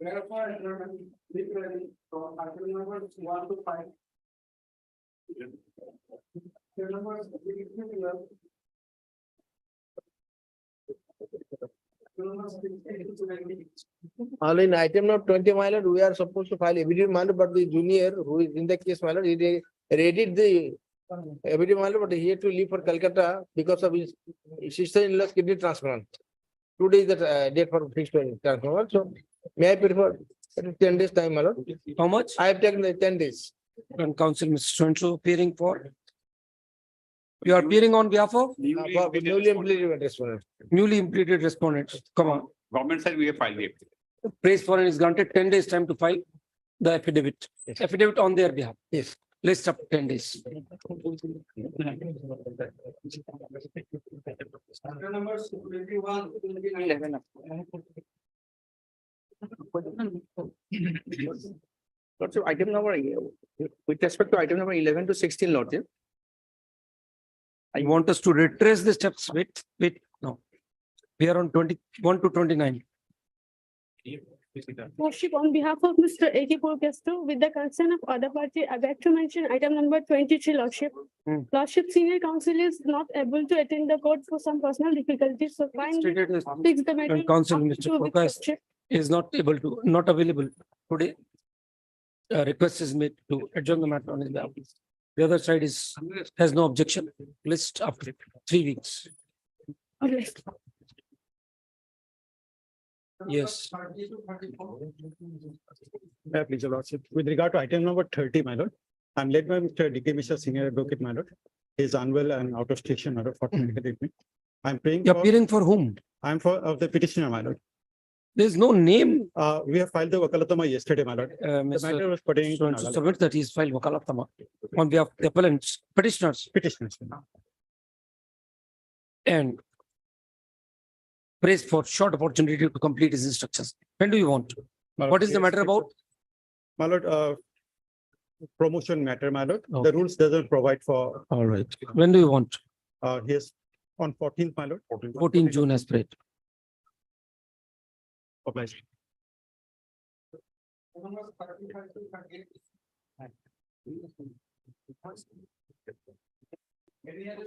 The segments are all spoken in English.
Therefore, literally from article number 1 to 5. Only in item number 20, my lord, we are supposed to file evidence, my lord, but the junior who is in the case, my lord, he readied the evidence, my lord, but he had to leave for Calcutta because of his sister-in-law's kidney transplant. Today is the date for fixed transplant. So may I prefer 10 days time, my lord? How much? I have taken the 10 days. And council, Mr. So-and-so appearing for? You are appearing on behalf of Newly implemented respondent. newly implemented respondents. Come on. Government side, we have filed it. Praise foreign is granted 10 days time to file the affidavit. Yes. Affidavit on their behalf. Yes. List up 10 days. Article numbers 21, 29. Lordship, item number, with respect to item number 11 to 16, Lordship. I want us to retrace the steps. Wait, no. We are on 21 to 29. Worship, on behalf of Mr. A.K. Purkesto, with the consent of other party, I beg to mention item number 23, Lordship. Lordship, senior counsel is not able to attend the court for some personal difficulties, so kindly Stated as fix the matter. and counsel, after Mr. 2 weeks, Prakash Lordship. is not available today. Request is made to adjourn the matter on his behalf. The other side has no objection. List after 3 weeks. Okay. Yes. 30 to 34. Please, your lordship. With regard to item number 30, my lord, I'm led by Mr. D.K. Mishra, senior advocate, my lord. He is unwell and out of station, my lord, for medical treatment. I'm praying You're for, appearing for whom? I'm for, of the petitioner, my lord. There is no name. We have filed the Wakalatama yesterday, my lord. The matter Mr. was pertaining to So-and-so Nagaland. submit that he is filed Wakalatama on behalf of the appellants, petitioners, Petitioners. and praised for short opportunity to complete his instructions. When do you want? My lord, What is the yes, matter about? My lord, promotion matter, my lord. Okay. The rules doesn't provide for, All right. When do you want? his on 14th, my lord. 14 June as prayed. Obliged. Numbers 35 to 38. Any other?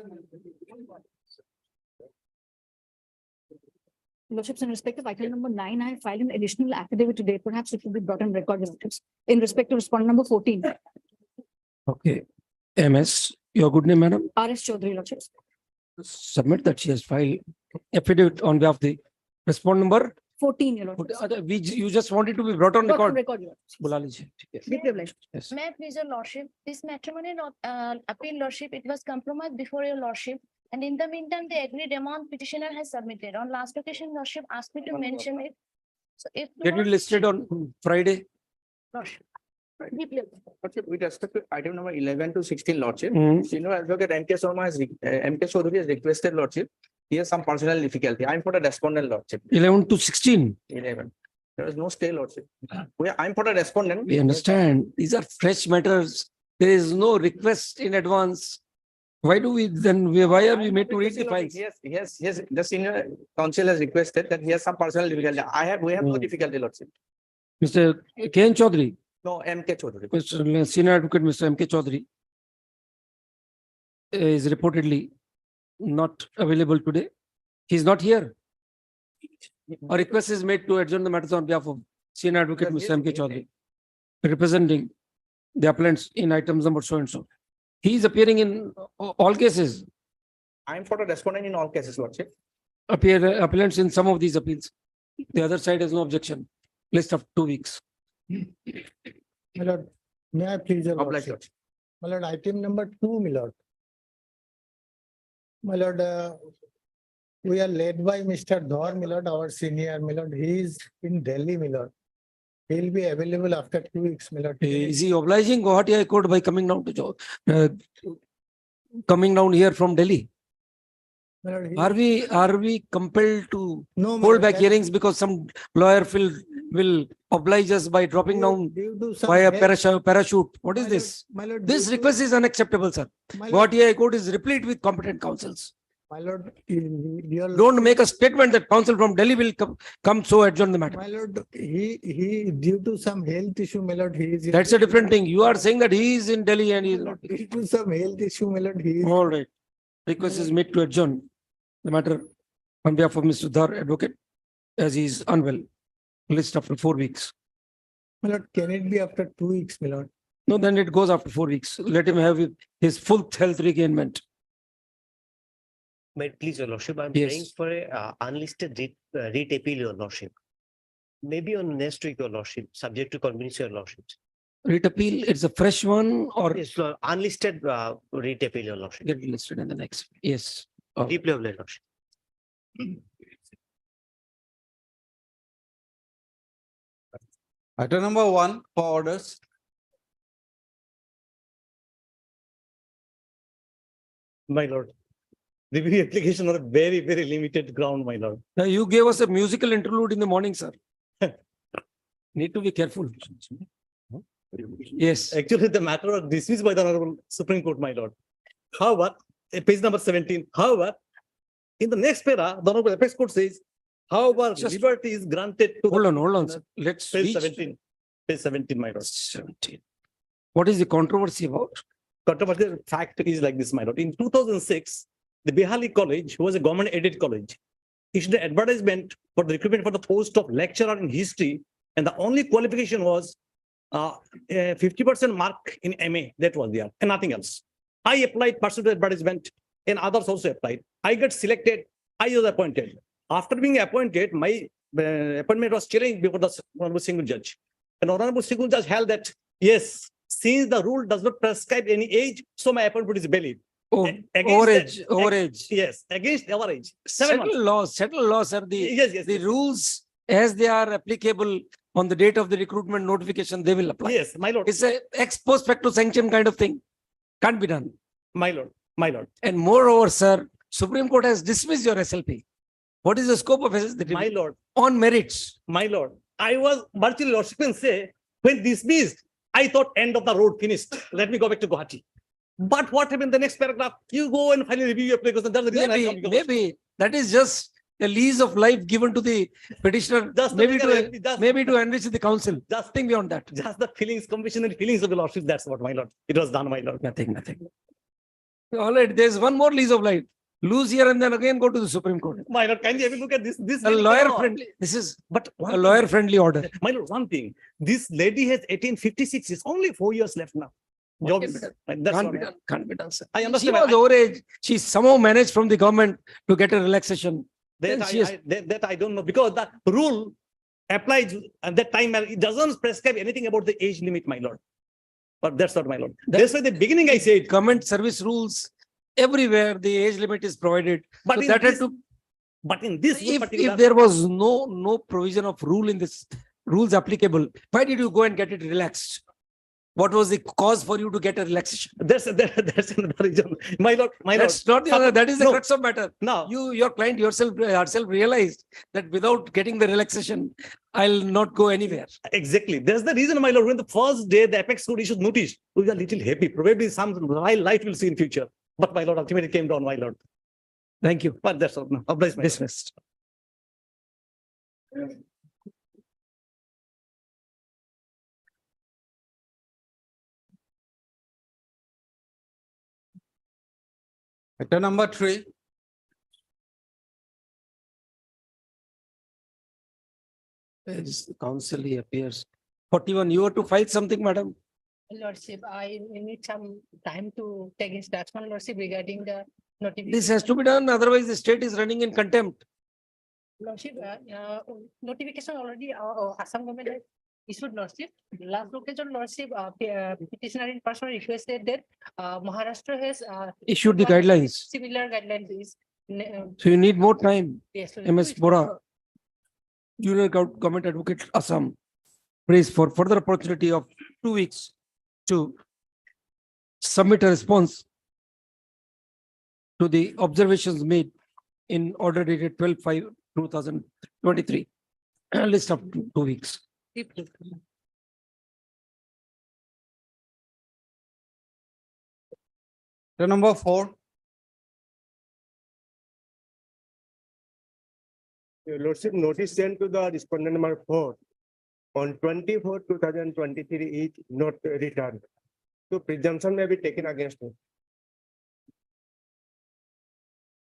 Lordships, in respect of item number 9, I have filed an additional affidavit today. Perhaps it will be brought on record, Your Lordships. In respect to respondent number 14, Okay. MS, your good name, madam? R.S. Chaudhary, Lordships. Submit that she has filed affidavit on behalf of the respondent number. 14, Your Lordships. You just want it to be brought on Brought on record. record, Your Lordships. बुला लीजिए, ठीक है. Be privileged. Yes. May I please your lordship, this matrimonial appeal lordship, it was compromised before your lordship. And in the meantime, the agreed amount petitioner has submitted. On last occasion, lordship asked me to mention it. So if. Get it listed on Friday. Lordship. Be privileged. Lordship, with respect to item number 11 to 16, Lordship. Mm. Senior advocate M.K. Sharma has, M.K. Chaudhary has requested, Lordship. He has some personal difficulty. I'm for the respondent, Lordship. 11 to 16. 11. There is no stay, Lordship. I'm for the respondent. We understand. These are fresh matters. There is no request in advance. Why do we then, why are we made to read the files? Yes, the senior counsel has requested that he has some personal difficulty. We have no difficulty, Lordship. Mr. K. N. Chaudhary, No, M.K. Chaudhary. Mr. Senior Advocate, Mr. M.K. Chaudhary is reportedly not available today. He is not here. A request is made to adjourn the matters on behalf of Senior Advocate, Mr. M.K. Chaudhary, representing the appellants in items number so and so. He is appearing in all cases, I'm for the respondent in all cases, Lordship. appellants in some of these appeals. The other side has no objection. List of 2 weeks. My lord, may I please your Obliged, lordship? Lordship. My lord, item number 2, my lord. My lord, we are led by Mr. Dhar, my lord, our senior, my lord. He is in Delhi, my lord. He will be available after 2 weeks, my lord. Is he obliging Guwahati High Court by coming down to coming down here from Delhi? My lord, he- Are we compelled to No, my hold lord, back that- hearings because some lawyer will oblige us by dropping down due to some by a health- parachute? What my is lord- this? My lord. This due to- request is unacceptable, sir. my lord- Guwahati High Court is replete with competent counsels. My lord, your. Don't make a statement that counsel from Delhi will come so adjourn the matter. My lord, he due to some health issue, my lord, he is. in- That's a different thing. You are saying that he is in Delhi and he is not. Due to some health issue, my lord, he is. All right. Request is made to adjourn the matter on behalf of Mr. Dhar, advocate, as he is unwell. List after 4 weeks. My lord, can it be after 2 weeks, my lord? No, then it goes after 4 weeks. Let him have his full health regainment. But please, your lordship, I'm Yes. praying for a unlisted writ appeal, your lordship. Maybe on next week, your lordship, subject to convenience, your lordship. Writ appeal, it's a fresh one or Yes, Lord, unlisted writ appeal, your lordship. get listed in the next. Yes. Oh. Deeply of your lordship. Item number 1 for orders. My lord. Review application on a very, very limited ground, my lord. Now you gave us a musical interlude in the morning, sir. Need to be careful. Yes. Actually, the matter was dismissed by the Honorable Supreme Court, my lord. However, page number 17, however, in the next para, the Honorable Apex Court says, however, Just- liberty is granted to. Hold on, sir. Let's Page reach 17, page 17, my lord. 17. What is the controversy about? Controversial fact is like this, my lord. In 2006, the Behali College, who was a government aided college, issued an advertisement for the recruitment for the post of lecturer in history. And the only qualification was 50% mark in MA. That was there and nothing else. I applied pursuant to the advertisement and others also applied. I got selected. I was appointed. After being appointed, my appointment was challenged before the Honorable Single Judge. And Honorable Single Judge held that, yes, since the rule does not prescribe any age, so my appointment is valid. Oh, Against that- overage. Yes, against our age. 7 months. Settle laws are the, Yes, yes, the yes. rules as they are applicable on the date of the recruitment notification, they will apply. Yes, my lord, It's a ex post facto sanction kind of thing. Can't be done. my lord, my lord, And moreover, sir, Supreme Court has dismissed your SLP. What is the scope of SLP? my lord, On merits. my lord. I was virtually lordship can say, when dismissed, I thought end of the road finished. Let me go back to Guwahati. But what happened in the next paragraph? You go and finally review your application. That's the reason I come. Maybe that is just a lease of life given to the petitioner, Just maybe to to enrich the council. just Nothing beyond that. just the feelings, compassionate feelings of the lordship. That's what, my lord. It was done, my lord. Nothing. All right, there's one more lease of life. Lose here and then again go to the Supreme Court. My lord, can you have a look at this? This A lady lawyer cannot. friendly, this is But a one lawyer thing, friendly order. my lord, one thing. This lady has 1856. It's only 4 years left now. What Job can is- be done? that's Can't what be done, can't be done, sir. I She understand. was overage. She somehow managed from the government to get a relaxation. That Then she has- that I don't know, because the rule applies at that time, it doesn't prescribe anything about the age limit, my lord. But that's not, my lord. That's why the beginning I said, Government service rules, everywhere the age limit is provided. but So in that had this, to, but in this if particular, there was no provision of rule in this, rules applicable, why did you go and get it relaxed? What was the cause for you to get a relaxation? that's another reason, my lord, That's not the other, that is the No. crux of matter. Now, Your client yourself realized that without getting the relaxation, I'll not go anywhere. exactly. That's the reason, my lord, when the first day the Apex Court issued notice, we were a little happy. Probably some light will see in future. But my lord, ultimately came down, my lord. Thank you. But that's all. No, obliged, my lord. Dismissed. Item number 3. As the council he appears. 41, you have to file something, madam. Lordship, I need some time to take instruction, Lordship, regarding the notification. This has to be done, otherwise the state is running in contempt. Lordship, notification already, Assam government has issued, Lordship. Last occasion, Lordship, petitioner in person requested that Maharashtra has Issued the guidelines. similar guidelines is. So you need more time. Yes. MS Bora, Junior Government Advocate Assam, prays for further opportunity of 2 weeks to submit a response to the observations made in order dated 12/5/2023. List of 2 weeks. Item Number 4. Your Lordship, notice sent to the respondent number 4 on 24, 2023 is not returned. So presumption may be taken against him.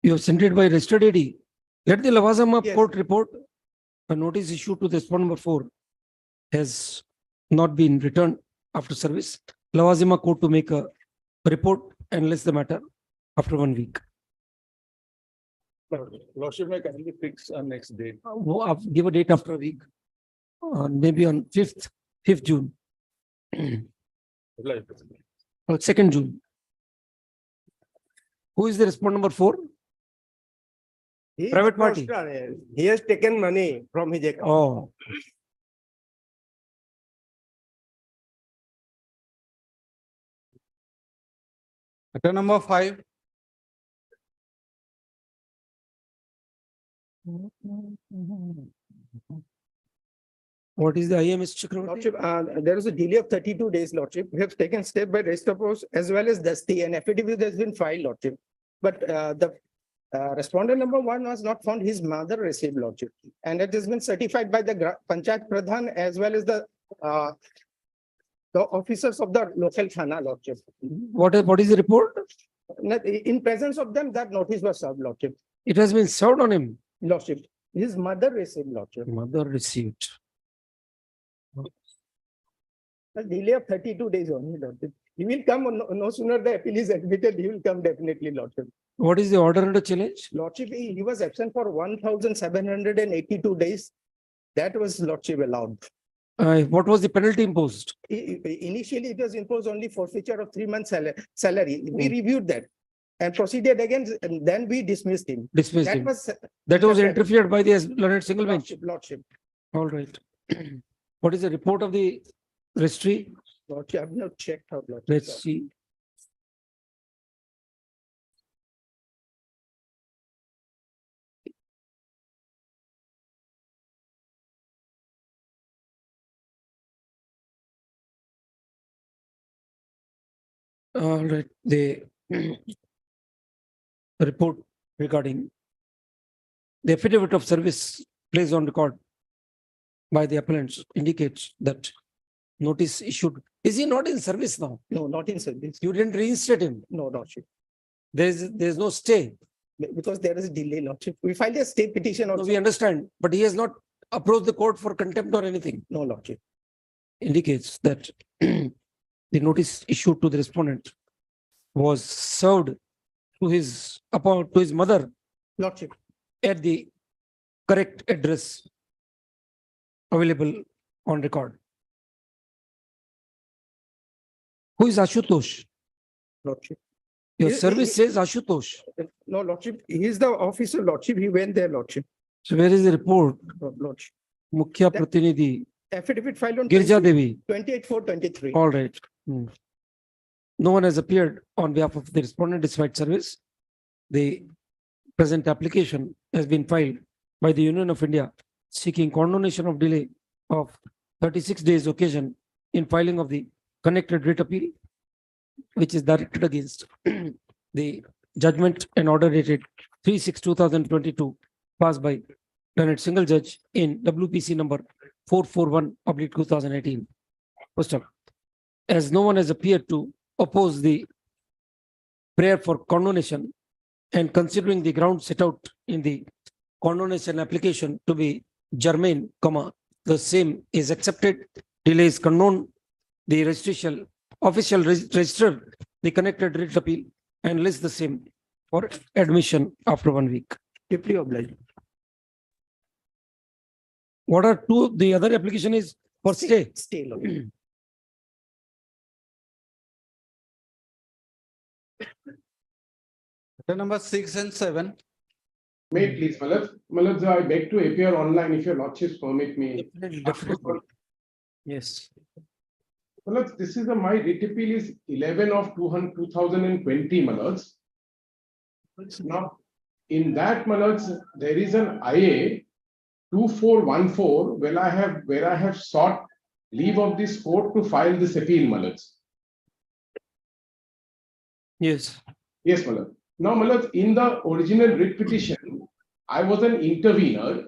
You have sent it by registered AD. Let the Lavazama Yes. court report a notice issued to the respondent number 4 has not been returned after service. Lavazima court to make a report and list the matter after 1 week. Lordship may kindly fix our next date. Give a date after a week. Maybe on 5th June. Or 2nd June. Who is the respondent number 4? He is Private a party. fraudster. He has taken money from his account. Oh. Matter number 5. What is the IMS Chakravarti? Lordship, there is a delay of 32 days, Lordship. We have taken step by rest of us as well as Dusty, and affidavit has been filed, Lordship. But the respondent number 1 was not found. His mother received, Lordship. And it has been certified by the Panchayat Pradhan as well as the officers of the local Thana, Lordship. What is the report? In presence of them, that notice was served, Lordship. It has been served on him. Lordship. His mother received, Lordship. Mother received. A delay of 32 days only, Lordship. He will come, no sooner the appeal is admitted, he will come definitely, Lordship. What is the order under challenge? Lordship, he was absent for 1,782 days. That was Lordship allowed. What was the penalty imposed? Initially, it was imposed only forfeiture of 3 months salary. We reviewed that and proceeded again, and then we dismissed him. Dismissed That him. was That was accepted. interfered by the learned single bench. Lordship. All right. What is the report of the registry? Lordship, I have not checked out. Lordship. Let's see. All right, the report regarding the affidavit of service placed on record by the appellants indicates that notice issued. Is he not in service now? No, not in service. You didn't reinstate him. No, Lordship. There's no stay. Because there is a delay, Lordship. We filed a state petition No, also. we understand, but he has not approached the court for contempt or anything. No, Lordship. Indicates that the notice issued to the respondent was served to his mother Lordship. at the correct address available on record. Who is Ashutosh? Lordship. Your He- service says Ashutosh. No, Lordship. He is the officer, Lordship. He went there, Lordship. So where is the report? Lordship. Mukhya Pratinidhi, Affidavit filed on Girja Devi. 28/4/23. All right. No one has appeared on behalf of the respondent despite service. The present application has been filed by the Union of India seeking condonation of delay of 36 days occasion in filing of the connected writ appeal, which is directed against the judgment and order dated 3/6/2022 passed by Learned Single Judge in WPC number 441/2018. First up, as no one has appeared to oppose the prayer for condonation and considering the ground set out in the condonation application to be germane, the same is accepted, delay is condoned, the registration official register the connected writ appeal and list the same for admission after 1 week. Deeply obliged. What are the other application is for stay? Stay, Lordship. Matter number 6 and 7. Wait, please, Malad, I beg to appear online if your lordships permit me. Definitely. Yes. Malad, this is my writ appeal is 11 of 2020, Malad. Now, in that, Malad, there is an IA 2414 where I have sought leave of this court to file this appeal, Malad. Yes. Yes, Malad. Now, Malad, in the original writ petition, I was an intervener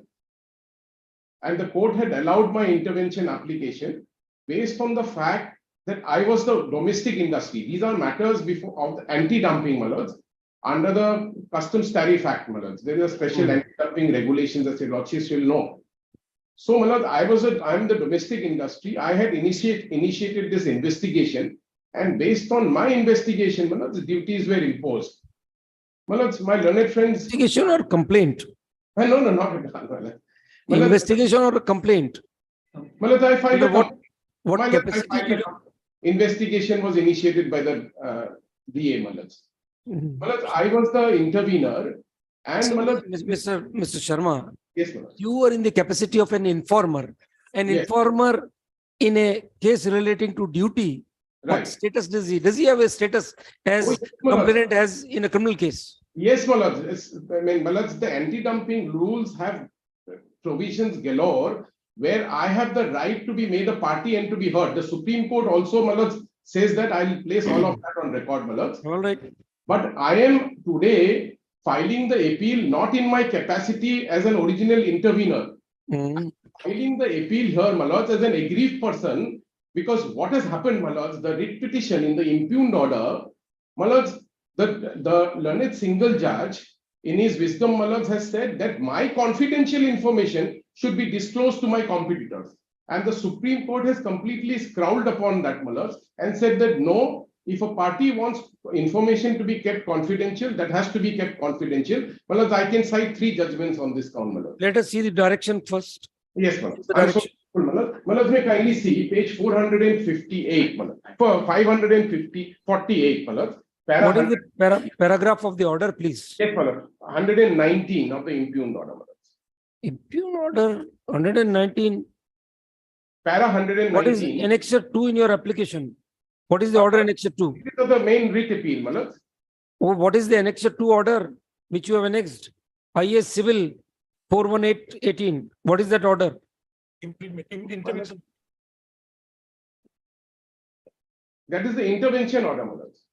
and the court had allowed my intervention application based on the fact that I was the domestic industry. These are matters before of the anti-dumping, my lords, under the Customs Tariff Act, my lords. There is a special anti-dumping regulations that your lordships will know. So, my lord, I am the domestic industry. I had initiated this investigation, and based on my investigation, my lord, the duties were imposed. My lords, my learned friends. Investigation or complaint? No, not at all, my lord. My lord, Investigation or a complaint? my lord, I filed a What my lord, I capacity? filed a investigation was initiated by the DA, my lords. Mhm. My lord, I was the intervener, and So, my lord, Mr. Sharma, yes, my lord. you were in the capacity of an informer. An Yes. informer in a case relating to duty. What Right. status does he? Does he have a status Oh, as yes, my lord. complainant as in a criminal case? Yes, my lords. I mean, my lords, the anti-dumping rules have provisions galore where I have the right to be made a party and to be heard. The Supreme Court also, my lords, says that I'll place all of that on record, my lords. All right. But I am today filing the appeal not in my capacity as an original intervener. Mhm. Filing the appeal here, my lords, as an aggrieved person, because what has happened, my lords, the writ petition in the impugned order, my lords, the learned single judge, in his wisdom, my lords, has said that my confidential information should be disclosed to my competitors. And the Supreme Court has completely scowled upon that, my lords, and said that no, if a party wants information to be kept confidential, that has to be kept confidential. My lords, I can cite 3 judgments on this count, my lords. Let us see the direction first. Yes, my lords. The I'm so direction. grateful, my lords. My lords, may kindly see page 458, my lords. For 548, my lords. Para What is the paragraph of the order, please? Yes, my lord. 119 of the impugned order, my lords. Impugned order 119. Para 119. What is annexure 2 in your application? What is the order annexure 2? This is the main writ appeal, my lords. Oh, what is the annexure 2 order which you have annexed? IS Civil 41818. What is that order? That is the intervention order, my lords.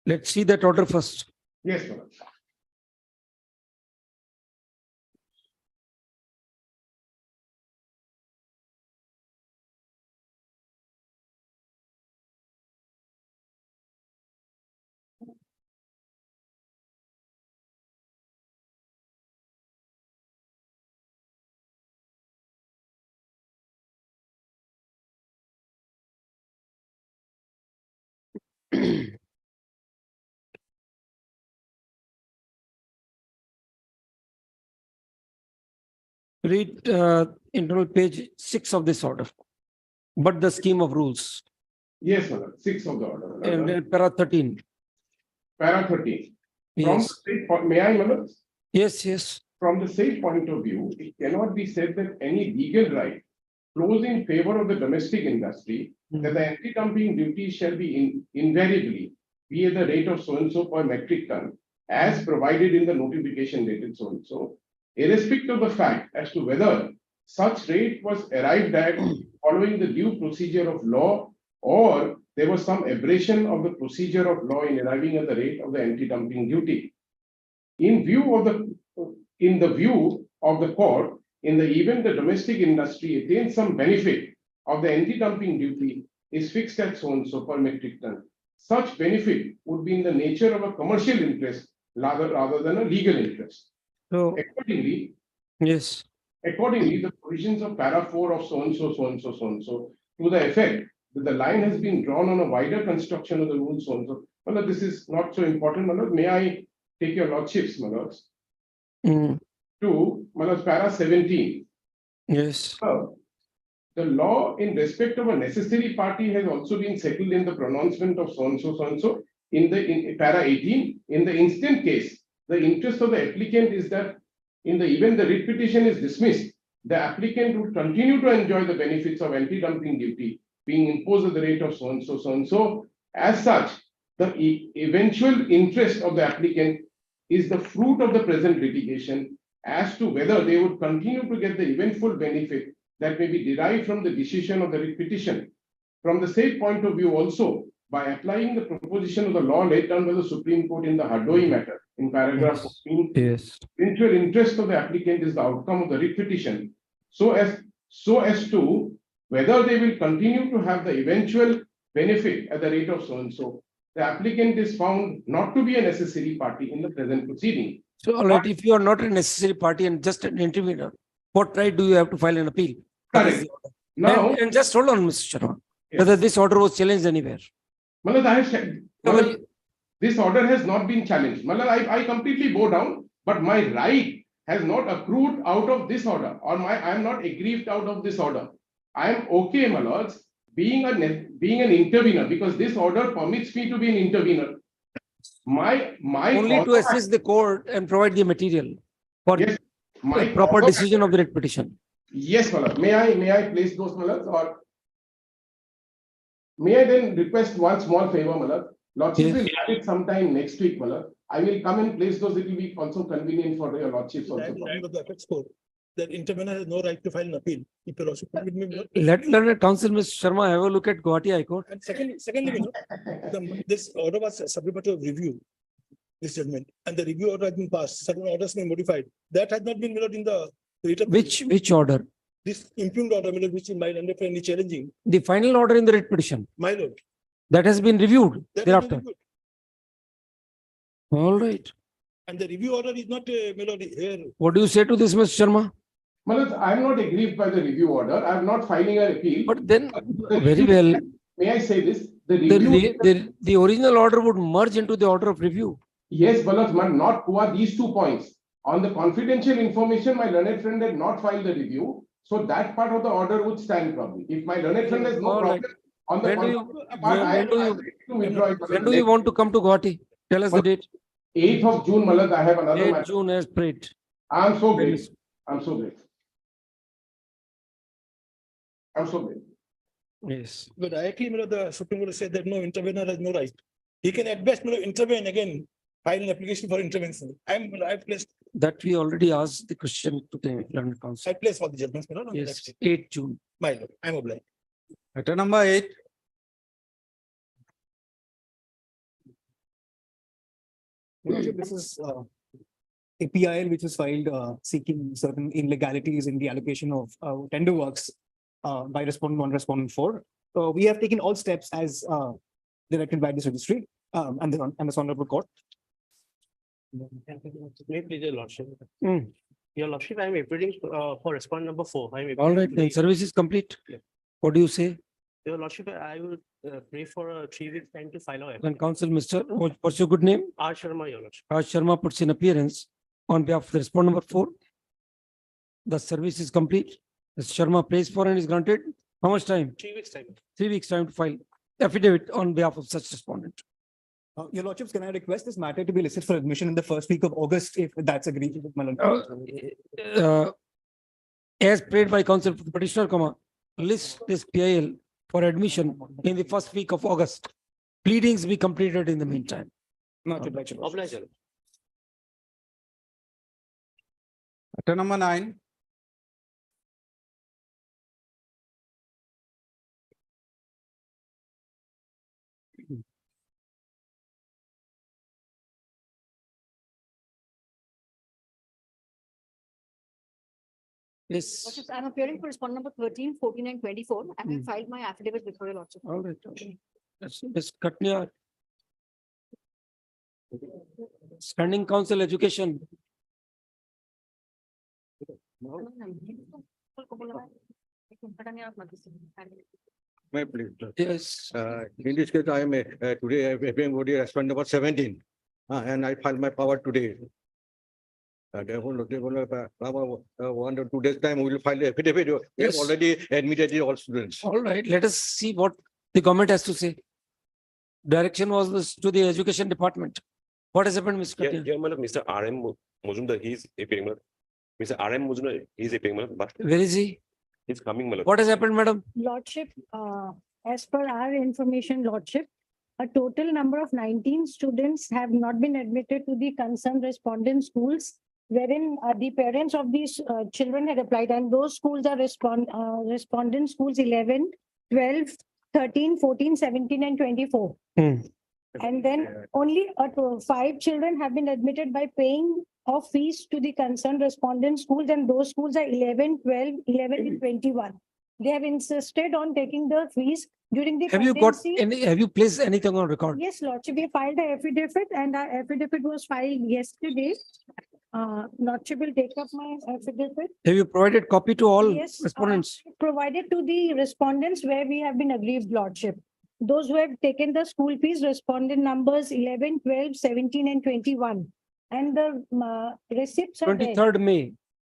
Let's see that order first. Yes, my lords. Read internal page 6 of this order. But the scheme of rules. Yes, my lord. 6 of the order. my lord. And then para 13. Para 13. From Yes. the state, may I, my lords? Yes, yes. From the state point of view, it cannot be said that any legal right flows in favor of the domestic industry, that the anti-dumping duty shall be invariably be at the rate of so and so per metric ton, as provided in the notification dated so and so, irrespective of the fact as to whether such rate was arrived at following the due procedure of law, or there was some aberration of the procedure of law in arriving at the rate of the anti-dumping duty. In the view of the court, in the event the domestic industry attains some benefit of the anti-dumping duty is fixed at so and so per metric ton. Such benefit would be in the nature of a commercial interest rather than a legal interest. So, Accordingly, yes. the provisions of para 4 of so and so, so and so, so and so, to the effect that the line has been drawn on a wider construction of the rule so and so. Well, this is not so important, my lord. May I take your lordships, my lords, Mm, to my lords, para 17. yes. The law in respect of a necessary party has also been settled in the pronouncement of so and so, so and so. In para 18, in the instant case, the interest of the applicant is that in the event the writ petition is dismissed, the applicant would continue to enjoy the benefits of anti-dumping duty being imposed at the rate of so and so, so and so. As such, the eventual interest of the applicant is the fruit of the present litigation as to whether they would continue to get the eventful benefit that may be derived from the decision of the writ petition. From the same point of view also, by applying the proposition of the law laid down by the Supreme Court in the Hardoi matter in paragraph 14. Yes. Eventual interest of the applicant is the outcome of the writ petition. So as to whether they will continue to have the eventual benefit at the rate of so and so. The applicant is found not to be a necessary party in the present proceeding. So, all right, if you are not a necessary party and just an intervener, what right do you have to file an appeal? Correct. Now, And just hold on, Mr. Sharma, Yes. whether this order was challenged anywhere. Malad, I have said, Malad, this order has not been challenged. Malad, I completely bow down, but my right has not accrued out of this order, or I am not aggrieved out of this order. I am okay, my lords, being an intervener, because this order permits me to be an intervener. My Only to assist the court and provide the material for Yes, my the proper order- decision of the writ petition. Yes, Malad. May I place those, Malad, or may I then request one small favor, Malad? Lordship Yes. will have it sometime next week, Malad. I will come and place those. It will be also convenient for your lordships also. The apex court, that intervener has no right to file an appeal. If your lordship permit me, Milord. Let learned counsel, Mr. Sharma, have a look at Guwahati High Court. And secondly, Milord, this order was subject to review, this judgment, and the review order has been passed, certain orders may be modified. That has not been, Milord, in the written. Which order? This impugned order, Milord, which is my understanding challenging, The final order in the writ petition my lord. that has been reviewed That has been thereafter. reviewed. All right. And the review order is not, Milord, here. What do you say to this, Mr. Sharma? Malad, I am not aggrieved by the review order. I am not filing an appeal. But then, very well, May I say this? The review. the original order would merge into the order of review. Yes, Balaz, man, not Kuwa, these 2 points. On the confidential information, my learned friend had not filed the review. So that part of the order would stand probably. If my learned friend has no All right. problem on the When do you- confidential part, I when do am you- ready to withdraw it. When do you want to come to Guwahati? Tell us the date. 8th of June, Malad, I have another 8 matter. June as prayed. I am so Very great. I'm so great. I'm so great. Yes. But directly, Milord, the Supreme Court said that no intervener has no right. He can at best, Milord, intervene again, file an application for intervention. I placed, That we already asked the question to the learned counsel. I placed for the judgments, Milord. on the Yes, next day. 8 June. My lord, I'm obliged. Matter number 8. This is APIL which was filed seeking certain illegalities in the allocation of tender works by respondent 1, respondent 4. We have taken all steps as directed by this registry and this honorable court. May I please, your lordship. Hmm. Your lordship, I am appealing for respondent number 4. I am All right, appealing then today. service is complete. Yeah. What do you say? Your lordship, I will pray for a 3 week time to file our. Then counsel, what's your good name? R Sharma, your lordship. Raj Sharma puts in appearance on behalf of the respondent number 4. The service is complete. Mr. Sharma prays for and is granted. How much time? 3 weeks time. 3 weeks time to file affidavit on behalf of such respondent. Your lordships, can I request this matter to be listed for admission in the first week of August if that's agreed with my lord? As prayed by counsel for the petitioner, list this PIL for admission in the first week of August. Pleadings be completed in the meantime. Not obliged, your lordship. Obliged, your lordship. Matter number 9. Yes. Lordships, I'm appearing for respondent number 13, 14, and 24, and I filed my affidavit before your lordship. All right. Okay. Ms. Katnia. Standing counsel education. May please. Yes. In this case, I am today appearing body respondent number 17. And I filed my power today. They will 1 or 2 days time, we will file the affidavit. We have Yes. already admitted all students. All right, let us see what the government has to say. Direction was this to the education department. What has happened, Mr. Katnia? Yeah, madam, Mr. R.M. Muzumdar, he is appearing, madam. Mr. R.M. Muzumdar, he is appearing, madam, but Where is he? he's coming, madam. What has happened, madam? Lordship, as per our information, Lordship, a total number of 19 students have not been admitted to the concerned respondent schools, wherein the parents of these children had applied, and those schools are respondent schools 11, 12, 13, 14, 17, and 24. Hmm. And then only 5 children have been admitted by paying of fees to the concerned respondent schools, and those schools are 11, 12, 11, and 21. They have insisted on taking the fees during the Have you got pendency. any, have you placed anything on record? Yes, Lordship, we filed a affidavit and our affidavit was filed yesterday. Lordship will take up my affidavit. Have you provided copy to all Yes, respondents? provided to the respondents where we have been aggrieved, Lordship. Those who have taken the school fees, respondent numbers 11, 12, 17, and 21. And the receipts are there. 23rd May.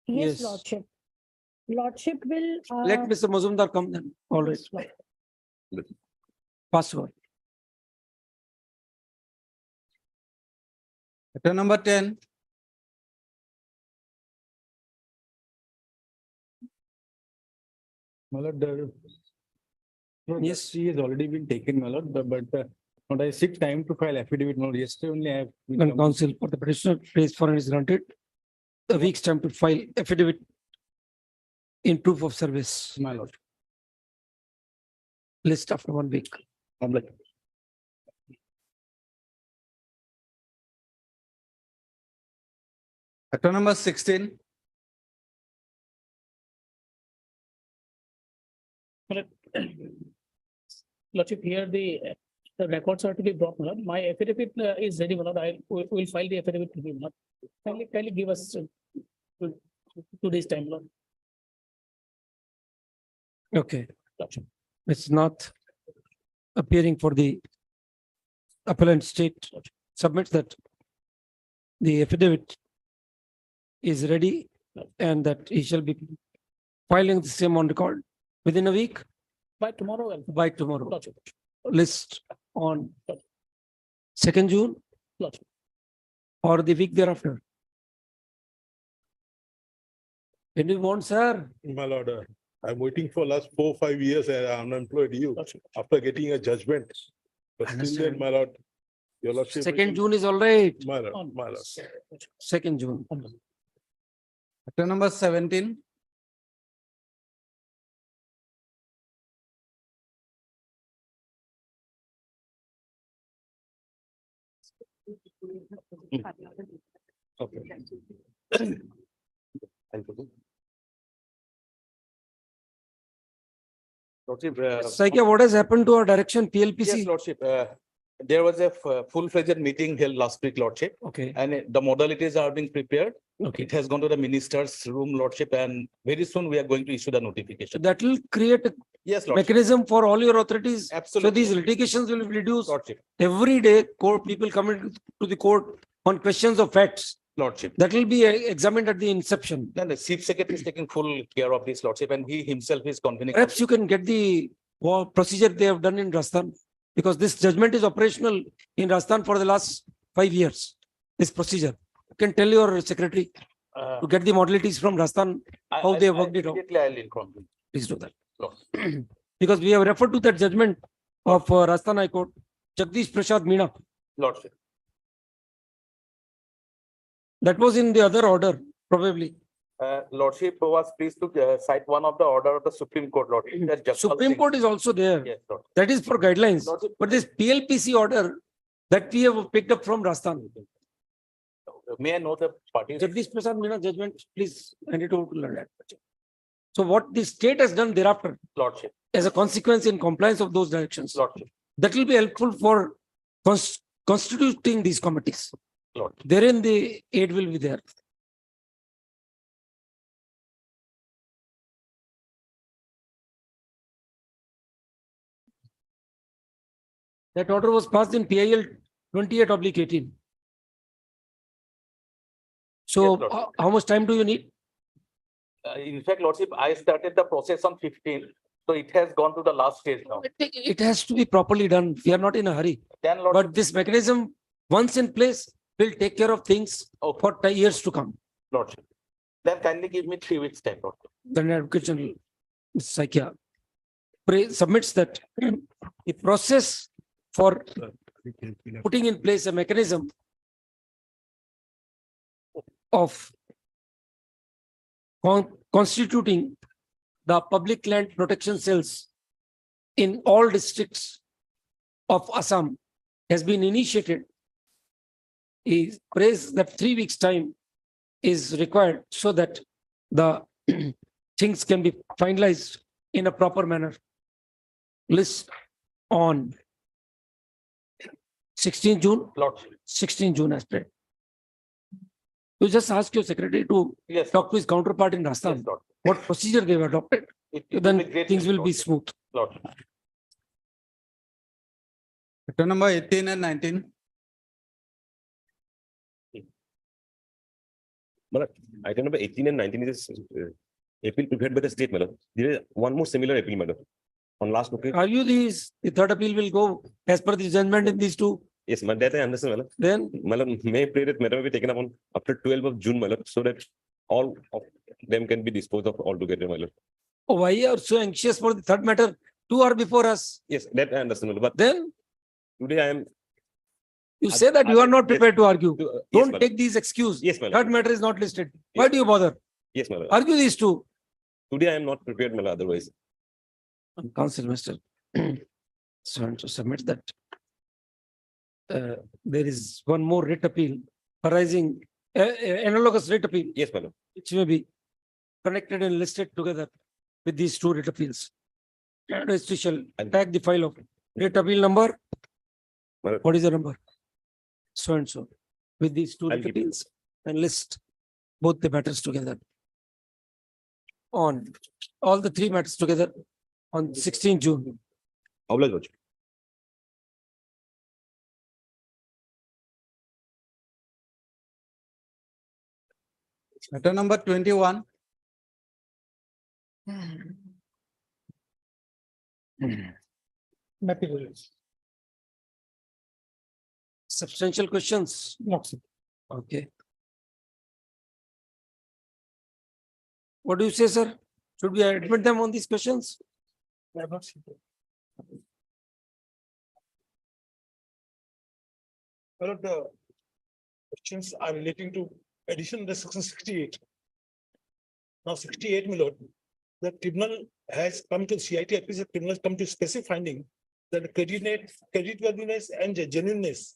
Yes, yes. Lordship. Lordship will. Let Mr. Mazumdar come then. All right. Pass over. Matter number 10. My lord, yes, she has already been taken, my lord, but I seek time to file affidavit, my lord. Yesterday only I have. been And come- counsel for the petitioner prays for and is granted a week's time to file affidavit in proof of service. My lord. List after 1 week. Omelette. Matter number 16. Lordship, here the records are to be brought, my lord. My affidavit is ready, my lord. I will file the affidavit to be, my lord. Kindly give us 2 days time, Lord. Okay. It's not appearing for the appellant state submits that the affidavit is ready and that he shall be filing the same on record within a week. By tomorrow. By tomorrow. Lordship. List on 2nd June Lordship. or the week thereafter. When do you want, sir? My lord, I'm waiting for last 4-5 years and I'm unemployed you after getting a judgment. But still then, Understand. my lord, your lordship. 2nd June is all right. My lord, my lord. 2nd June. Matter number 17. Okay. Lordship, Saikia, what has happened to our direction PLPC? yes, Lordship, there was a full-fledged meeting held last week, Lordship. Okay. And the modalities are being prepared. Okay. It has gone to the minister's room, Lordship, and very soon we are going to issue the notification. That will create a Yes, Lordship. mechanism for all your authorities. Absolutely. So these litigations will be reduced. Lordship, Every day, court people coming to the court on questions of facts. Lordship. That will be examined at the inception. Then the chief secretary is taking full care of this, Lordship, and he himself is convening. Perhaps you can get the procedure they have done in Rajasthan, because this judgment is operational in Rajasthan for the last 5 years. This procedure. You can tell your secretary to get the modalities from Rajasthan, how they worked it out. Immediately I'll inform you. Please do that. Lord. Because we have referred to that judgment of Rajasthan High Court, Jagdish Prasad Meena. Lordship. That was in the other order, probably. Lordship was pleased to cite one of the order of the Supreme Court, Lordship. That's Jaspal Supreme Singh. Court is also there. Yes, Lord. That is for guidelines. Lordship. But this PLPC order that we have picked up from Rajasthan. May I know the parties? Jagdish Prasad Meena judgment, please hand it over to London. So what the state has done thereafter, Lordship. as a consequence in compliance of those directions, Lordship. that will be helpful for constituting these committees. Lord. Therein the aid will be there. That order was passed in PIL 28/18. So Yes, Lord. how much time do you need? In fact, Lordship, I started the process on 15th, so it has gone to the last stage now. It has to be properly done. We are not in a hurry. Then, Lord, But this mechanism, once in place, will take care of things for years to come. Lordship. Then kindly give me 3 weeks time, Lordship. The Advocate General, Mr. Saikia, submits that the process for putting in place a mechanism of constituting the public land protection cells in all districts of Assam has been initiated. He prays that 3 weeks' time is required so that the things can be finalized in a proper manner. List on 16 June, Lordship. 16 June as planned. You just ask your secretary to Yes. talk to his counterpart in Rajasthan, Yes, Lord. what procedure they have adopted. It will Then be great things will be Lordship. smooth. Lord. Letter number 18 and 19. Malad, item number 18 and 19 is appeal prepared by the state, Malad. There is one more similar appeal, Malad. On last occasion. Are you the third appeal will go as per the judgment in these two? Yes, Malad, that I understand, Malad. Then Malad, may pray that matter will be taken up on after 12th of June, Malad, so that all of them can be disposed of altogether, Malad. why are you so anxious for the third matter? Two are before us. Yes, that I understand, Malad. But Then today I am. you say that you are not prepared to argue. Yes, Don't Malad. take these excuses. Yes, Malad. Third matter is not listed. Why do you bother? Yes, Malad. Argue these two. Today I am not prepared, Malad, otherwise. Council Minister, so to submit that there is one more writ appeal arising, analogous writ appeal, Yes, Malad. which may be connected and listed together with these two writ appeals. Registry shall tag the file of writ appeal number. Malad. What is the number? So and so with these two I'll writ give you. appeals and list both the matters together. On all the three matters together on 16 June. Oblige, Lordship. Letter number 21. Substantial questions? Okay. What do you say, sir? Should we admit them on these questions? Well, the questions are relating to addition to section 68. Now 68, my lord, the tribunal has come to CIT, the tribunal has come to specific finding that the creditworthiness and genuineness.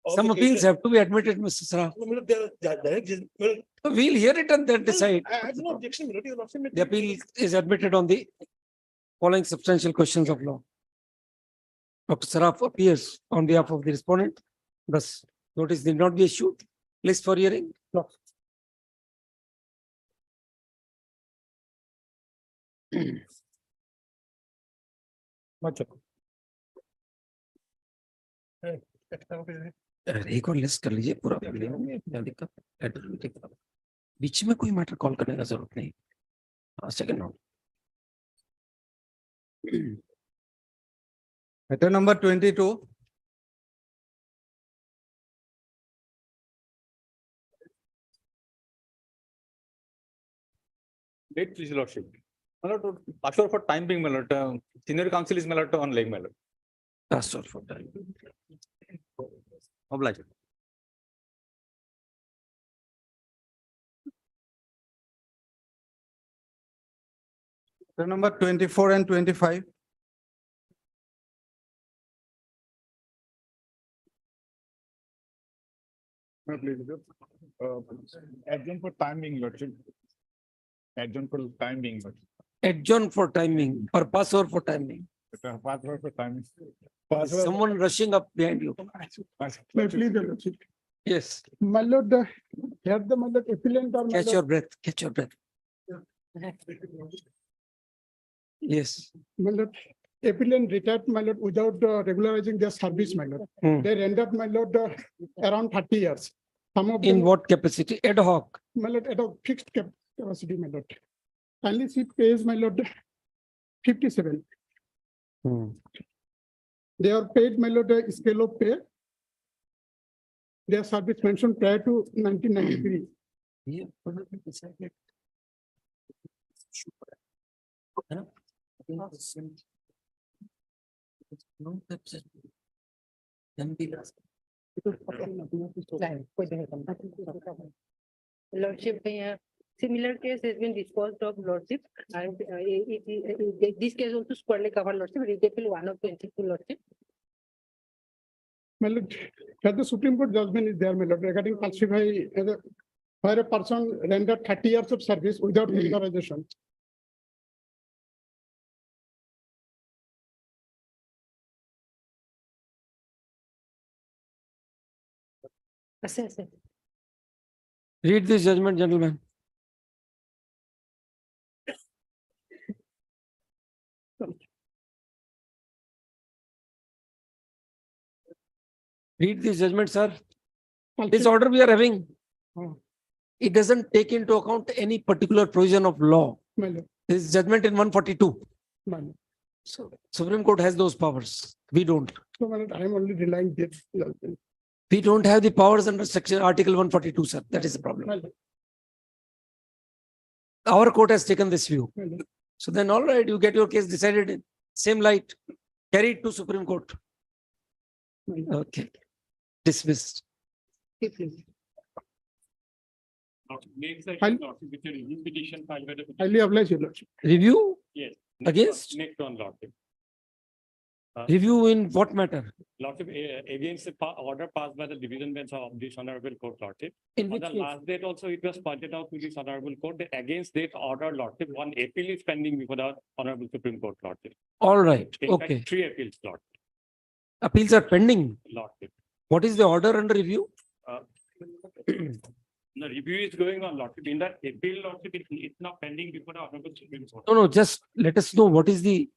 of Some the appeals case- have to be admitted, Mr. Saraf. No, my lord, they are well, We'll hear it and then decide. I have no objection, my lord, your lordship may The take- appeal is admitted on the following substantial questions of law. Dr. Saraf appears on behalf of the respondent. Thus, notice need not be issued. List for hearing. एक और list कर लीजिए पूरा क्या दिक्कत बीच में कोई matter call करने का जरूरत नहीं second round Letter number 22. Date, please, lordship. My lord, assure for time being, my lord, senior counsel is my lord on leg, my lord. That's all for time. Oblige. Letter number 24 and 25. Adjourn for timing, lordship. Adjourn for timing, lordship. Adjourn for timing or pass over for timing. Password for timing. Someone rushing up behind you. May I please, your lordship. Yes, My lord, here the my lord appellant or my catch lord- your breath, catch your breath. Yes. My lord, appellant retired, my lord, without regularizing their service, my lord. Hmm. They rendered, my lord, around 30 years. Some of In them, what capacity? Ad hoc. my lord, at a fixed capacity, my lord. Only seat pays, my lord, 57. They are paid, my lord, a scale of pay. Their service mentioned prior to 1993. Yeah. Lordship, Similar case has been disposed of lordship and this case also squarely covered lordship, writ appeal 1 of 22 lordship. My lord, that the Supreme Court judgment is there, my lord, regarding falsify, where a person rendered 30 years of service without authorization. Read this judgment, gentlemen. Read this judgment, sir. This order we are having, it doesn't take into account any particular provision of law. My lord, This is judgment in 142. my lord. So Supreme Court has those powers. We don't. So my lord, I am only relying this. judgment. We don't have the powers under section article 142, sir. That is the problem. My lord, Our court has taken this view. my lord. So then, all right, you get your case decided in same light, carry it to Supreme Court. Okay, dismissed. Highly obliged, your lordship. Review Yes. against, Next one, Lordship. review in what matter? Lordship, against the order passed by the division bench of this honorable court, Lordship. In On which the case? last date also, it was pointed out to this honorable court that against that order, Lordship, one appeal is pending before the honorable Supreme Court, Lordship. All right, In fact, okay. 3 appeals, Lordship. Appeals are pending. Lordship. What is the order under review? The review is going on, Lordship. In that appeal, Lordship, it's not pending before the honorable Supreme Court. No, just let us know what is the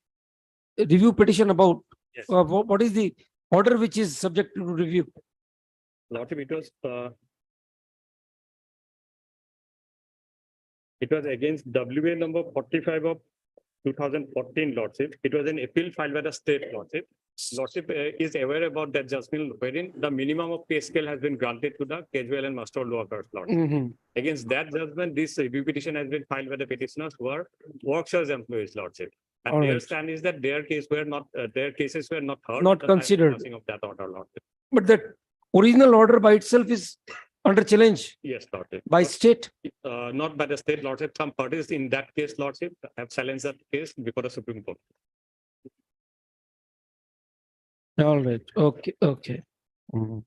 review petition about. Yes. What is the order which is subject to review? Lordship, it was against WA number 45 of 2014, Lordship. It was an appeal filed by the state, Lordship. Lordship is aware about that judgment wherein the minimum of pay scale has been granted to the casual and master workers, Lordship. Mhm. Against that judgment, this review petition has been filed by the petitioners who are workers employees, Lordship. And All their right. stand is that their cases were not heard. Not at the time of considered. passing of that order, Lordship. But that original order by itself is under challenge Yes, Lordship. by state. Not by the state, Lordship. Some parties in that case, Lordship, have challenged that case before the Supreme Court. All right, okay, okay. Mhm.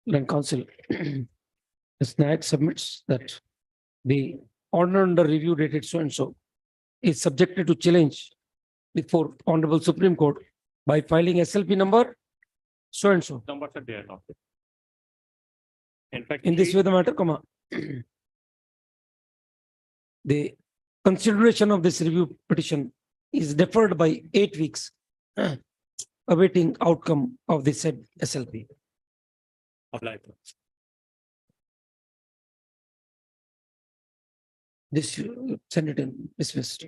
Then council, SNAC submits that the order under review dated so and so is subjected to challenge before Honorable Supreme Court by filing SLP number so and so. Numbers are there, Lordship. In fact, In this way, the matter, comma. The consideration of this review petition is deferred by 8 weeks, awaiting outcome of the said SLP. apply. This send it in dismissed.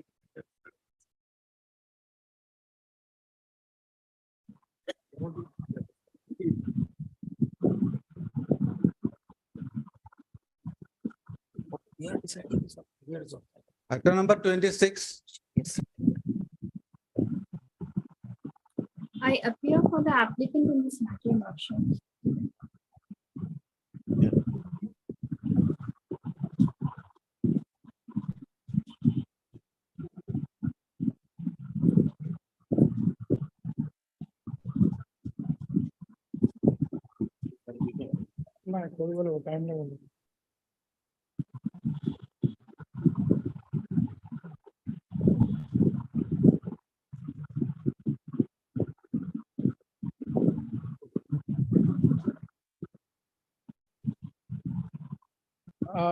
Item number 26. I appear for the applicant in this matter, motion.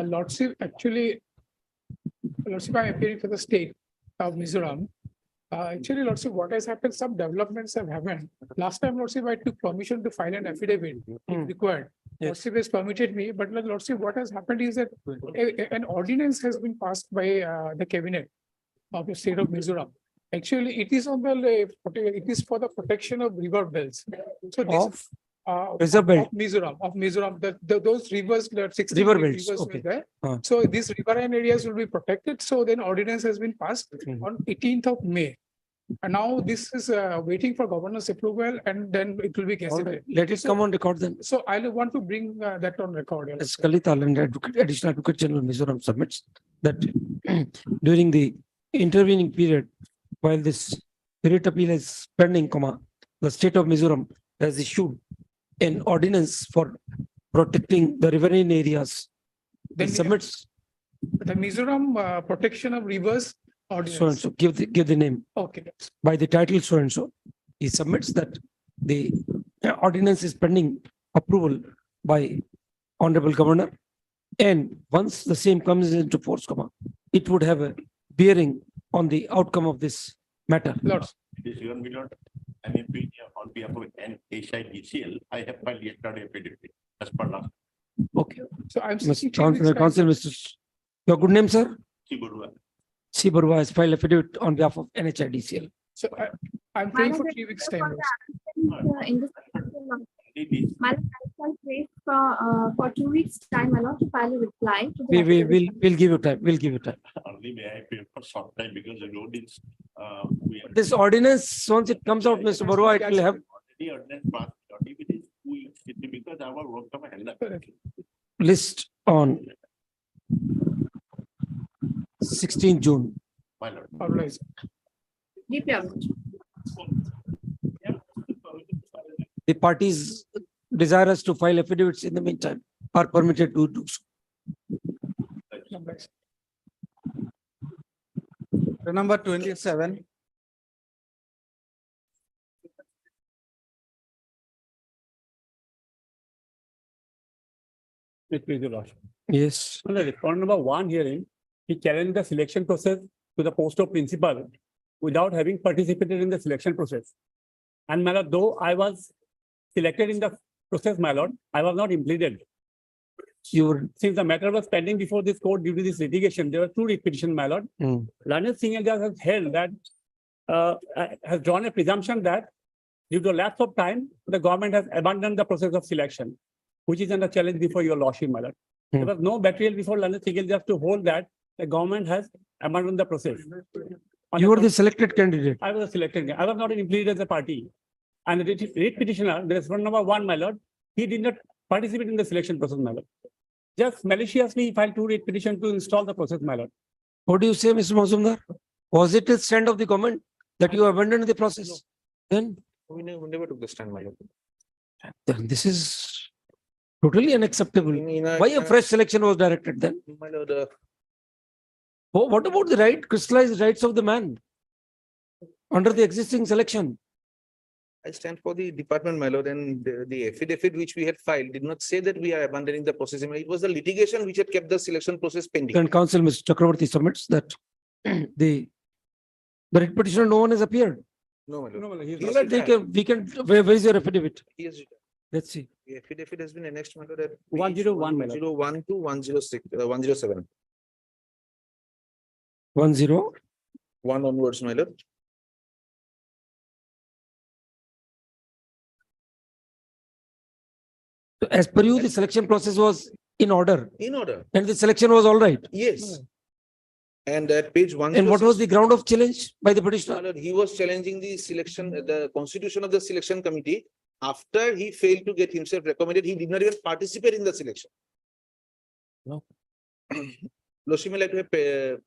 Lordship, actually, Lordship, I am appearing for the state of Mizoram. Actually, Lordship, what has happened, some developments have happened. Last time, Lordship, I took permission to file an affidavit if required. Lordship has permitted me, but Lordship, what has happened is that an ordinance has been passed by the cabinet of the state of Mizoram. Actually, it is on the, it is for the protection of river belts. So this. Reserve belt. Of Mizoram, those rivers, that 16 River belts, rivers were okay. there. Huh. So these riverine areas will be protected. So then ordinance has been passed on 18th of May. And now this is waiting for governor's approval and then it will be All right, gazetted. let it come on record then. So I want to bring that on record. Your As Lordship. Kalit Aland, Additional Advocate General Mizoram submits that during the intervening period, while this writ appeal is pending, the state of Mizoram has issued an ordinance for protecting the riverine areas. He Then submits the Mizoram Protection of Rivers so and Ordinance. so, give the name Okay. by the title so and so. He submits that the ordinance is pending approval by Honorable Governor. And once the same comes into force, it would have a bearing on the outcome of this matter. Lords. This is your Milord, an appeal on behalf of NHIDCL. I have filed yesterday affidavit as per last. Okay. So I'm Mr. seeking 3 weeks time. Council, Mr. Your good name, sir? Siburua. C. Barua has filed affidavit on behalf of NHIDCL. So I'm praying for 3 weeks time. Lords. In this. Madam, I shall wait for 2 weeks time, my lord, to file a reply. to the We'll give you time. We'll give you time. Only may I pay for short time because the road is, we are This ordinance, once it comes out, Mr. Barua, it will have already ordinance passed, already it is because our work come and. list on 16 June. My lord. All right. The parties desirous to file affidavits in the meantime are permitted to do so. Number 27. It will be lost. Yes. On the respondent number 1 hearing, he challenged the selection process to the post of principal without having participated in the selection process. And my lord, though I was selected in the process, my lord, I was not implemented. Since the matter was pending before this court due to this litigation, there were 2 petitions, my lord. Learned Singh has held that, has drawn a presumption that due to lapse of time, the government has abandoned the process of selection, which is under challenge before your lordship, my lord. There was no material before Learned Singh just to hold that the government has abandoned the process. You were the selected candidate. I was a selected. I was not implemented as a party. And the writ petitioner, the respondent number 1, my lord, he did not participate in the selection process, my lord. Just maliciously he filed 2 writ petition to install the process, my lord. What do you say, Mr. Mazumdar? Was it a stand of the government that you abandoned the process? Then We never took the stand, my lord. this is totally unacceptable. In a- Why a fresh selection was directed then? My lord, What about the right, crystallized rights of the man under the existing selection? I stand for the department, my lord, and the affidavit which we had filed did not say that we are abandoning the process. It was the litigation which had kept the selection process pending. And Council, Mr. Chakravarti submits that the writ petitioner, no one has appeared. No, my lord. No, my lord, he is He All has right, retired. we can, where is your affidavit? He is retired. Let's see. The affidavit has been annexed, my lord, at 101, my lord. 101 to 106, 107. 10. 1 onwards, my lord. As per you, the selection process was in order In order. and the selection was all right. Yes. And at page 106. And what was the ground of challenge by the petitioner? My lord, he was challenging the selection, the constitution of the selection committee. After he failed to get himself recommended, he did not even participate in the selection. No. Lordship, may like to have,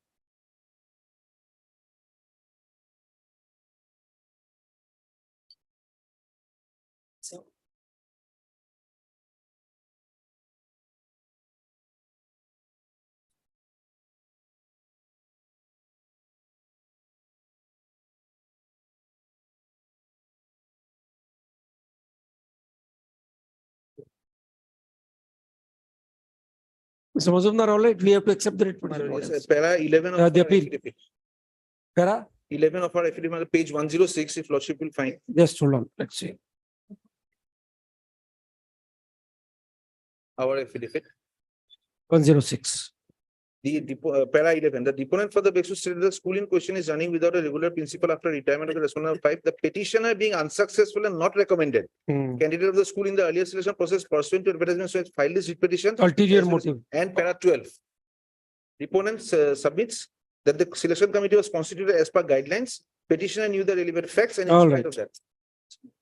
Mr. Mazumdar, all right, we have to accept the writ my petition. lord, What yes, else? para 11 of The our appeal. affidavit. Para, 11 of our affidavit, my lord, page 106, if lordship will find. just hold on, let's see. Our affidavit. 106. Para 11, the deponent for the Bexu stated the school in question is running without a regular principal after retirement of the respondent. 5, the petitioner being unsuccessful and not recommended. Candidate of the school in the earlier selection process pursuant to advertisement, so has filed this writ petition. Ulterior as well as- motive. And para 12. Deponent submits that the selection committee was constituted as per guidelines petitioner knew the relevant facts and in All spite right. of that.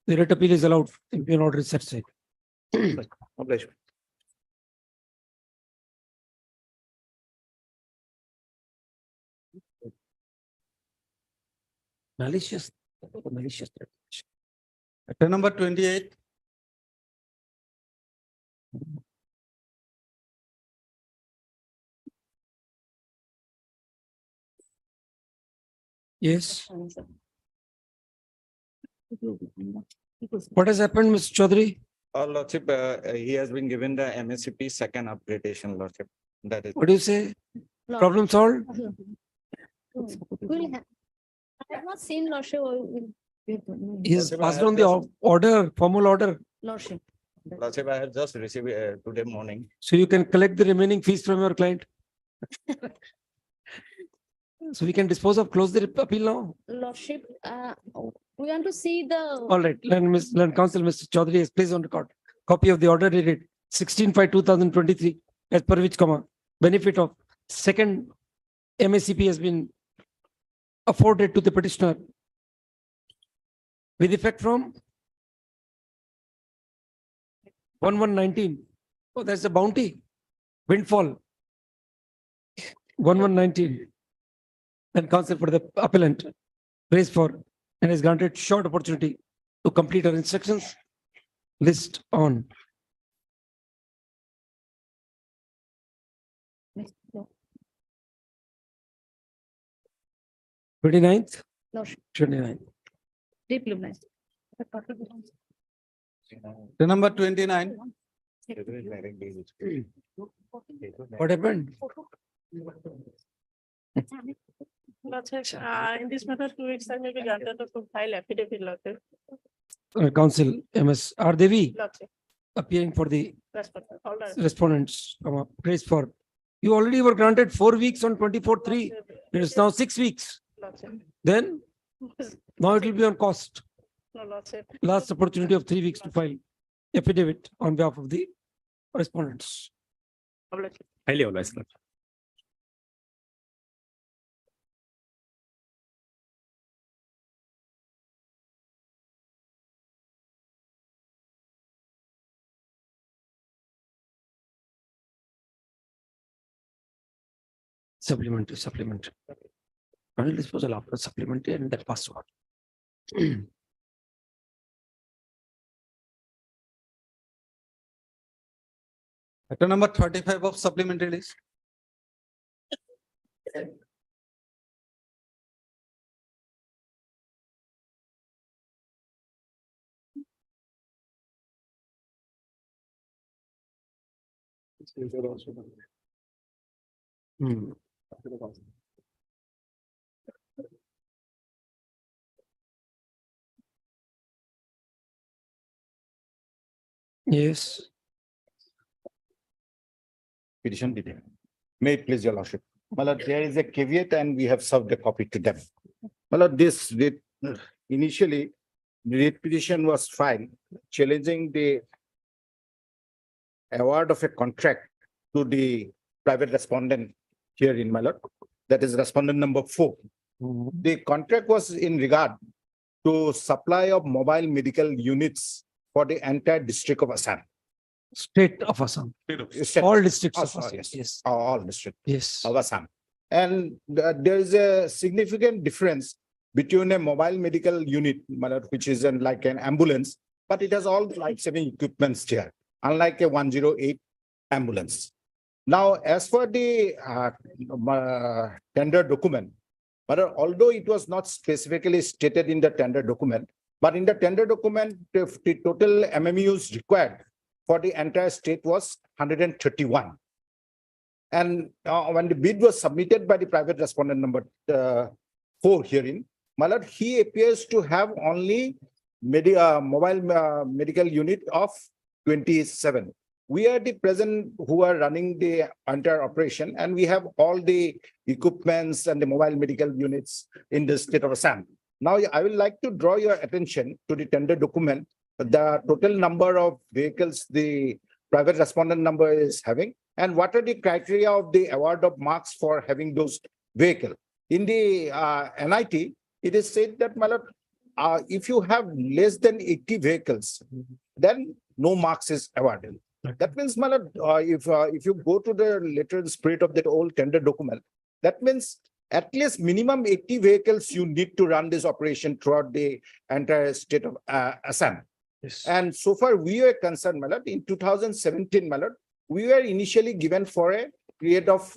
The writ appeal is allowed if you're not satisfied. Obliged. Malicious. Matter number 28. Yes. What has happened, Mr. Chaudhary? Lordship, he has been given the MSCP second upgradation, Lordship. That is. What do you say? Problem solved? I have not seen Lordship. He has passed on the order, formal order. Lordship. Lordship, I have just received today morning. So you can collect the remaining fees from your client. So we can dispose of, close the appeal now. Lordship, we want to see the. All right, Learned Counsel, Mr. Chaudhary has placed on record copy of the order dated 16/5/2023, as per which, benefit of second MACP has been afforded to the petitioner with effect from 1119. Oh, that's the bounty, windfall. 1119. And counsel for the appellant praised for and is granted short opportunity to complete her instructions. List on. No. 29th, Lordship, 29th. deeply blessed. The number 29. What happened? Lordship, in this matter, 2 weeks I may be granted to file affidavit, Lordship. Counsel MS R Devi Lordship, appearing for the all right. respondents, praised for. You already were granted 4 weeks on 24/3. It is now 6 weeks. Lordship. Then now it will be on cost. No, Lordship. Last opportunity of 3 weeks to file affidavit on behalf of the respondents. Lordship. Highly obliged. Supplementary. Final disposal after supplementary and that password. Matter number 35 of supplementary list. Hmm. Yes. Petition detail. May it please your lordship. My lord, there is a caveat and we have served a copy to them. My lord, initially, the writ petition was filed challenging the award of a contract to the private respondent here in my lord. That is respondent number 4. The contract was in regard to supply of mobile medical units for the entire district of Assam. State of Assam. State- All districts Oh, of sorry, Assam. yes. Yes. All district Yes. of Assam. And there is a significant difference between a mobile medical unit, my lord, which is like an ambulance, but it has all life-saving equipments here, unlike a 108 ambulance. Now, as for the tender document, but although it was not specifically stated in the tender document, but in the tender document, the total MMUs required for the entire state was 131. And when the bid was submitted by the private respondent number 4 herein, my lord, he appears to have only mobile medical unit of 27. We are the present who are running the entire operation, and we have all the equipments and the mobile medical units in the state of Assam. Now, I would like to draw your attention to the tender document, the total number of vehicles the private respondent number is having, and what are the criteria of the award of marks for having those vehicles. In the NIT, it is said that, my lord, if you have less than 80 vehicles, then no marks is awarded. That means, my lord, if you go to the letter and spirit of that old tender document, that means at least minimum 80 vehicles you need to run this operation throughout the entire state of Assam. Yes. And so far we were concerned, my lord, in 2017, my lord, we were initially given for a period of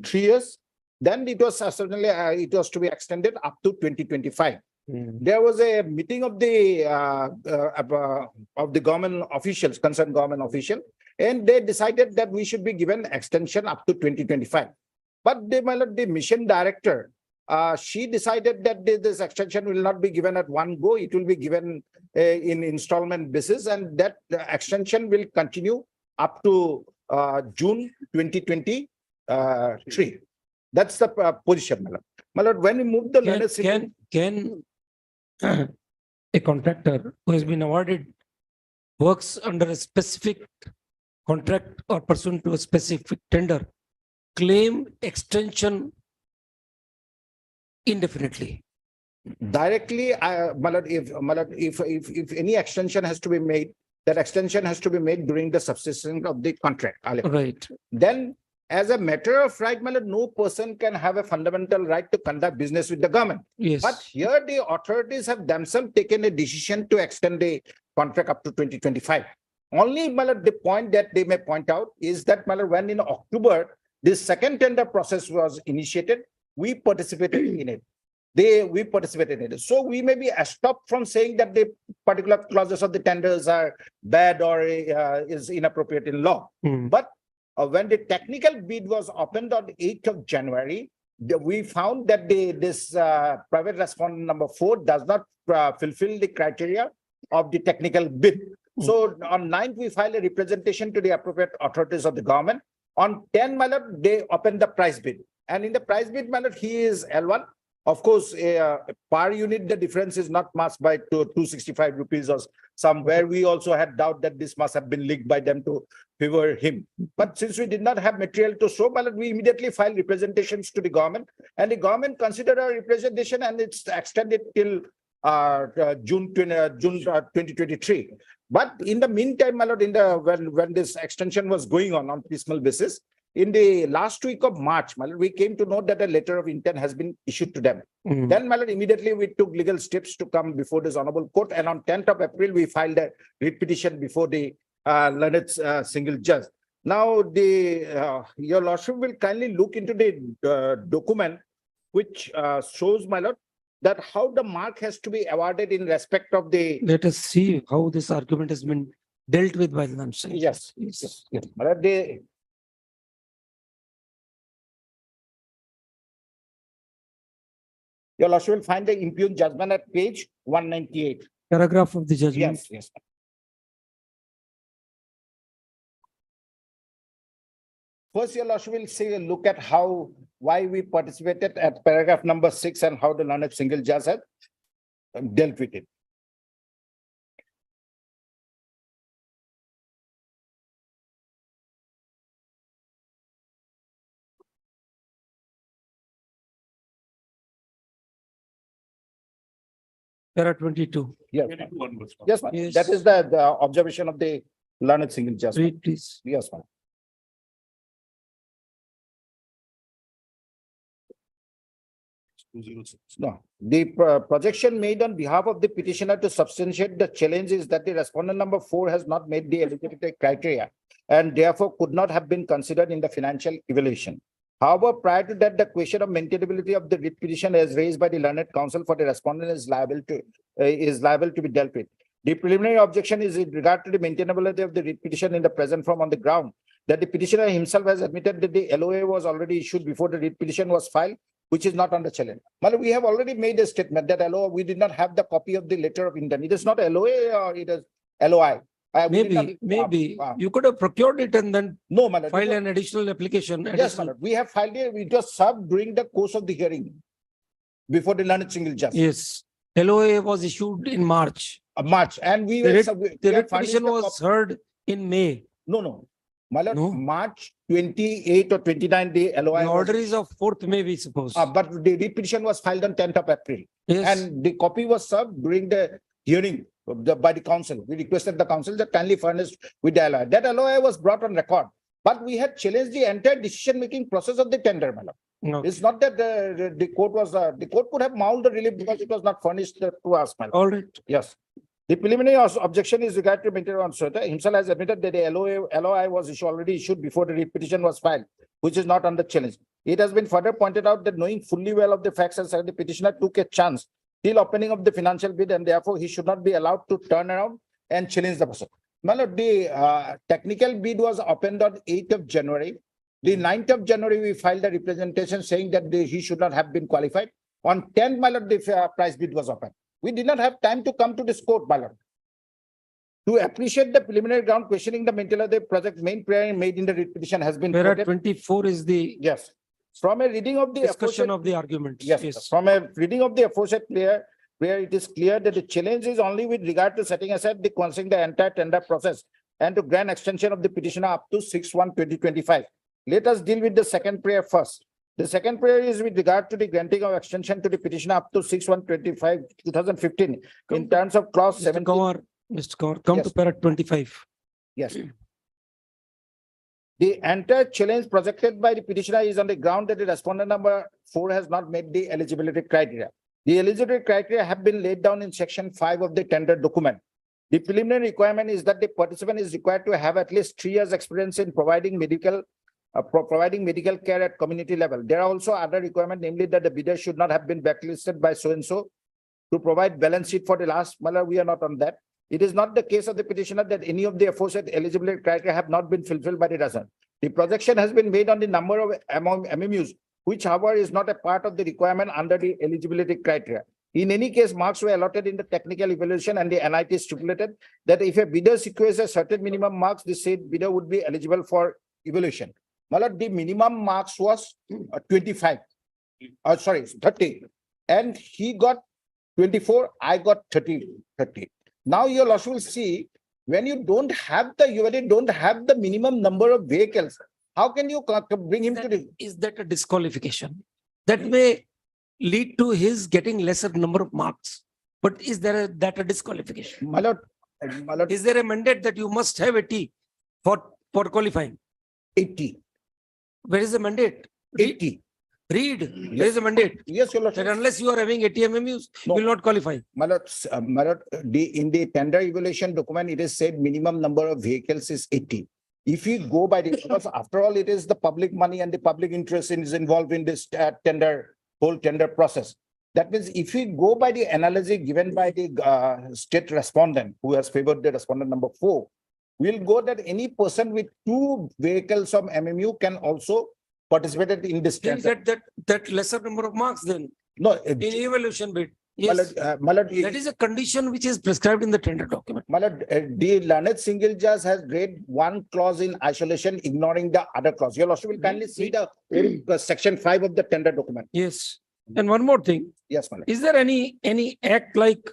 3 years. Then it was certainly it was to be extended up to 2025. There was a meeting of the government officials, concerned government official, and they decided that we should be given extension up to 2025. But they, my lord, the mission director, she decided that this extension will not be given at one go. It will be given in installment basis, and that extension will continue up to June 2023. That's the position, my lord. My lord, when we move the learner civil- Can a contractor who has been awarded works under a specific contract or pursuant to a specific tender claim extension indefinitely? Directly, my lord, if any extension has to be made, that extension has to be made during the subsistence of the contract. Right. Then, as a matter of right, my lord, no person can have a fundamental right to conduct business with the government. Yes. But here the authorities have themselves taken a decision to extend the contract up to 2025. Only, my lord, the point that they may point out is that, my lord, when in October, this second tender process was initiated, we participated in it. We participated in it. So we may be stopped from saying that the particular clauses of the tenders are bad or is inappropriate in law. But when the technical bid was opened on the 8th of January, we found that this private respondent number 4 does not fulfill the criteria of the technical bid. So on 9th, we filed a representation to the appropriate authorities of the government. On 10, my lord, they opened the price bid. And in the price bid, my lord, he is L1. Of course, per unit, the difference is not much by 265 rupees or somewhere. We also had doubt that this must have been leaked by them to favor him. But since we did not have material to show, we immediately filed representations to the government, and the government considered our representation, and it's extended till June 2023. But in the meantime, my lord, when this extension was going on piecemeal basis, in the last week of March, my lord, we came to know that a letter of intent has been issued to them. Then, my lord, immediately we took legal steps to come before this honorable court, and on 10th of April, we filed a writ petition before the learned single judge. Now, your lordship will kindly look into the document which shows, my lord, that how the mark has to be awarded in respect of the. Let us see how this argument has been dealt with by the London. Yes. My lord, your lordship will find the impugned judgment at page 198. Paragraph of the judgment. Yes. First, your lordship will say, look at why we participated at paragraph number 6 and how the learned single judge had dealt with it. Para 22. Yes, Yes. that is the observation of the learned single judge. Read, please. Yes, ma'am. No, the projection made on behalf of the petitioner to substantiate the challenge is that the respondent number 4 has not met the eligibility criteria and therefore could not have been considered in the financial evaluation. However, prior to that, the question of maintainability of the writ petition as raised by the learned counsel for the respondent is liable to be dealt with. The preliminary objection is in regard to the maintainability of the writ petition in the present form on the ground that the petitioner himself has admitted that the LOA was already issued before the writ petition was filed, which is not under challenge. Well, we have already made a statement that LOA, we did not have the copy of the letter of intent. It is not LOA or it is LOI. Maybe you could have procured it and then file an additional application. Yes, my lord. We have filed it. It was served during the course of the hearing before the learned single judge. Yes, LOA was issued in March. March, and we the writ petition was heard in May. No. My lord, No. March 28 or 29, the LOI. The was- order is of 4th May, we suppose. But the writ petition was filed on 10th of April. Yes, And the copy was served during the hearing by the council. We requested the council that kindly furnished with the LOI. That LOI was brought on record. But we had challenged the entire decision-making process of the tender, my lord. no, It's not that the court was, the court could have mauled the relief because it was not furnished to us, my lord. all right. Yes. The preliminary objection is regarding to Mr. Answata. Himself has admitted that the LOI was already issued before the writ petition was filed, which is not under challenge. It has been further pointed out that knowing fully well of the facts and the petitioner took a chance till opening of the financial bid, and therefore he should not be allowed to turn around and challenge the person. My lord, the technical bid was opened on 8th of January. The 9th of January, we filed a representation saying that he should not have been qualified. On 10th, my lord, the price bid was opened. We did not have time to come to this court, my lord. To appreciate the preliminary ground questioning the mental of the project, main prayer made in the writ petition has been Where at quoted. 24 is the Yes. From a reading of the discussion aforesaid- of the argument. Yes, from a reading of the aforesaid prayer, where it is clear that the challenge is only with regard to setting aside the considering the entire tender process and to grant extension of the petitioner up to 6/1/2025. Let us deal with the second prayer first. The second prayer is with regard to the granting of extension to the petitioner up to 6/1/2015 in terms of clause Mr. 17. Kumar, Mr. Kumar, come to Yes. para 25. Yes. The entire challenge projected by the petitioner is on the ground that the respondent number 4 has not met the eligibility criteria. The eligibility criteria have been laid down in section 5 of the tender document. The preliminary requirement is that the participant is required to have at least 3 years experience in providing medical care at community level. There are also other requirements, namely that the bidder should not have been blacklisted by so-and-so to provide balance sheet for the last, we are not on that. It is not the case of the petitioner that any of the aforesaid eligibility criteria have not been fulfilled by the resident. The projection has been made on the number of MMUs, which however is not a part of the requirement under the eligibility criteria. In any case, marks were allotted in the technical evaluation, and the NIT stipulated that if a bidder secures a certain minimum marks, the said bidder would be eligible for evaluation. My lord, the minimum marks was 25. 30. And he got 24, I got 30. Now your lordship will see, when you don't have the minimum number of vehicles, how can you bring him to the? Is that a disqualification? That may lead to his getting lesser number of marks. But is that a disqualification? My lord, Is there a mandate that you must have 80 for qualifying? 80. Where is the mandate? 80. Read, there is a mandate. Yes, your lordship. That unless you are having 80 MMUs, you No. will not qualify. My lord, in the tender evaluation document, it is said minimum number of vehicles is 80. If you go by the, because after all, it is the public money and the public interest is involved in this whole tender process. That means if we go by the analogy given by the state respondent, who has favored the respondent number 4, we'll go that any person with 2 vehicles of MMU can also participate in this He'll tender. get that lesser number of marks then No, in evaluation bid. my Yes, lord, my lord, that is a condition which is prescribed in the tender document. my lord, the learned single judge has read one clause in isolation, ignoring the other clause. Your lordship will kindly see the section 5 of the tender document. Yes. And one more thing, Yes, my lord. is there any act like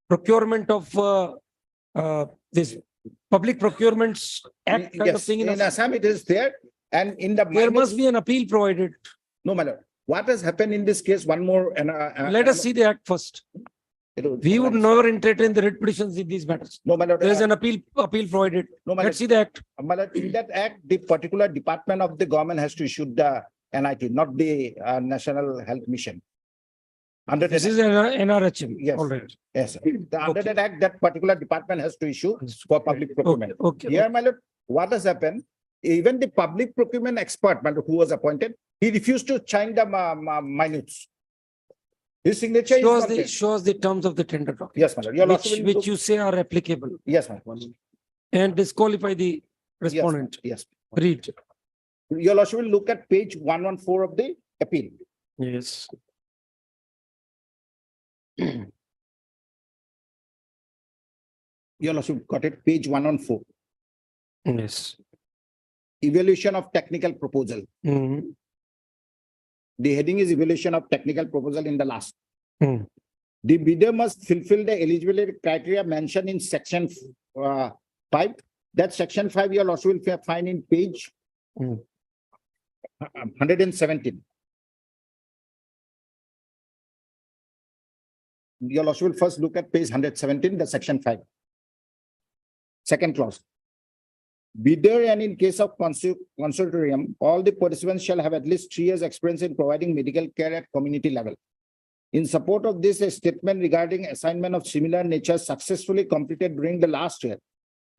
procurement of this public procurements act kind of Yes, thing in in Assam? Assam it is there, and in the. There must be an appeal provided. No, my lord. What has happened in this case, one more. Let us see the act first. We would never entertain the writ petitions in these matters. No, my lord. There is an appeal provided. No, my Let's lord. see the act. My lord, in that act, the particular department of the government has to issue the NIT, not the National Health Mission. Under This that, is an NRHM. yes, All right. yes, sir. Under that act, that particular department has to issue for public procurement. Okay. Here, my lord, what has happened? Even the public procurement expert, my lord, who was appointed, he refused to sign the minutes. His signature is not there. Shows the terms of the tender document. Yes, my lord. Your lordship will Which look- you say are applicable Yes, my lord. and disqualify the respondent. Yes. Read. Your lordship will look at page 114 of the appeal. Yes. Your lordship got it, page 114. Yes. Evaluation of technical proposal. Mhm. The heading is evaluation of technical proposal in the last. Hmm. The bidder must fulfill the eligibility criteria mentioned in section 5. That section 5, your lordship will find in page 117. Your lordship will first look at page 117, the section 5. Second clause. Bidder and in case of consortium, all the participants shall have at least 3 years experience in providing medical care at community level. In support of this, a statement regarding assignment of similar nature successfully completed during the last year.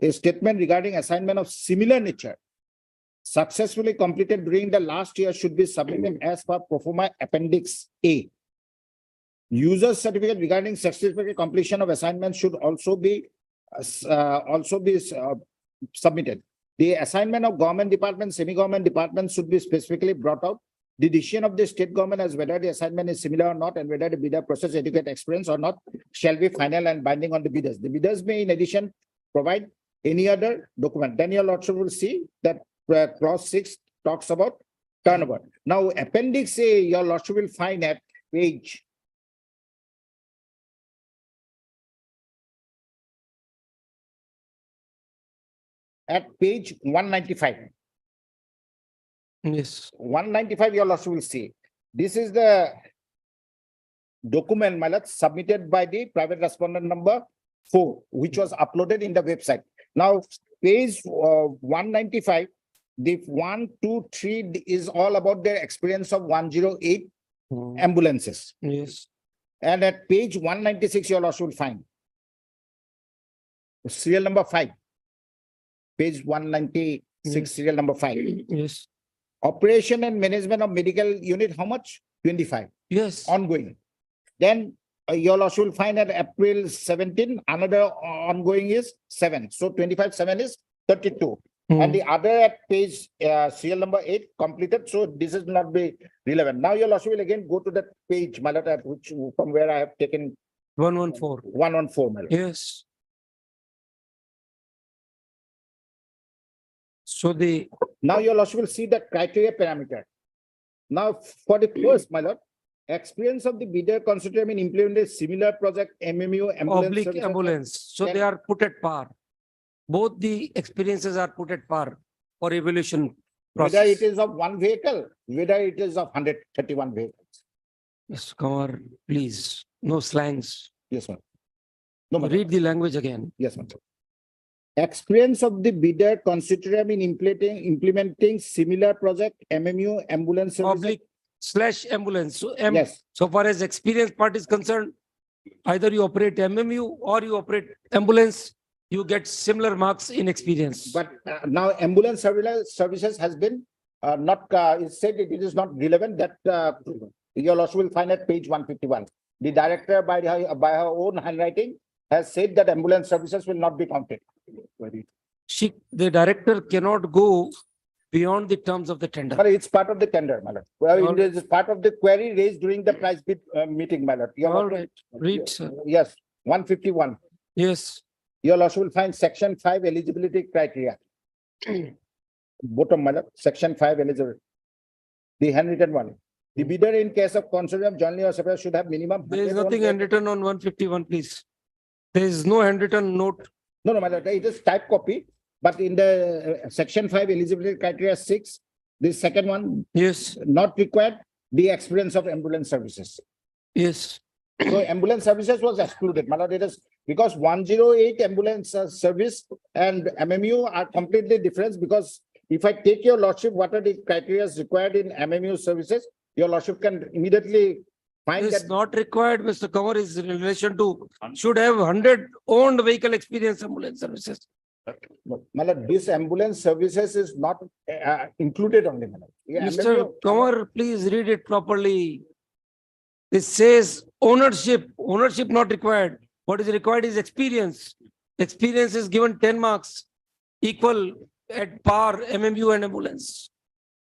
A statement regarding assignment of similar nature successfully completed during the last year should be submitted as per pro forma appendix A. User certificate regarding successful completion of assignment should also be submitted. The assignment of government departments, semi-government departments should be specifically brought out. The decision of the state government as whether the assignment is similar or not and whether the bidder possesses adequate experience or not shall be final and binding on the bidders. The bidders may in addition provide any other document. Then your lordship will see that clause 6 talks about turnover. Now appendix A, your lordship will find at page at page 195. Yes. 195, your lordship will see. This is the document, my lord, submitted by the private respondent number 4, which was uploaded in the website. Now, page 195, the 1, 2, 3 is all about their experience of 108 ambulances. Yes. And at page 196, your lordship will find serial number 5. Page 196, serial number 5. Yes. Operation and management of medical unit, how much? 25. Yes. Ongoing. Then your lordship will find at April 17, another ongoing is 7. So 25, 7 is 32. And the other at page serial number 8 completed. So this is not be relevant. Now your lordship will again go to that page, my lord, at which from where I have taken 114. 114, my lord. Yes. So the Now your lordship will see the criteria parameter. Now for the first, my lord, experience of the bidder consortium in implementing similar project MMU ambulance oblique services. ambulance. So they are put at par. Both the experiences are put at par for evaluation Whether process. it is of one vehicle, whether it is of 131 vehicles. Mr. Kumar, please, no slangs. Yes, ma'am. No, ma'am. Read the language again. Yes, ma'am. Experience of the bidder consortium in implementing similar project MMU ambulance services. Oblique / ambulance. So Yes. so far as experience part is concerned, either you operate MMU or you operate ambulance, you get similar marks in experience. But now ambulance services has been it said it is not relevant that your lordship will find at page 151. The director by her own handwriting has said that ambulance services will not be counted. The director cannot go beyond the terms of the tender. But it's part of the tender, my lord. Well, it is part of the query raised during the price bid meeting, my lord. Your All lordship- right, read, sir. Yes, 151. Yes. Your lordship will find section 5 eligibility criteria. Bottom, my lord, section 5 eligibility. The handwritten one. The bidder in case of consortium jointly or separate should have minimum. There is 101 nothing handwritten on 151, please. There is no handwritten note. No, no, my lord, it is type copy, but in the section 5 eligibility criteria 6, the second one. Yes. Not required, the experience of ambulance services. Yes. So ambulance services was excluded, my lord, it is because 108 ambulance service and MMU are completely different because if I take your lordship, what are the criteria required in MMU services, your lordship can immediately find It's that. not required, Mr. Kumar, is in relation to, should have 100 owned vehicle experience ambulance services. My lord, this ambulance services is not included only, my lord. Yeah, Mr. MMU Kumar, please read it properly. It says ownership not required. What is required is experience. Experience is given 10 marks, equal at par MMU and ambulance.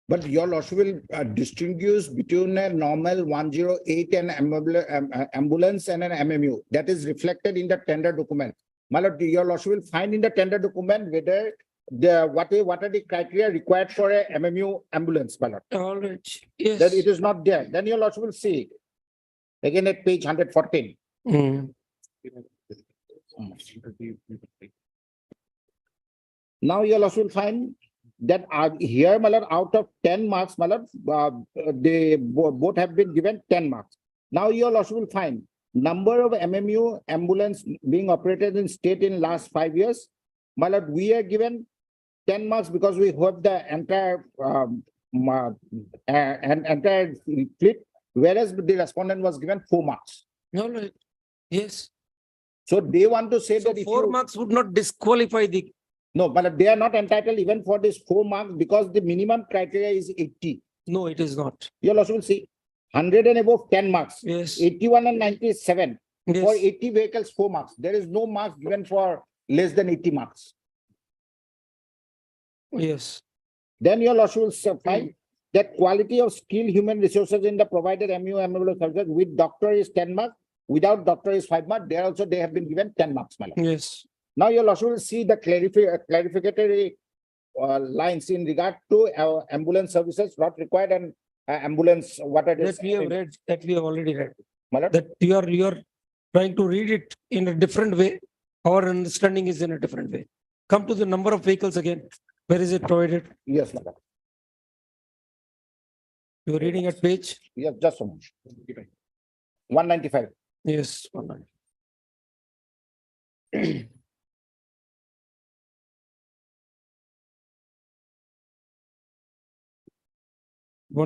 But your lordship will distinguish between a normal 108 and ambulance and an MMU. That is reflected in the tender document. My lord, your lordship will find in the tender document whether what are the criteria required for a MMU ambulance, my lord. All right. Yes. That it is not there. Then your lordship will see again at page 114. Now you also will find that here, my lord, out of 10 marks, my lord, they both have been given 10 marks. Now you also will find number of MMU ambulance being operated in state in last 5 years. My lord, we are given 10 marks because we have the entire entire fleet, whereas the respondent was given 4 marks. No, no, yes. So they want to say So that if 4 you, marks would not disqualify the, no, but they are not entitled even for this 4 marks because the minimum criteria is 80. no, it is not. You'll also will see 100 and above 10 marks, Yes, 81 and 97. For yes, 80 vehicles, 4 marks. There is no marks given for less than 80 marks. yes. Then you'll also will find that quality of skilled human resources in the provided MU ambulance services with doctor is 10 marks, without doctor is 5 marks. There also they have been given 10 marks, my lord. Yes, Now you'll also will see the clarificatory lines in regard to ambulance services not required and ambulance, what it is. that we have read, that we have already read. My lord? That you are trying to read it in a different way. Our understanding is in a different way. Come to the number of vehicles again. Where is it provided? Yes, my lord. You are reading at page? Yes, just a moment. 195. Yes. 190.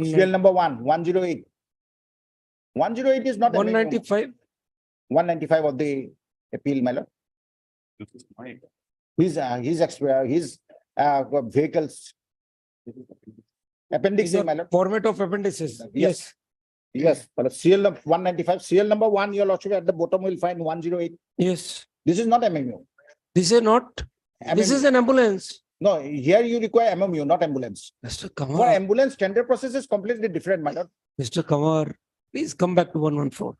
Serial number 108. 108 is not. 195. 195 of the appeal, my lord. His vehicles. Appendix A, my lord. Format of appendices. Yes. Yes, but serial number 195, serial number 1, you'll also at the bottom will find 108. Yes. This is not MMU. This is not. This is an ambulance. No, here you require MMU, not ambulance. Mr. For Kamar, ambulance, tender process is completely different, my lord. Mr. Kamar, please come back to 114.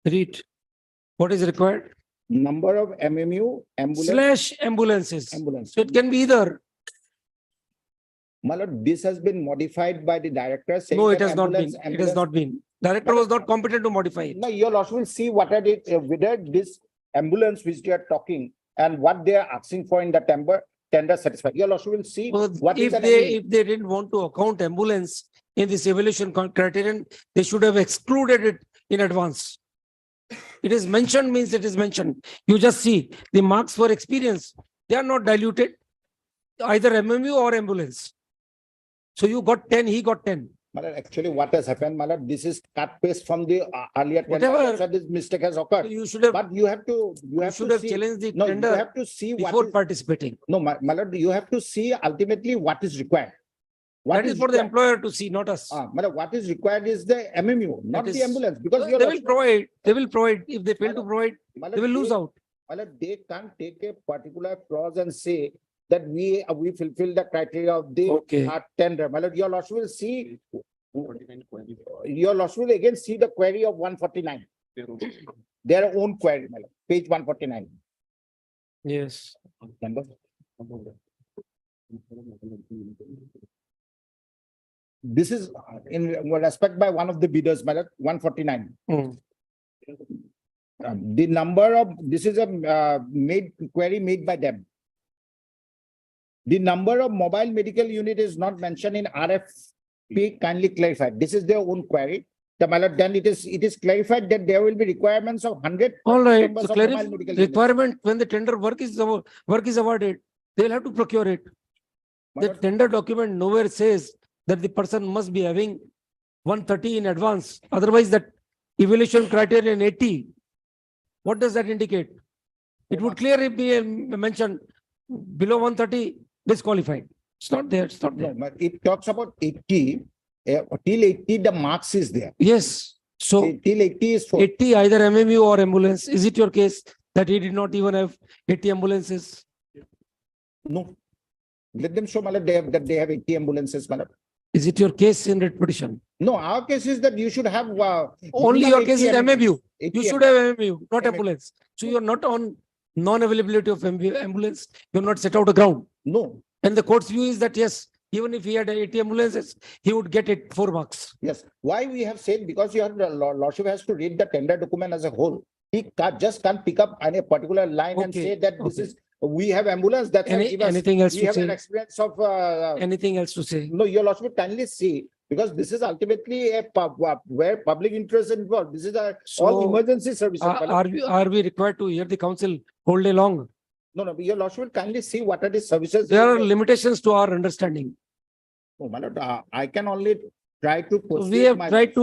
Read. What is required? Number of MMU ambulance. Slash ambulances. Ambulance. So it can be either. My lord, this has been modified by the director. saying No, it that has not been. ambulance- It has ambulance- not been. Director was not competent to modify it. No, you'll also will see what are the, whether this ambulance which they are talking and what they are asking for in the tender satisfied. You'll also will see So what is if an if they didn't want to account ambulance in this evaluation criterion, they should have excluded it in advance. It is mentioned means it is mentioned. You just see the marks for experience. They are not diluted, either MMU or ambulance. So you got 10, he got 10. Malad, actually, what has happened, Malad, this is cut paste from the earlier tender. Whatever. So this mistake has occurred. You should have, But you have to, you should have challenged the No, you tender have to see what before is, participating. no, Malad, you have to see ultimately what is required. What That is for the required? employer to see, not us. Malad, what is required is the MMU, not That the is- ambulance, because They you're. will provide, they will provide. If they fail to provide, they will lose out. Malad, they can't take a particular clause and say that we fulfill the criteria of the Okay. tender. Malad, your loss will see. Your loss will again see the query of 149. Their own query, Malad, page 149. Yes. Number. This is in respect by one of the bidders, Malad, 149. The number of, this is a query made by them. The number of mobile medical unit is not mentioned in RFP, kindly clarified. This is their own query. Then it is clarified that there will be requirements of 100. All right, members so of mobile medical units. requirement, when the tender work is awarded, they'll have to procure it. The tender document nowhere says that the person must be having 130 in advance. Otherwise, that evaluation criterion 80, what does that indicate? It would clearly be mentioned below 130 disqualified. It's not there, it's not there. No, but it talks about 80, till 80, the marks is there. Yes, so Till 80 is for. 80 either MMU or ambulance. Is it your case that he did not even have 80 ambulances? No. Let them show, Malad, that they have 80 ambulances, Malad. Is it your case in that petition? No, our case is that you should have. Only minimum your case is 80 MMU. 80 You should have MMU, not MMU. ambulance. So you're not on non-availability of ambulance. You're not set out a ground. No. And the court's view is that yes, Even if he had 80 ambulances, he would get it 4 marks. Yes, why we have said, because your lordship has to read the tender document as a whole. He can't pick up any particular line and Okay, say that this okay. is, we have ambulance, that's why give us. Anything else We to have an say? experience of, Anything else to say? no, your lordship kindly see, because this is ultimately a where public interest is involved. This is all So, emergency services. my lord. Are we required to hear the council whole day long? No, your lordship will kindly see what are the services. There are limitations to our understanding. Oh, my lord, I can only try to. So we persuade have my- tried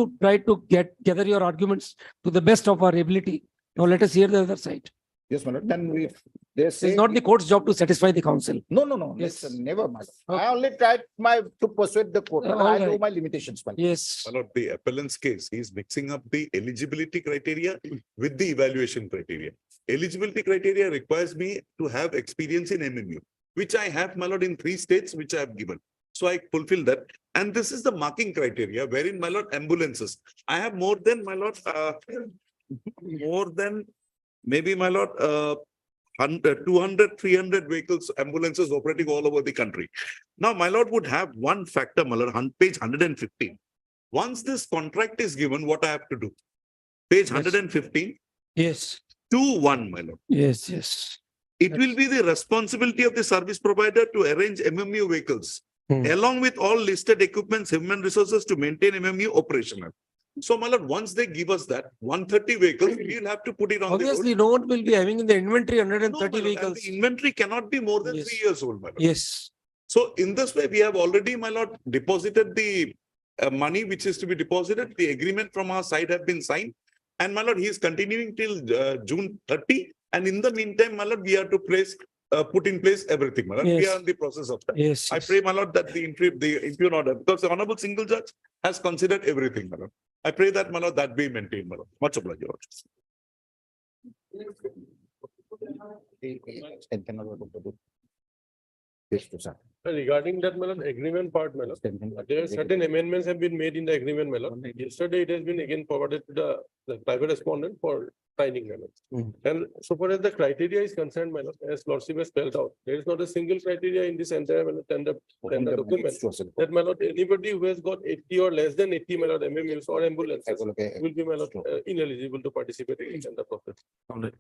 to gather your arguments to the best of our ability. Now let us hear the other side. Yes, my lord, then we, they say. It's not the court's job to satisfy the council. No, Yes. listen, never, my lord. Okay. I only tried to persuade the court, but All I know right. my limitations, my lord. Yes. One of the appellant's case, he is mixing up the eligibility criteria with the evaluation criteria. Eligibility criteria requires me to have experience in MMU, which I have, my lord, in 3 states, which I have given. So I fulfill that. And this is the marking criteria wherein, my lord, ambulances. I have more than, my lord, more than maybe, my lord, 200, 300 vehicles, ambulances operating all over the country. Now, my lord would have one factor, my lord, on page 115. Once this contract is given, what I have to do? Page 115, Yes. 2(1), my lord. Yes, yes. It will be the responsibility of the service provider to arrange MMU vehicles along with all listed equipments, human resources to maintain MMU operational. So, my lord, once they give us that 130 vehicles, we will have to put it on the road. Obviously, no one will be having in the inventory No, my 130 lord, and vehicles. the inventory cannot be more than Yes. 3 years old, my lord. Yes. So in this way, we have already, my lord, deposited the money which is to be deposited. The agreement from our side have been signed. And my lord, he is continuing till June 30. And in the meantime, my lord, we have to put in place everything, my lord. We Yes. are in the process of that. Yes. I pray, my lord, that the impugn order, because the honorable single judge has considered everything, my lord. I pray that, my lord, that be maintained, my lord. Much obliged, your lordship. Yes, to sir. Regarding that, my lord, agreement part, my lord, there are certain amendments have been made in the agreement, my lord. Yesterday, it has been again forwarded to the private respondent for signing, my lord. And so far as the criteria is concerned, my lord, as lordship has spelled out, there is not a single criteria in this entire, my lord, tender document. That, my lord, anybody who has got 80 or less than 80, my lord, MMUs or ambulances will be, my lord, ineligible to participate in the tender process.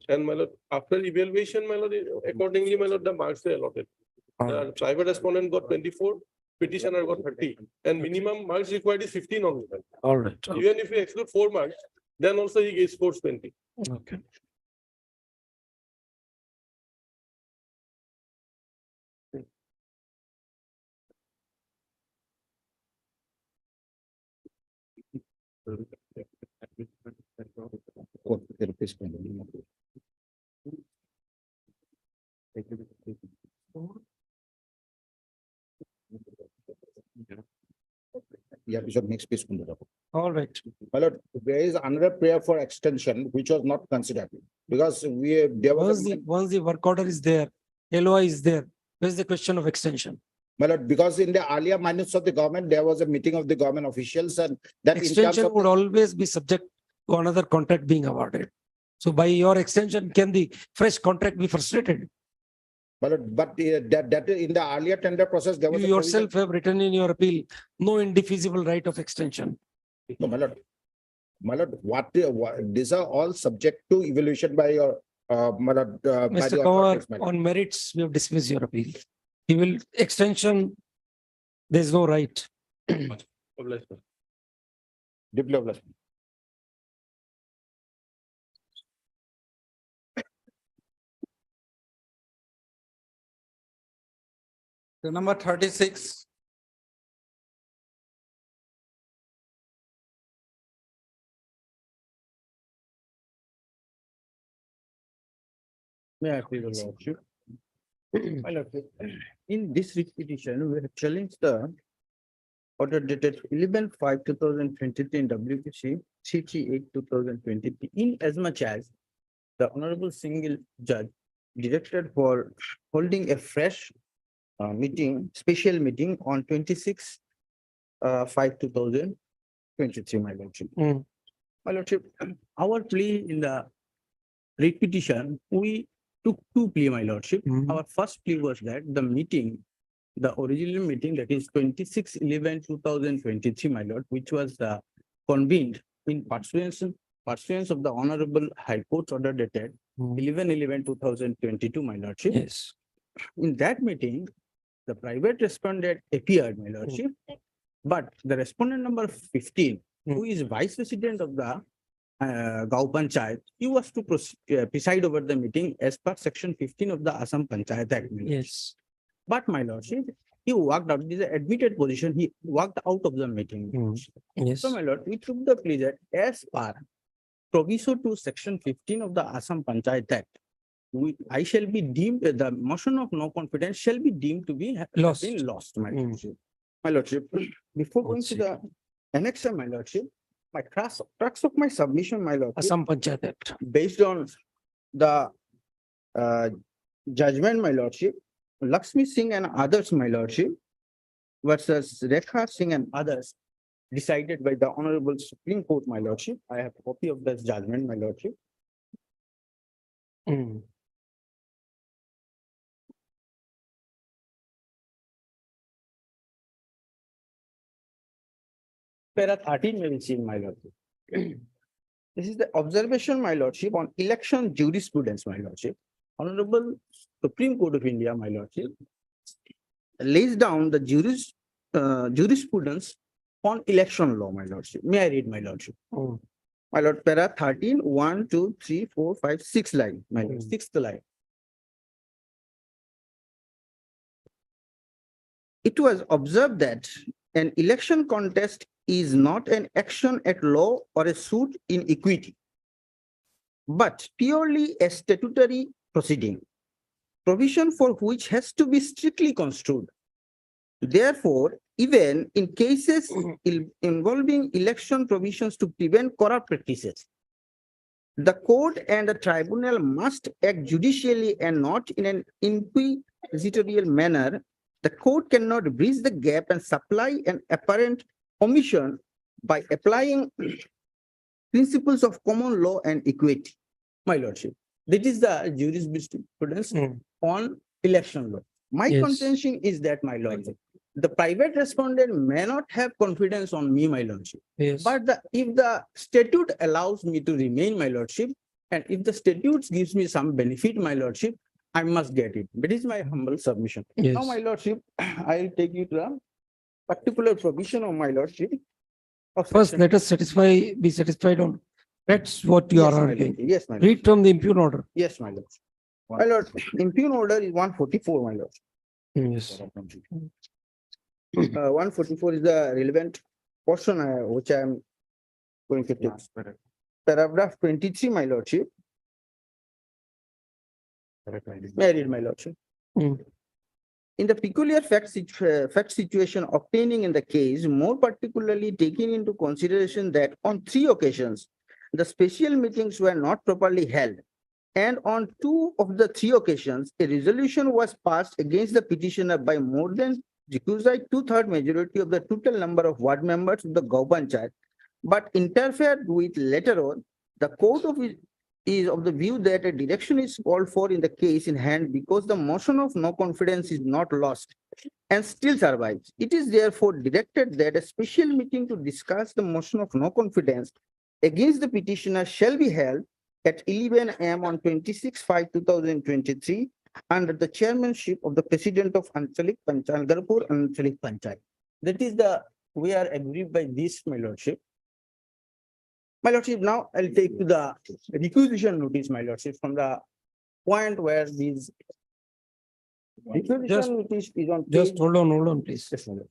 And, my lord, after evaluation, my lord, accordingly, my lord, the marks are allotted. The private respondent got 24, petitioner got 30, and minimum marks required is 15 only. All right. Even if you exclude 4 marks, then also he scores 20. Okay. Yeah, Bishop, next page. All right. My lord, there is another prayer for extension which was not considered because there was. Once the work order is there, LOI is there, where's the question of extension? My lord, because in the earlier minutes of the government, there was a meeting of the government officials and that in terms Extension of. would always be subject to another contract being awarded. So by your extension, can the fresh contract be frustrated? But that in the earlier tender process, there was. You a provision- yourself have written in your appeal, no indefeasible right of extension. No, my lord. My lord, what these are all subject to evaluation by your, my lord. By Mr. the Kawar, authorities, my lord. on merits, we have dismissed your appeal. He will, extension, there is no right. Deeply obliged. So number 36. May I please, your lordship? In this writ petition, we have challenged the order dated 11/5/2023 in WPC CT 8/2023 in as much as the honorable single judge directed for holding a fresh special meeting on 26/5/2023, my lordship. My lordship, our plea in the writ petition, we took 2 plea, my lordship. Our first plea was that the meeting the original meeting, that is 26/11/2023, my lord, which was convened in pursuance of the Honorable High Court's order dated 11/11/2022, my lordship. Yes. In that meeting, the private respondent appeared, my lordship, but the respondent number 15, who is vice president of the Gau Panchayat, he was to preside over the meeting as per section 15 of the Assam Panchayat Act. my lordship. Yes. But my lordship, he walked out, this is an admitted position, he walked out of the meeting. my lordship. Yes. So my lord, we took the plea that as per proviso to section 15 of the Assam Panchayat Act, I shall be deemed, the motion of no confidence shall be deemed to be Lost. been lost, my lordship. My lordship, before going to the annexure, my lordship, my crux of my submission, my lordship, Assam Panchayat Act. based on the judgment, my lordship, Lakshmi Singh and others, my lordship, versus Rekha Singh and others, decided by the Honorable Supreme Court, my lordship. I have a copy of this judgment, my lordship. Para 13 may be seen, my lordship. This is the observation, my lordship, on election jurisprudence, my lordship. Honorable Supreme Court of India, my lordship, lays down the jurisprudence on election law, my lordship. May I read, my lordship? My lord, para 13, 1, 2, 3, 4, 5, 6 line, my lord, sixth line. It was observed that an election contest is not an action at law or a suit in equity, but purely a statutory proceeding, provision for which has to be strictly construed. Therefore, even in cases involving election provisions to prevent corrupt practices, the court and the tribunal must act judicially and not in an inquisitorial manner. The court cannot bridge the gap and supply an apparent omission by applying principles of common law and equity. My lordship, that is the jurisprudence on election law. My Yes. contention is that, my lordship, the private respondent may not have confidence on me, my lordship. Yes. But if the statute allows me to remain, my lordship, and if the statute gives me some benefit, my lordship, I must get it. That is my humble submission. Yes. Now, my lordship, I'll take you to the particular provision of my lordship. of First, section- let us be satisfied on that's what you Yes, are my lord. arguing. Yes, my lord. Read from the impugn order. Yes, my lord. My lord, impugn order is 144, my lord. Yes. 144 is the relevant portion which I am going to take. Paragraph 23, my lordship. May I read, my lordship? In the peculiar fact situation obtaining in the case, more particularly taking into consideration that on 3 occasions, the special meetings were not properly held, and on 2 of the 3 occasions, a resolution was passed against the petitioner by more than requisite 2/3 majority of the total number of ward members of the Gau Panchayat, but interfered with later on. The court is of the view that a direction is called for in the case in hand because the motion of no confidence is not lost and still survives. It is therefore directed that a special meeting to discuss the motion of no confidence against the petitioner shall be held at 11 AM on 26/5/2023 under the chairmanship of the president of Anchalik Panchayat, Garpur Anchalik Panchayat. That is we are aggrieved by this, my lordship. My lordship, now I'll take to the requisition notice, my lordship, from the point where these requisition notice is on. Just page- hold on, please. Yes, my lord.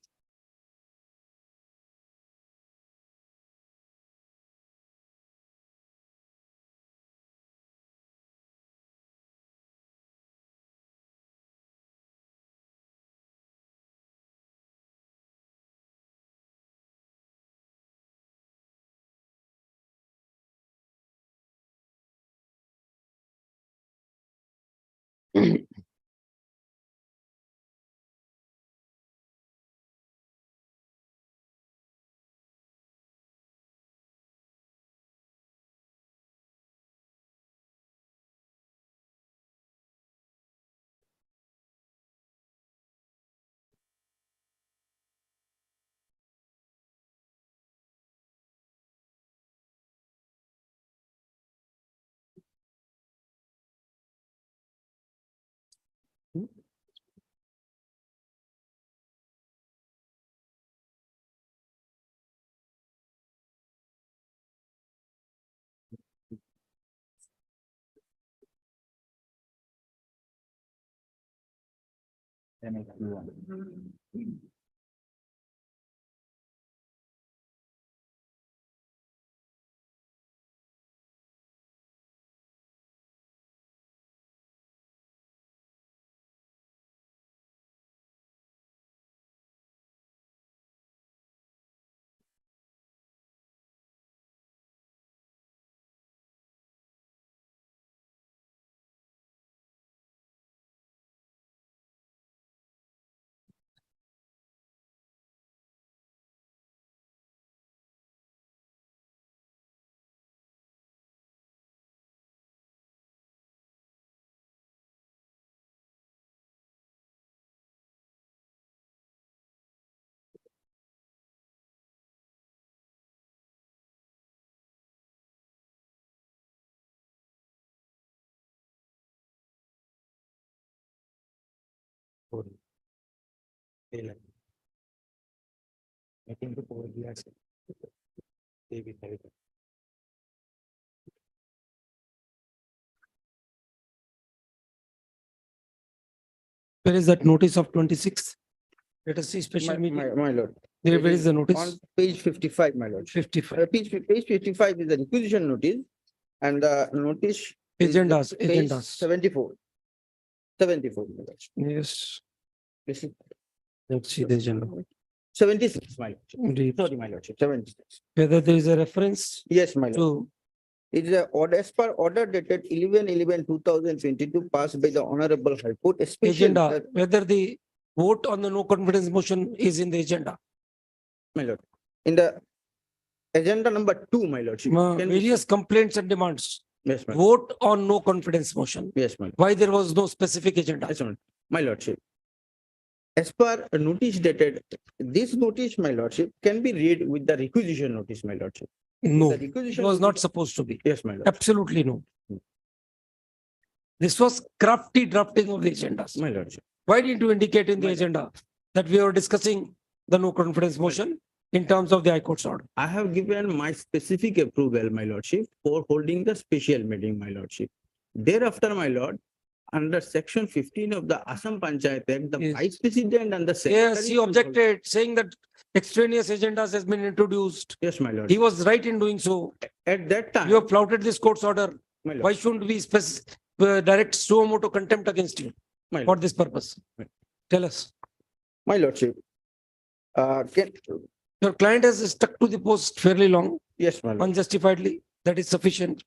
Where is that notice of 26? Let us see special meeting. My lord. Where is the On notice? page 55, my lord. 55. Page 55 is the requisition notice and the notice. is the Agendas, page agendas. 74. 74, my lord. Yes, This is let's see the agenda. 76, my lord. Read. Sorry, my lordship, 76. Whether there is a reference Yes, my lord. to It is a order as per order dated 11/11/2022 passed by the Honorable High Court. Especially, agenda, whether the vote on the no confidence motion is in the agenda. my lord, in the agenda number 2, my lordship. Can we- Various complaints and demands. Yes, my lord. Vote on no confidence motion. Yes, my lord. Why there was no specific agenda? Yes, my lordship. As per a notice dated, this notice, my lordship, can be read with the requisition notice, my lordship. No, The it requisition was not notice- supposed to be. Yes, my lord. Absolutely no. This was crafty drafting of the agendas. My lordship. Why didn't you indicate in the agenda that we were discussing the no confidence motion in terms of the High Court's order? I have given my specific approval, my lordship, for holding the special meeting, my lordship. Thereafter, my lord, under section 15 of the Assam Panchayat Act, the Yes. vice president and the secretary. Yes, he objected, saying that extraneous agendas has been introduced. Yes, my lord. He was right in doing so. At that time. You have flouted this court's order. My lord. Why shouldn't we direct suo motu contempt against you My for lord. this purpose? Tell us. My lordship. Your client has stuck to the post fairly long, Yes, my lord. unjustifiedly. That is sufficient.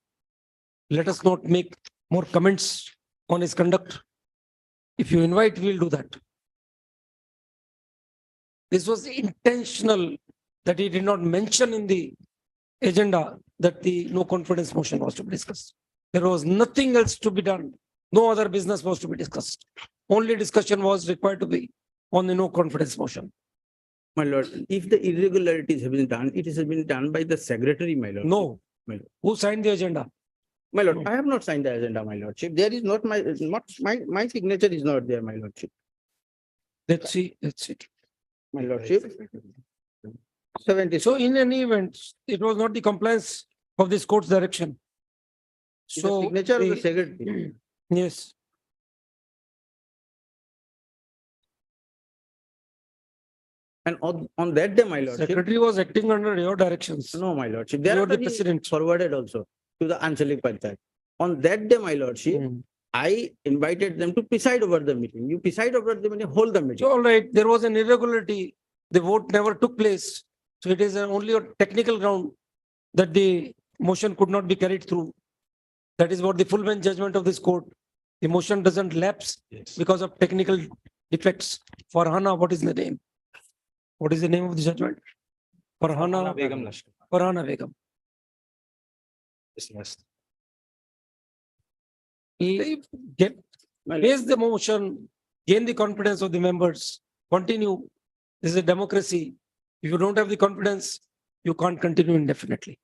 Let us not make more comments on his conduct. If you invite, we'll do that. This was intentional that he did not mention in the agenda that the no confidence motion was to be discussed. There was nothing else to be done. No other business was to be discussed. Only discussion was required to be on the no confidence motion. My lord, if the irregularities have been done, it has been done by the secretary, my lord. No. My lord. Who signed the agenda? My lord, I have not signed the agenda, my lordship. There is not my signature is not there, my lordship. Let's see, let's see. My lordship. 70. So in any event, it was not the compliance of this court's direction. The So signature of the the- secretary. Yes. And on that day, my lordship. Secretary was acting under your directions. No, my lordship. You are Thereafter the he president. forwarded also to the Anchalik Panchayat. On that day, my lordship, Hmm. I invited them to preside over the meeting. You preside over the meeting, hold the meeting. So all right, there was an irregularity. The vote never took place. So it is only a technical ground that the motion could not be carried through. That is what the full bench judgment of this court. The motion doesn't lapse because of technical defects. Farhana, what is the name? What is the name of the judgment? Farhana Begum Lashkar. Farhana Begum. Dismissed. Raise the motion, gain the confidence of the members, continue. This is a democracy. If you don't have the confidence, you can't continue indefinitely.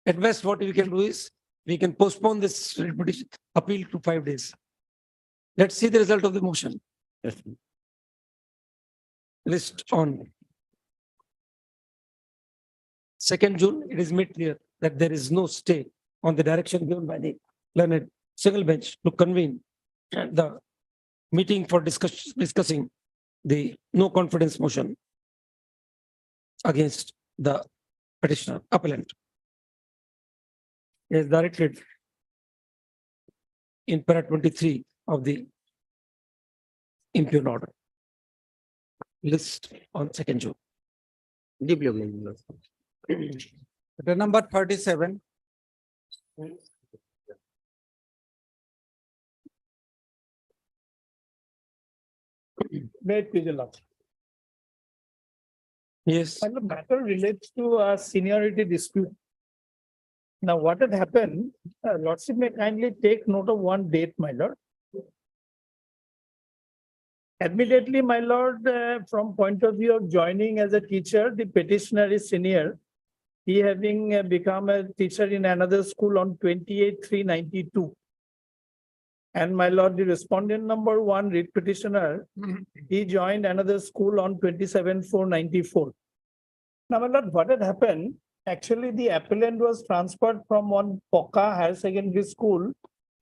At best, what we can do is, we can postpone this petition appeal to 5 days. Let's see the result of the motion. Yes. List on 2nd June, it is made clear that there is no stay on the direction given by the learned single bench to convene the meeting for discussing the no confidence motion against the petitioner appellant. Is directed in para 23 of the impugned order. List on 2nd June. The number 37. May it please the Lord. Yes. And the matter relates to a seniority dispute. Now, what had happened, Lordship may kindly take note of one date, my lord. Admittedly, my lord, from point of view of joining as a teacher, the petitioner is senior. He having become a teacher in another school on 28/3/92. And my lord, the respondent number 1, writ petitioner, he joined another school on 27/4/94. Now, my lord, what had happened? Actually, the appellant was transferred from one Poka Higher Secondary School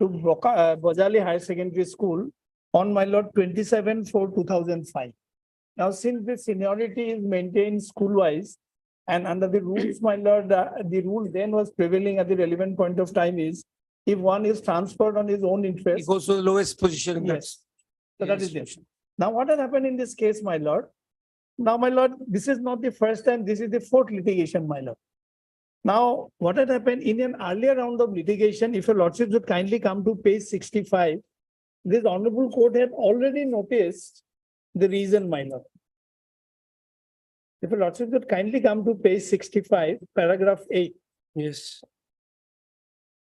to Bojali Higher Secondary School on, my lord, 27/4/2005. Now, since the seniority is maintained school-wise and under the rules, my lord, the rule then was prevailing at the relevant point of time is if one is transferred on his own He interest. goes to the lowest position. in that Yes. So that is it. Now, what has happened in this case, my lord? Now, my lord, this is not the first time, this is the 4th litigation, my lord. Now, what had happened in an earlier round of litigation, if your lordship would kindly come to page 65, this honorable court had already noticed the reason, my lord. If your lordship would kindly come to page 65, paragraph 8. Yes.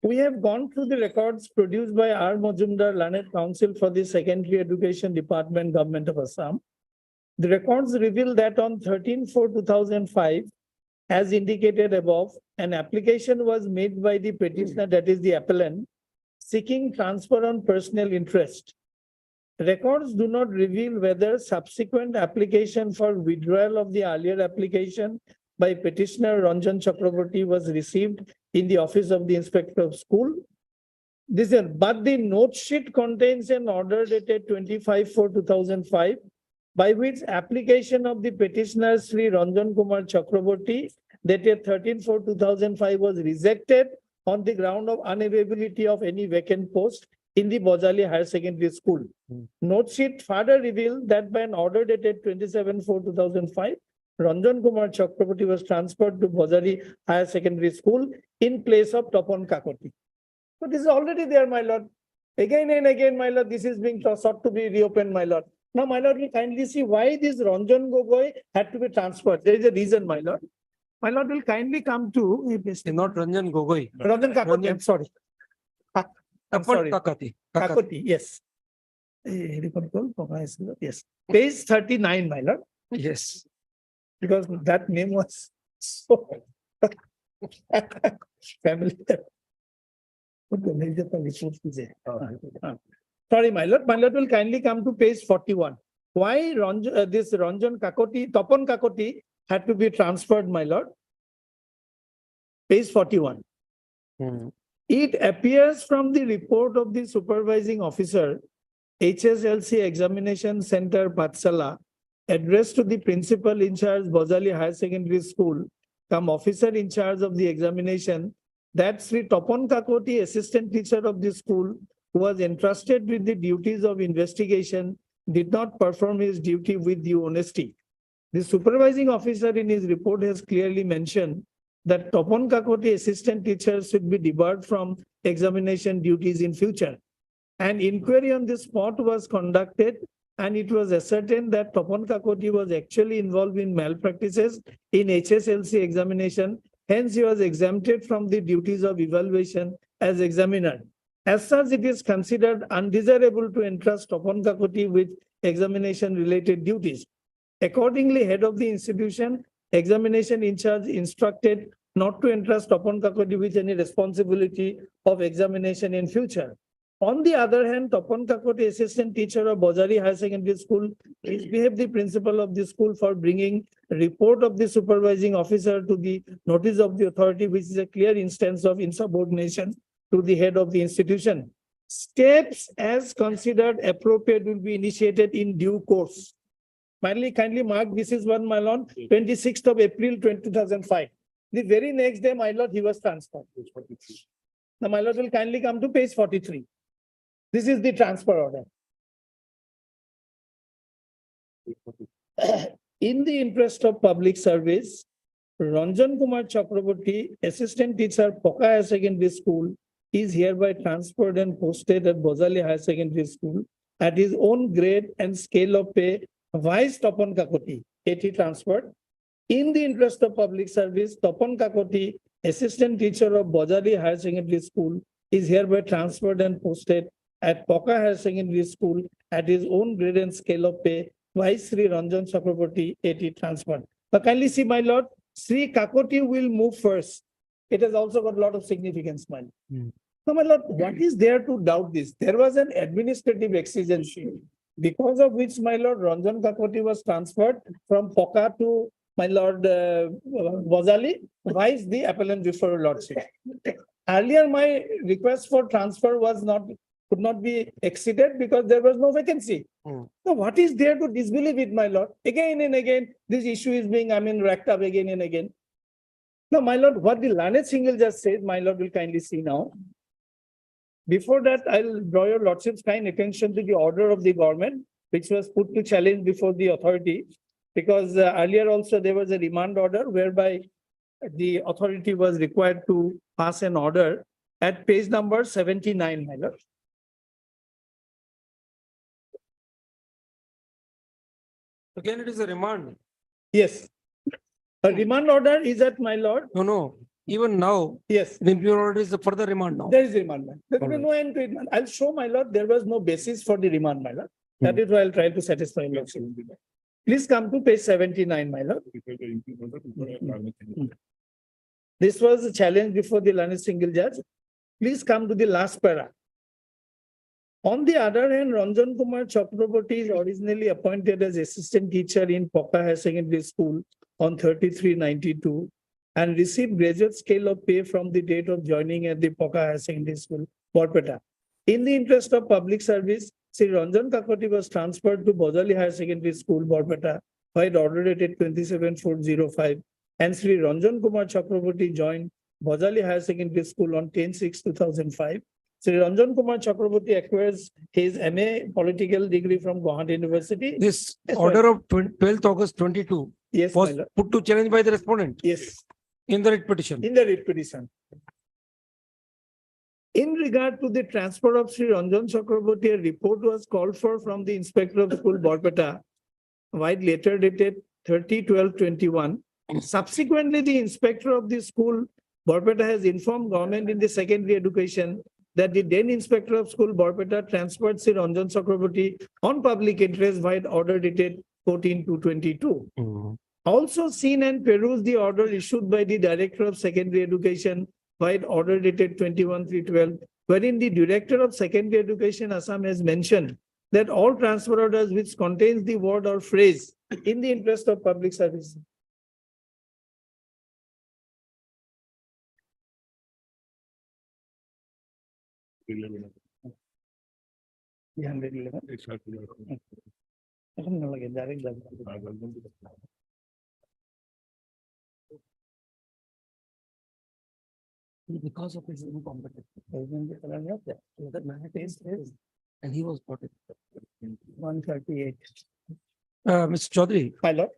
We have gone through the records produced by R. Majumdar, Learned Counsel for the Secondary Education Department, Government of Assam. The records reveal that on 13/4/2005, as indicated above, an application was made by the petitioner, that is the appellant, seeking transfer on personal interest. Records do not reveal whether subsequent application for withdrawal of the earlier application by petitioner Ranjan Chakraborty was received in the office of the inspector of school. But the note sheet contains an order dated 25/4/2005 by which application of the petitioner Sri Ranjan Kumar Chakraborty dated 13/4/2005 was rejected on the ground of unavailability of any vacant post in the Bojali Higher Secondary School. Note sheet further revealed that by an order dated 27/4/2005, Ranjan Kumar Chakraborty was transferred to Bojali Higher Secondary School in place of Topon Kakoti. So this is already there, my lord. Again and again, my lord, this is being sought to be reopened, my lord. Now, my lord, will kindly see why this Ranjan Gogoi had to be transferred. There is a reason, my lord. My lord will kindly come to. Not Ranjan Gogoi. Ranjan Kakoti, I'm sorry. I'm sorry. Kakati. Kakoti, yes. Yes. Page 39, my lord. Yes. Because that name was so familiar. Sorry, my lord. My lord will kindly come to page 41. Why this Ranjan Kakoti, Topon Kakoti had to be transferred, my lord? Page 41. It appears from the report of the supervising officer, HSLC Examination Center, Patsala, addressed to the principal in charge, Bojali Higher Secondary School, come officer in charge of the examination, that Sri Topon Kakoti, assistant teacher of the school, who was entrusted with the duties of investigation, did not perform his duty with due honesty. The supervising officer in his report has clearly mentioned that Topon Kakoti assistant teachers should be debarred from examination duties in future. An inquiry on this spot was conducted and it was ascertained that Topon Kakoti was actually involved in malpractices in HSLC examination. Hence, he was exempted from the duties of evaluation as examiner. As such, it is considered undesirable to entrust Topon Kakoti with examination-related duties. Accordingly, head of the institution, examination in charge instructed not to entrust Topon Kakoti with any responsibility of examination in future. On the other hand, Topon Kakoti, assistant teacher of Bojali Higher Secondary School, misbehaved the principal of the school for bringing a report of the supervising officer to the notice of the authority, which is a clear instance of insubordination to the head of the institution. Steps as considered appropriate will be initiated in due course. Kindly mark, this is one, my lord, 26th of April, 2005. The very next day, my lord, he was transferred. Now, my lord will kindly come to page 43. This is the transfer order. In the interest of public service, Ranjan Kumar Chakraborty, assistant teacher, Poka Higher Secondary School, is hereby transferred and posted at Bozali Higher Secondary School at his own grade and scale of pay, vice Tapan Kakoti, 80 transferred. In the interest of public service, Tapan Kakoti, assistant teacher of Bozali Higher Secondary School, is hereby transferred and posted at Poka Higher Secondary School at his own grade and scale of pay, vice Sri Ranjan Chakraborty, 80 transferred. Now kindly see, my lord, Sri Kakoti will move first. It has also got a lot of significance, my lord. Now, my lord, what is there to doubt this? There was an administrative exigency because of which, my lord, Ranjan Kakoti was transferred from Poka to my lord Bozali, vice the appellant before your lordship. Earlier, my request for transfer was could not be exceeded because there was no vacancy. So what is there to disbelieve it, my lord? Again and again, this issue is being, racked up again and again. Now, my lord, what the learned single just said, my lord will kindly see now. Before that, I'll draw your lordship's kind attention to the order of the government, which was put to challenge before the authority, because earlier also there was a remand order whereby the authority was required to pass an order at page number 79, my lord. Again, it is a remand. Yes. A remand order is at, my lord. No. Even now, yes, the imperial order is the further remand now. There is remand. There will be no end to it. I'll show, my lord, there was no basis for the remand, my lord. That is why I'll try to satisfy your lordship. Please come to page 79, my lord. This was a challenge before the learned single judge. Please come to the last para. On the other hand, Ranjan Kumar Chakraborty is originally appointed as assistant teacher in Poka Higher Secondary School on 3392 and received graduate scale of pay from the date of joining at the Poka Higher Secondary School, Borpeta. In the interest of public service, Sri Ranjan Kakoti was transferred to Bozali Higher Secondary School, Borpeta, by order dated 27405, and Sri Ranjan Kumar Chakraborty joined Bozali Higher Secondary School on 10/6/2005. Sri Ranjan Kumar Chakraborty acquires his MA political degree from Guwahati University. This order of 12th August 22 yes, was put to challenge by the respondent. Yes. In the writ petition. In the writ petition. In regard to the transfer of Sri Ranjan Chakraborty, a report was called for from the Inspector of School, Borpeta, while later dated 30/12/21. Subsequently, the Inspector of the School, Borpeta, has informed government in the secondary education that the then Inspector of School, Borpeta, transferred Sri Ranjan Chakraborty on public interest by order dated 14/2/22. Also seen and perused the order issued by the Director of Secondary Education by order dated 21/3/12, wherein the Director of Secondary Education, Assam, has mentioned that all transfer orders which contains the word or phrase in the interest of public service. Because of his incompetence. And he was brought in. 138. Mr. Chaudhary. My lord.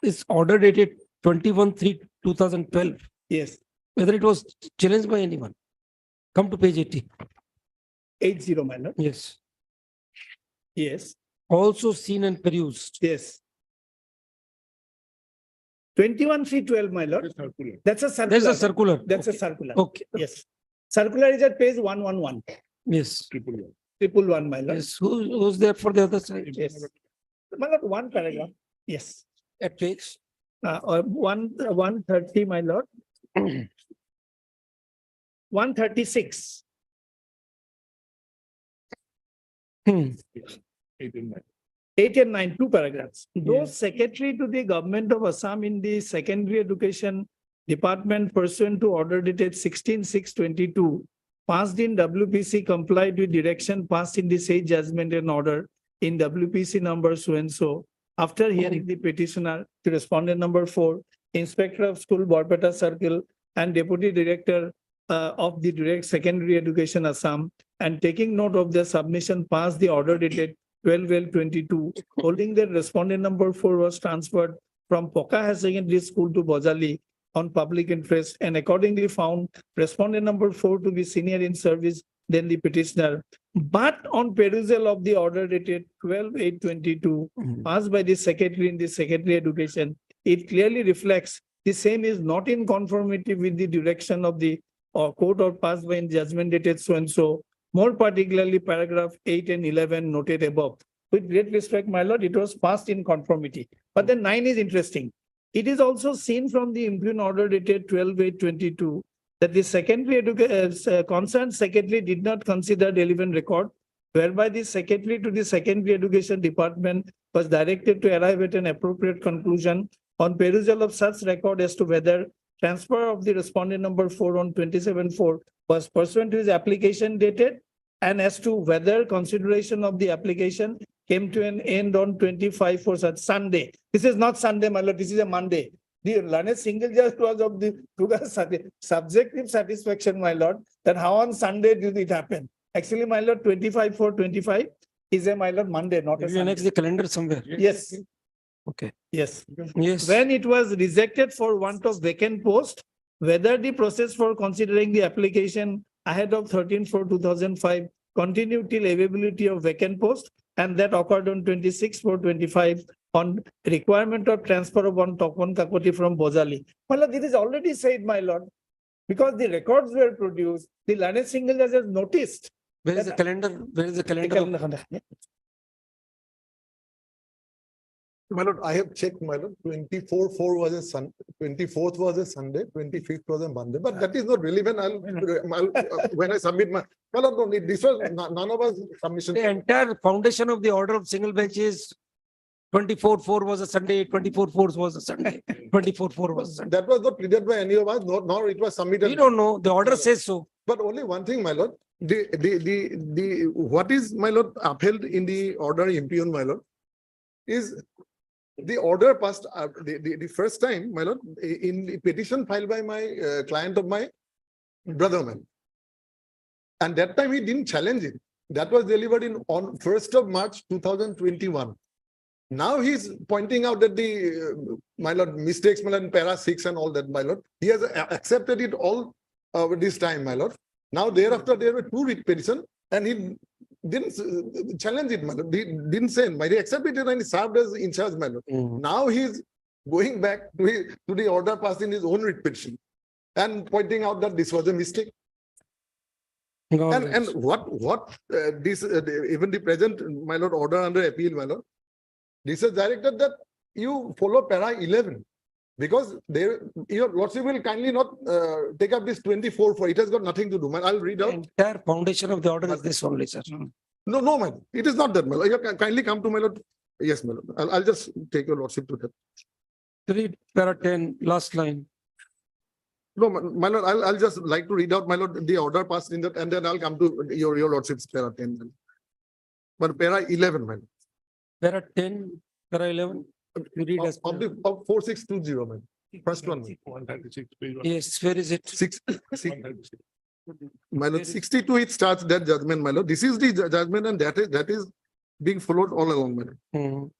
This order dated 21/3/2012. Yes. Whether it was challenged by anyone. Come to page 80. 80, my lord. Yes. Yes. Also seen and perused. Yes. 21/3/12, my lord. That's a circular. There's a circular. That's a Okay. circular. Okay. Yes. Circular is at page 111. Yes. 111, my lord. Yes. Who's there for the other side? Yes. My lord, one paragraph. Yes. At page? 130, my lord. 136. 8 and 9, two paragraphs. Those secretary to the government of Assam in the secondary education department pursuant to order dated 16/6/22 passed in WPC complied with direction passed in the said judgment and order in WPC number so and so. After hearing the petitioner to respondent number 4, Inspector of School Borpeta Circle and Deputy Director of the Direct Secondary Education Assam, and taking note of the submission passed the order dated 12/12/22, holding that respondent number 4 was transferred from Poka Higher Secondary School to Bojali on public interest, and accordingly found respondent number 4 to be senior in service than the petitioner. But on perusal of the order dated 12/8/22, passed by the secretary in the Secretary Education, it clearly reflects the same is not in conformity with the direction of the court or passed by in judgment dated so and so. More particularly, paragraph 8 and 11 noted above. With great respect, my lord, it was passed in conformity. But then 9 is interesting. It is also seen from the impugned order dated 12/8/22 that the concerned secretary did not consider relevant record, whereby the secretary to the Secondary Education Department was directed to arrive at an appropriate conclusion on perusal of such record as to whether transfer of the respondent number 4 on 27/4 was pursuant to his application dated, and as to whether consideration of the application came to an end on 25 for such Sunday. This is not Sunday, my lord, this is a Monday. The learned single judge was of the subjective satisfaction, my lord, that how on Sunday did it happen? Actually, my lord, 25/4/25 is a, my lord, Monday, not a Maybe annex Sunday. the calendar somewhere. Yes. Okay. Yes. Yes. When it was rejected for want of vacant post, whether the process for considering the application ahead of 13/4/2005 continued till availability of vacant post, and that occurred on 26/4/25 on requirement of transfer of one Topon Kakoti from Bojali. My lord, this is already said, my lord, because the records were produced, the learned single judge has noticed. Where is the calendar? Where is the calendar? My lord, I have checked, my lord, 24/4 was a Sun, 24th was a Sunday, 25th was a Monday, but that is not relevant. When I submit my lord, no, this was none of us submission. The entire foundation of the order of single bench is 24/4 was a Sunday, 24/4 was a Sunday, 24/4 was a Sunday. That was not pleaded by any of us, nor it was submitted. We don't know. The order says so. But only one thing, my lord, what is, my lord, upheld in the order impugned, my lord, is the order passed, the first time, my lord, in the petition filed by my client of my brother, man. And that time he didn't challenge it. That was delivered on 1st of March 2021. Now he's pointing out that my lord, mistakes, my lord, para 6 and all that, my lord. He has accepted it all this time, my lord. Now thereafter there were 2 writ petitions, and he didn't challenge it, my lord. He didn't say, he accepted it and he served as in charge, my lord. Now he's going back to the order passed in his own writ petition and pointing out that this was a mistake. And what even the present, my lord, order under appeal, my lord, this is directed that you follow para 11, because your lordship will kindly not take up this 24/4. It has got nothing to do. Man, I'll read out. Entire foundation of the order is this only, sir. No, man, it is not that, my lord. You can kindly come to my lord. Yes, my lord. I'll just take your lordship to that. Read para 10, last line. No, my lord, I'll just like to read out, my lord, the order passed in that, and then I'll come to your lordship's para 10. But para 11, man. Para 10, para 11. You read as of 4620, man. First one. Yes, where is it? My lord, 62 it starts that judgment, my lord. This is the judgment, and that is being followed all along, my lord.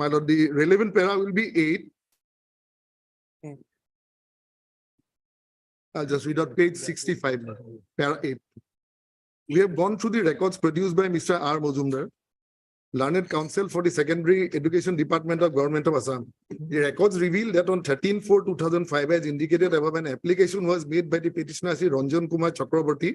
My lord, the relevant para will be 8. I'll just read out page 65, para 8. We have gone through the records produced by Mr. R. Mozumdar, Learned Counsel for the Secondary Education Department of Government of Assam. The records reveal that on 13/4/2005, as indicated above, an application was made by the petitioner Sri Ranjan Kumar Chakraborty,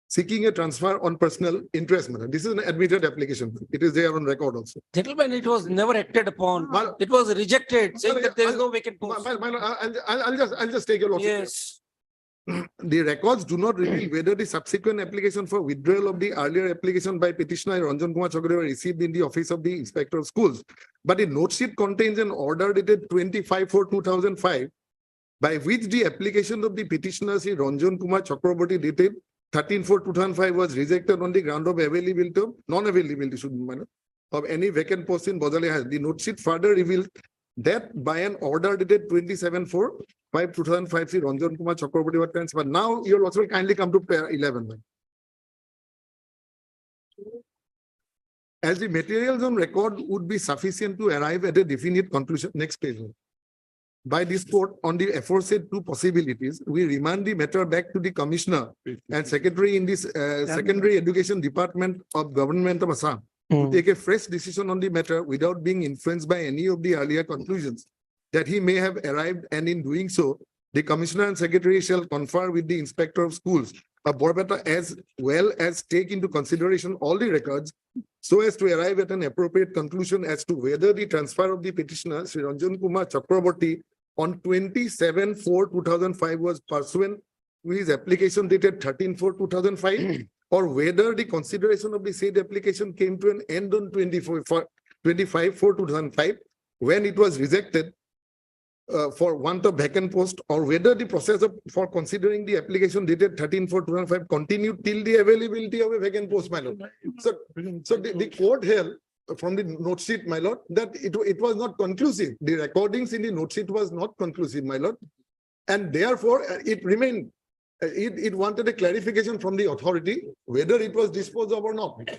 seeking a transfer on personal interest. This is an admitted application. It is there on record also. Gentlemen, it was never acted upon. It was rejected, saying that there is no vacant post. I'll just take your lordship. Yes. The records do not reveal whether the subsequent application for withdrawal of the earlier application by petitioner Ranjan Kumar Chakraborty were received in the office of the Inspector of Schools. But the note sheet contains an order dated 25/4/2005 by which the application of the petitioner Sri Ranjan Kumar Chakraborty dated 13/4/2005 was rejected on the ground of availability of non-availability should be minor of any vacant post in Bojali High. The note sheet further revealed that by an order dated 27/4/2005, Sri Ranjan Kumar Chakraborty was transferred. Now you'll also kindly come to pair 11. ma'am. As the materials on record would be sufficient to arrive at a definite conclusion. Next page. ma'am. By this court on the aforesaid two possibilities, we remand the matter back to the commissioner and secretary in this secondary education department of government of Assam to take a fresh decision on the matter without being influenced by any of the earlier conclusions that he may have arrived, and in doing so, the commissioner and secretary shall confer with the inspector of schools of Borbeta as well as take into consideration all the records so as to arrive at an appropriate conclusion as to whether the transfer of the petitioner, Sri Ranjan Kumar Chakraborty, on 27/4/2005 was pursuant to his application dated 13/4/2005, or whether the consideration of the said application came to an end on 25/4/2005 when it was rejected for want of vacant post, or whether the process for considering the application dated 13/4/2005 continued till the availability of a vacant post, my lord. So the court held from the note sheet, my lord, that it was not conclusive. The recordings in the note sheet was not conclusive, my lord. And therefore, it remained, it wanted a clarification from the authority, whether it was disposed of or not.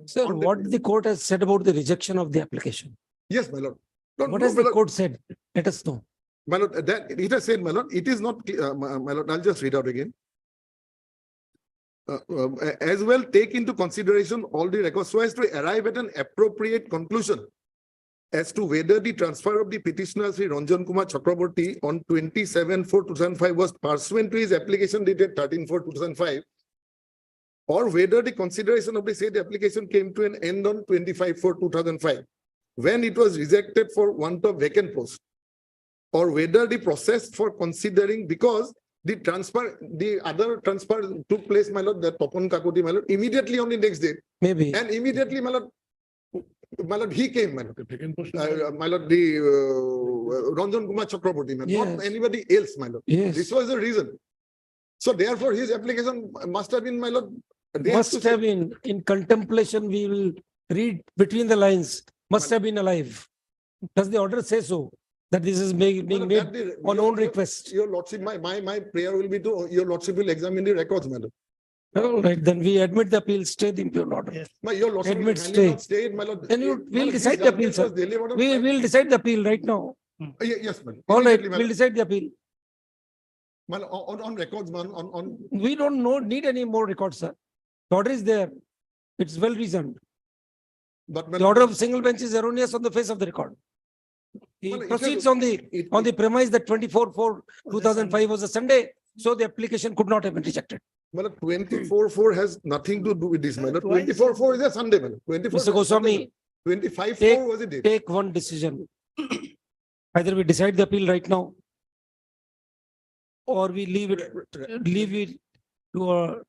Sir, what the court has said about the rejection of the application? Yes, my lord. No, What no, has my the lord. court said? Let us know. My lord, that it has said, my lord, it is not, my lord, I'll just read out again. As well take into consideration all the records so as to arrive at an appropriate conclusion as to whether the transfer of the petitioner Sri Ranjan Kumar Chakraborty on 27/4/2005 was pursuant to his application dated 13/4/2005, or whether the consideration of the said application came to an end on 25/4/2005 when it was rejected for want of vacant post, or whether the process for considering, because the other transfer took place, my lord, that Topon Kakoti, my lord, immediately on the next day. Maybe. And immediately, my lord, he came, my lord. My lord, the Ranjan Kumar Chakraborty, my lord, not Yes. anybody else, my lord. Yes. This was the reason. So therefore, his application must have been, my lord. they have to Must say- have been, in contemplation, we will read between the lines, must have been alive. Does the order say so? That this is being Madam, made that the- on own request? Your lordship, my prayer will be to, your lordship will examine the records, madam. All right, then we admit the appeal, stay the impugned order. Your lordship will Admit kindly stay. not stay it, my lord. Then you, My we'll lord, decide his the appeal, judgment sir. was delivered on We Friday. will decide the appeal right now. Yes, madam. All right, Immediately, we'll madam. decide the appeal. Madam, on records, man, on. We don't know, need any more records, sir. The order is there. It's well reasoned. But The order of single bench is erroneous on the face of the record. He Well, it proceeds is- on the premise that 24/4/2005 was a Sunday, so the application could not have been rejected. Well, 24/4 has nothing to do with this, madam. 24/4 is a Sunday, madam. 24. Mr. Goswami, 25/4 was a date. take one decision. Either we decide the appeal right now, or we leave it to a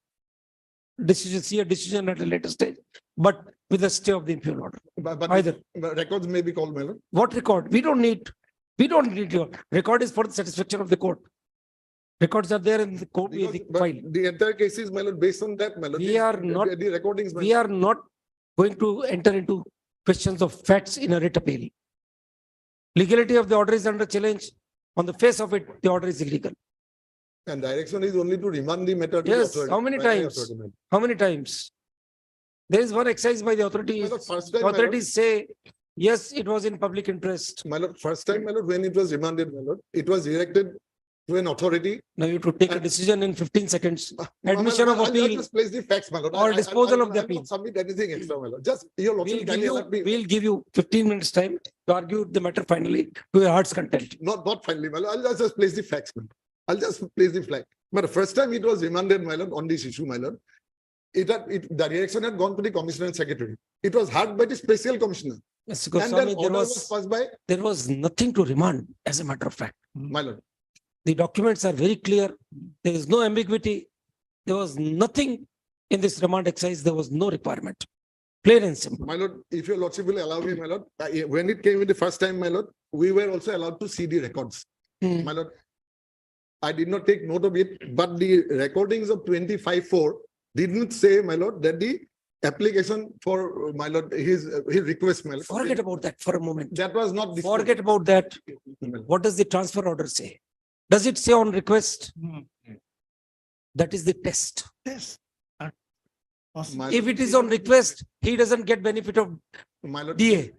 decision, see a decision at a later stage, but with a stay of the impugned order. But Either. records may be called, madam. What record? We don't need your record is for the satisfaction of the court. Records are there in the court, Because- the but file. the entire case is, my lord, based on that, my lord. We are not- The recordings. my We are not going to enter into questions of facts in a writ appeal. Legality of the order is under challenge. On the face of it, the order is illegal. And direction is only to remand the matter. to the Yes, authority, how many by the times? authority, madam. How many times? There is one exercise by the authorities. My lord, first time, my lord- Authorities say, yes, it was in public interest. My lord, first time, my lord, when it was remanded, my lord, it was directed to an authority. Now you have to take a decision in 15 seconds. Admission of I'll appeal just place the facts, my lord. or disposal of the I'll appeal. not submit anything extra, my lord. Just your lordship. We'll kindly allow me- give you 15 minutes time to argue the matter finally to your heart's content. Not finally, my lord. I'll just place the facts, my lord. I'll just place the flag. But the first time it was remanded, my lord, on this issue, my lord, the direction had gone to the commissioner and secretary. It was heard by the special commissioner. Mr. And Goswami, then order was passed by, there was nothing to remand, as a matter of fact. my lord. The documents are very clear. There is no ambiguity. There was nothing in this remand exercise. There was no requirement. Plain and simple. My lord, if your lordship will allow me, my lord, when it came in the first time, my lord, we were also allowed to see the records. My lord, I did not take note of it, but the recordings of 25-4 didn't say, my lord, that the application for, my lord, his request, my lord. Forget about that for a moment. That was not. Forget about that. What does the transfer order say? Does it say on request? That is the test. Yes. My If it is on request, he doesn't get benefit of My lord. DA,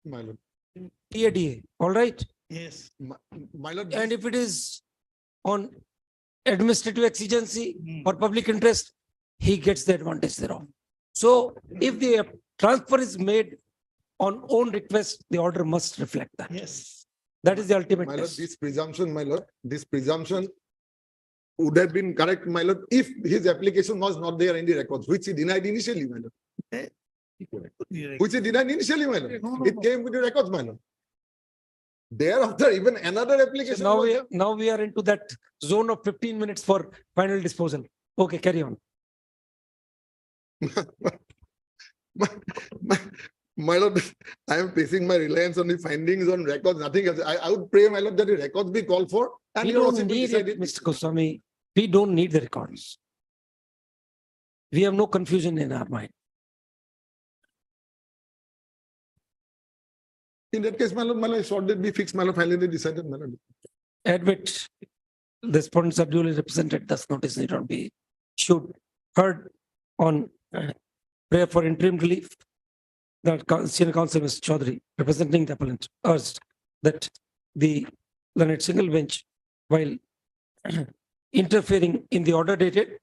My lord. DA, all right? Yes. My lord. And if it is on administrative exigency or public interest, he gets the advantage thereof. So if the transfer is made on own request, the order must reflect that. Yes. That is the ultimate My lord, test. this presumption, my lord, this presumption would have been correct, my lord, if his application was not there in the records, which he denied initially, my lord. Which he denied initially, my lord. It came with the records, my lord. Thereafter, even another application. So was- now we are into that zone of 15 minutes for final disposal. Okay, carry on. My lord, I am placing my reliance on the findings on records, nothing else. I would pray, my lord, that the records be called for. And We your don't lordship will need decide it, Mr. Goswami. We don't need the records. We have no confusion in our mind. In that case, my lord, short date be fixed, my lord, finally decided, my lord. Admit the respondents are duly represented, thus notice need not be issued. Heard on prayer for interim relief. The senior counsel, Mr. Chaudhary, representing the appellant, urged that the learned single bench, while interfering in the order dated,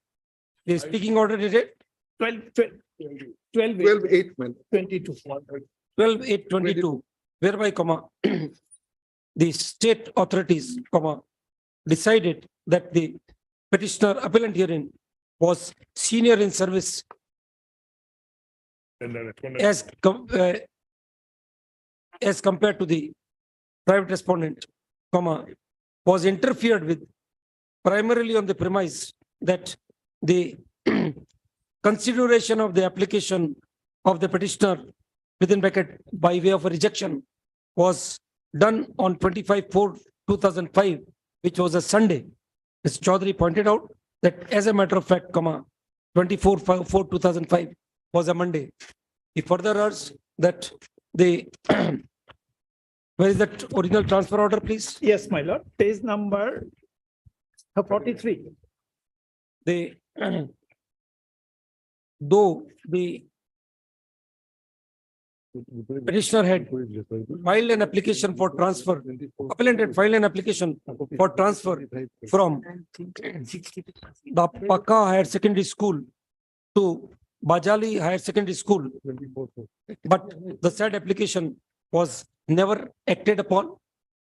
the speaking order dated 12-8, 22. 12/8/22, whereby, the state authorities, decided that the petitioner appellant herein was senior in service as compared to the private respondent, was interfered with primarily on the premise that the consideration of the application of the petitioner within bracket by way of a rejection was done on 25/4/2005, which was a Sunday. Mr. Chaudhary pointed out that as a matter of fact, 24/4/2005 was a Monday. He further urged that the where is that original transfer order, please? Yes, my lord. Page number 43. The though the petitioner had filed an application for transfer, appellant had filed an application for transfer from the Pakka Higher Secondary School to Bajali Higher Secondary School. But the said application was never acted upon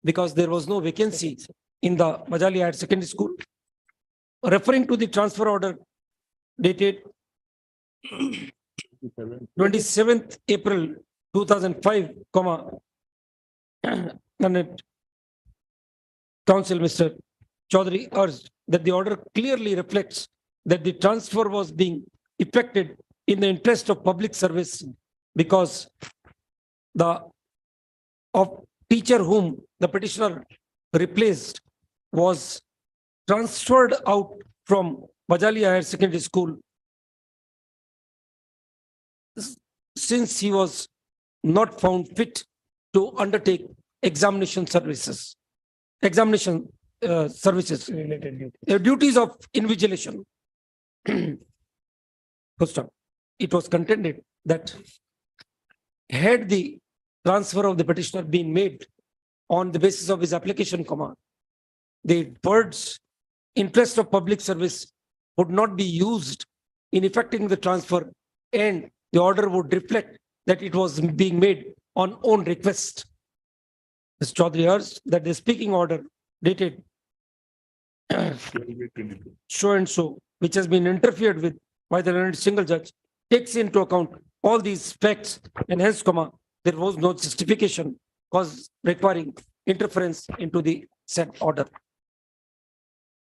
because there was no vacancy in the Bajali Higher Secondary School. Referring to the transfer order dated 27th April 2005, Council Mr. Chaudhary urged that the order clearly reflects that the transfer was being effected in the interest of public service because the teacher whom the petitioner replaced was transferred out from Bajali Higher Secondary School since he was not found fit to undertake examination services. Duties of invigilation. First up, it was contended that had the transfer of the petitioner been made on the basis of his application, the words interest of public service would not be used in effecting the transfer, and the order would reflect that it was being made on own request. Mr. Chaudhary urged that the speaking order dated so and so, which has been interfered with by the learned single judge, takes into account all these facts, and hence, there was no justification cause requiring interference into the said order.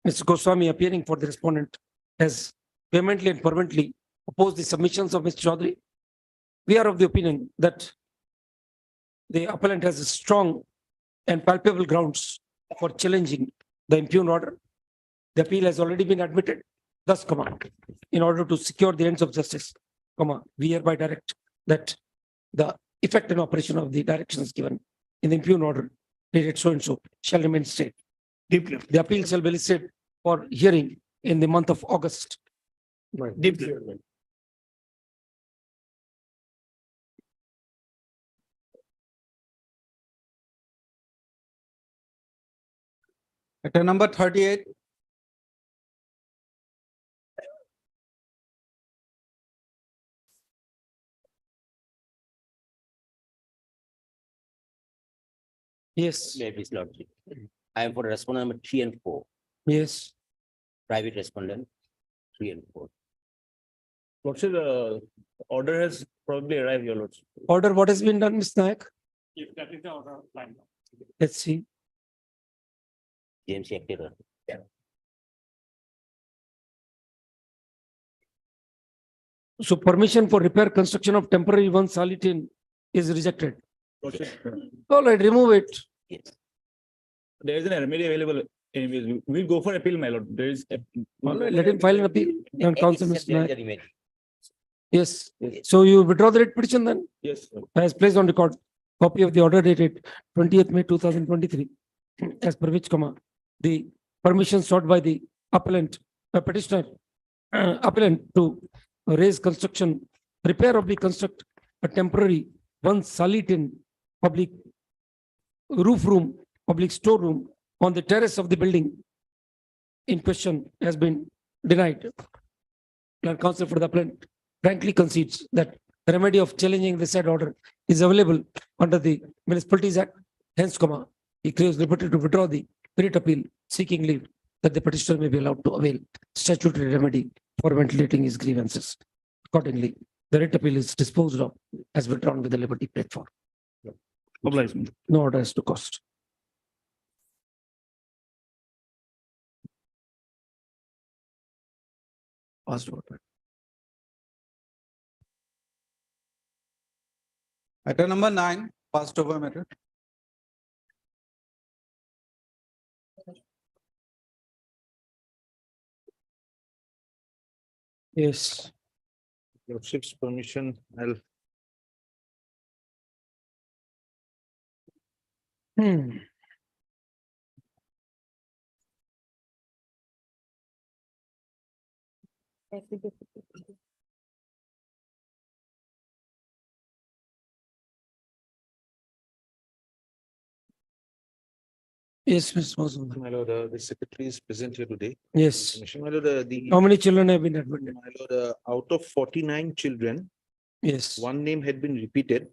Mr. Goswami, appearing for the respondent, has vehemently and fervently opposed the submissions of Mr. Chaudhary. We are of the opinion that the appellant has a strong and palpable grounds for challenging the impugned order. The appeal has already been admitted. Thus, in order to secure the ends of justice, we hereby direct that the effect and operation of the directions given in the impugned order dated so and so shall remain stayed. Deeply. The appeal shall be listed for hearing in the month of August. Deeply. Matter number 38. Yes, Maybe it's not. I am for respondent number 3 and 4, yes. private respondent 3 and 4. Lordship, order has probably arrived, your lordship. Order, what has been done, Ms. Nayak? If that is the order of line. Let's see. JMC acted. So permission for repair construction of temporary one Salitin is rejected. Lordship, All right, remove it. Yes. There is an remedy available. Anyways, we'll go for appeal, my lord. There is. All right, let him file an appeal on council, Ms. Except there is Nayak. a remedy. Yes, so you withdraw the writ petition then? Yes. As placed on record, copy of the order dated 20th May 2023, as per which, the permission sought by the appellant, petitioner, appellant to raise construction, repair or construct a temporary one Salitin public roof room, public storeroom on the terrace of the building in question has been denied. And counsel for the appellant frankly concedes that the remedy of challenging the said order is available under the Municipalities Act. Hence, he claims liberty to withdraw the writ appeal, seeking leave that the petitioner may be allowed to avail statutory remedy for ventilating his grievances. Accordingly, the writ appeal is disposed of as withdrawn with the liberty paid for. No order as to cost. Passed order. Matter number 9, passed over matter. Yes. Lordship's permission, I'll Yes, Ms. Mazumdar. My lord, the secretary is present here today. Yes. My lord, How many children have been admitted? my lord, out of 49 children, Yes. one name had been repeated.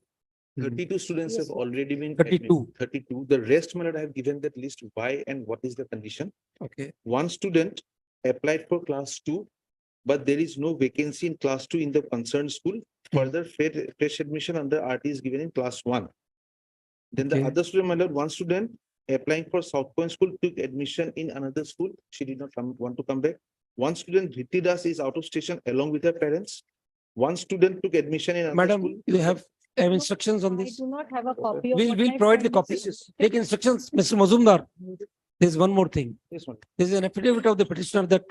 32 students have already been. 32. 32. The rest, my lord, I have given that list, why and what is the condition. Okay. One student applied for class 2, but there is no vacancy in class 2 in the concerned school. Further, fresh admission under RT is given in class 1. Then the Okay. other student, my lord, one student applying for South Point School took admission in another school. She did not want to come back. One student, Riti Das, is out of station along with her parents. One student took admission in another school. Madam, you have instructions on I this? do not have a copy of. We'll what we'll my provide the friend copies. says. Take instructions, Mr. Mazumdar. There's one more thing. Yes, ma'am. There's an affidavit of the petitioner that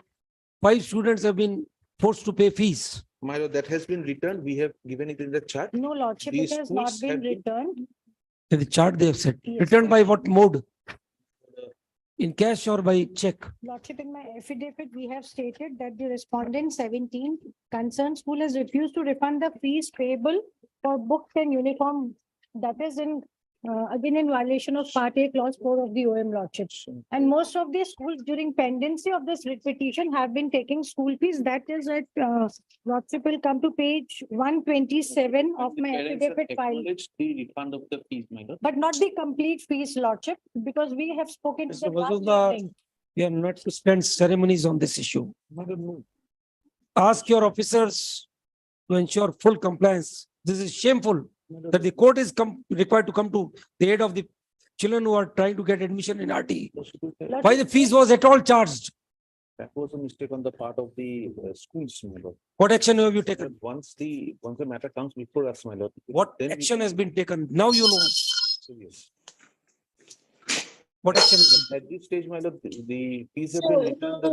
5 students have been forced to pay fees. My lord, that has been returned. We have given it in the chart. No, Lordship, it These has not schools been have been- returned. In the chart they have said, Yes. returned by what mode? In cash or by check? Lordship, in my affidavit, we have stated that the respondent 17 concerned school has refused to refund the fees payable for books and uniform. That is again in violation of Part A, Clause 4 of the OM Lordship. And most of these schools during pendency of this writ petition have been taking school fees. That is at Lordship will come to page 127 of my affidavit file. The refund of the fees, my lord. But not the complete fees, Lordship, because we have spoken. to Mr. the last Mazumdar, meeting. we are not to spend ceremonies on this issue. Ask your officers to ensure full compliance. This is shameful that the court is required to come to the aid of the children who are trying to get admission in RT. Why the fees was at all charged? That was a mistake on the part of the schools, my lord. What action have you taken? Once the matter comes before us, my lord. What then we action can- has been taken? Now you know. So, yes. What action is it? At this stage, my lord, the fees have been returned.